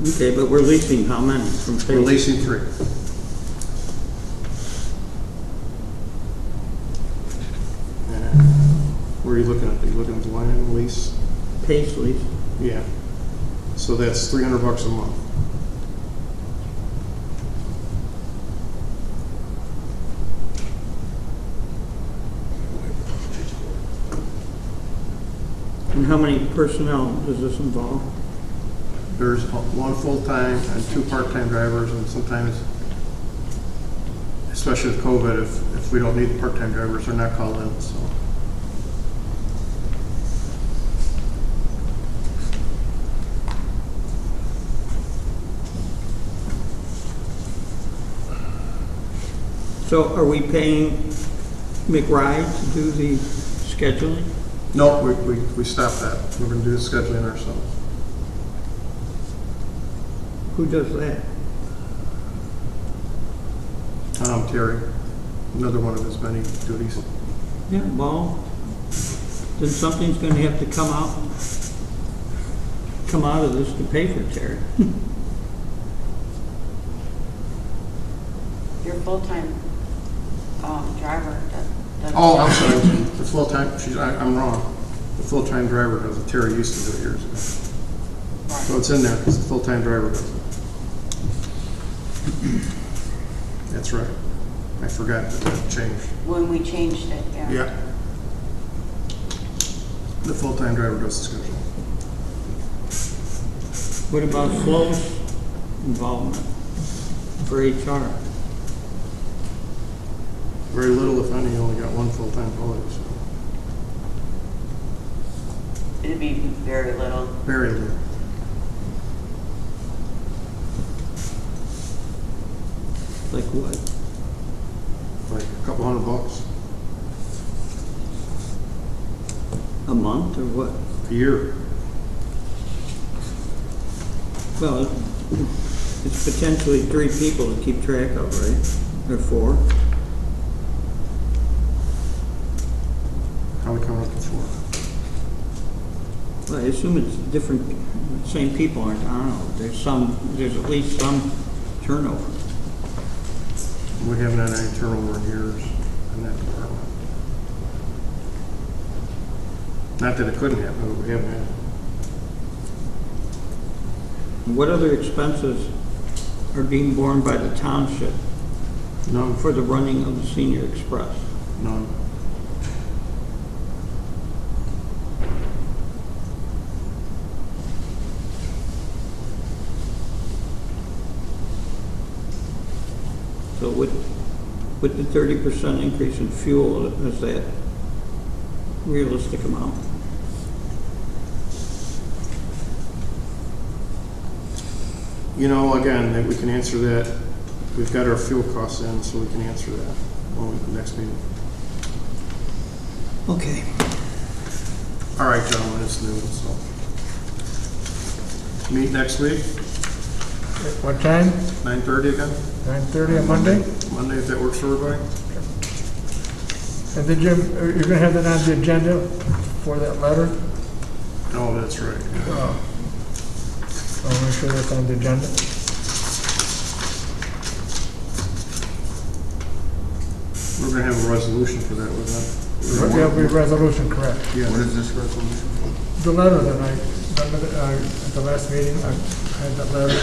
Okay, but we're leasing how many from We're Pace? leasing 3. And where are you looking at? Are you looking at the line lease? Pace lease. Yeah. So that's $300 a month. And how many personnel does this involve? There's 1 full-time and 2 part-time drivers, and sometimes, especially with COVID, if we don't need part-time drivers, they're not called in, so. So are we paying McRae to do the scheduling? No, we stopped that. We're gonna do the scheduling ourselves. Who does that? Terry, another one of his many duties. Yeah, well, then something's gonna have to come out of this to pay for Terry. Your full-time driver does. Oh, I'm sorry, the full-time, I'm wrong. The full-time driver does it. Terry used to do it years ago. So it's in there, because the full-time driver does it. That's right. I forgot that changed. When we changed it, yeah. Yeah. The full-time driver does the schedule. What about Flo's involvement for HR? Very little, if any, you only got 1 full-time employee, so It'd be very little. very little. Like what? Like a couple $100 A month or what? a year. Well, it's potentially 3 people to keep track of, right? Or 4? How we coming up with 4? Well, I assume it's different, same people aren't on it. There's at least some turnover. We haven't had any turnover in years in that department. Not that it couldn't happen, but we haven't had it. What other expenses are being borne by the township None. for the running of the Senior Express? None. So with the 30% increase in fuel, is that realistic amount? You know, again, that we can answer that. We've got our fuel costs in, so we can answer that on the next meeting. Okay. All right, gentlemen, it's noon, so. Meet next week, What time? 9:30 again? 9:30 on Monday? Monday, if that works for everybody? And then Jim, you're gonna have that on the agenda for that letter? Oh, that's right. Oh. I'll make sure that's on the agenda. We're gonna have a resolution for that, with that. There'll be a resolution, correct. Yeah. What is this resolution for? The letter that I, remember that at the last meeting, I had that letter,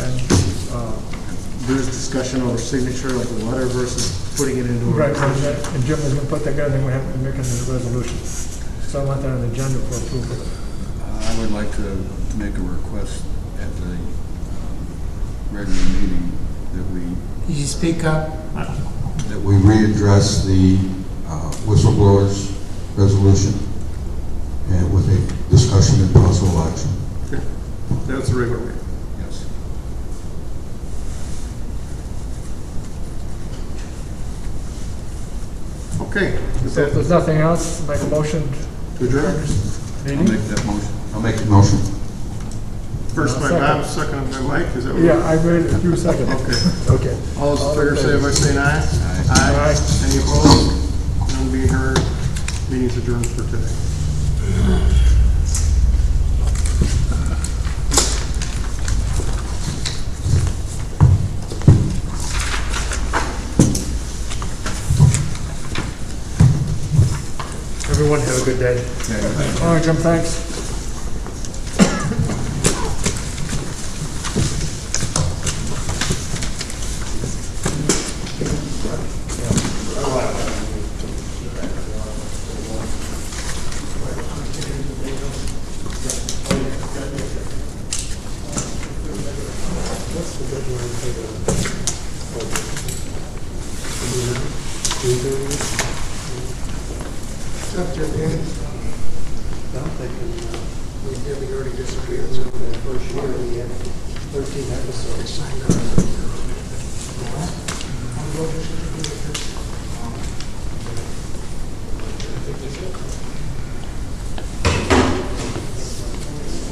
and, There's discussion over signature, like the letter versus putting it into a. right, and Jim was gonna put together, and we have to make it a resolution. So I want that on the agenda for approval. I would like to make a request at the regular meeting that Could you speak up? we readdress the whistleblowers resolution and with a discussion and possible action. Okay. That's a regular meeting. Yes. Okay. Is So if that there's nothing else, make a motion to adjourn? I'll Meeting? make that motion. I'll make the motion. First by Bob, second by Mike, is that what? Yeah, I made it, you second. Okay. Okay. All those in favor say by saying aye. Aye. Any opposed? None being heard. Meeting's adjourned for today. Everyone have a good day. All right, Jim, thanks. Up to then. I'm thinking, We already disappeared. So the first year we had 13 episodes signed up.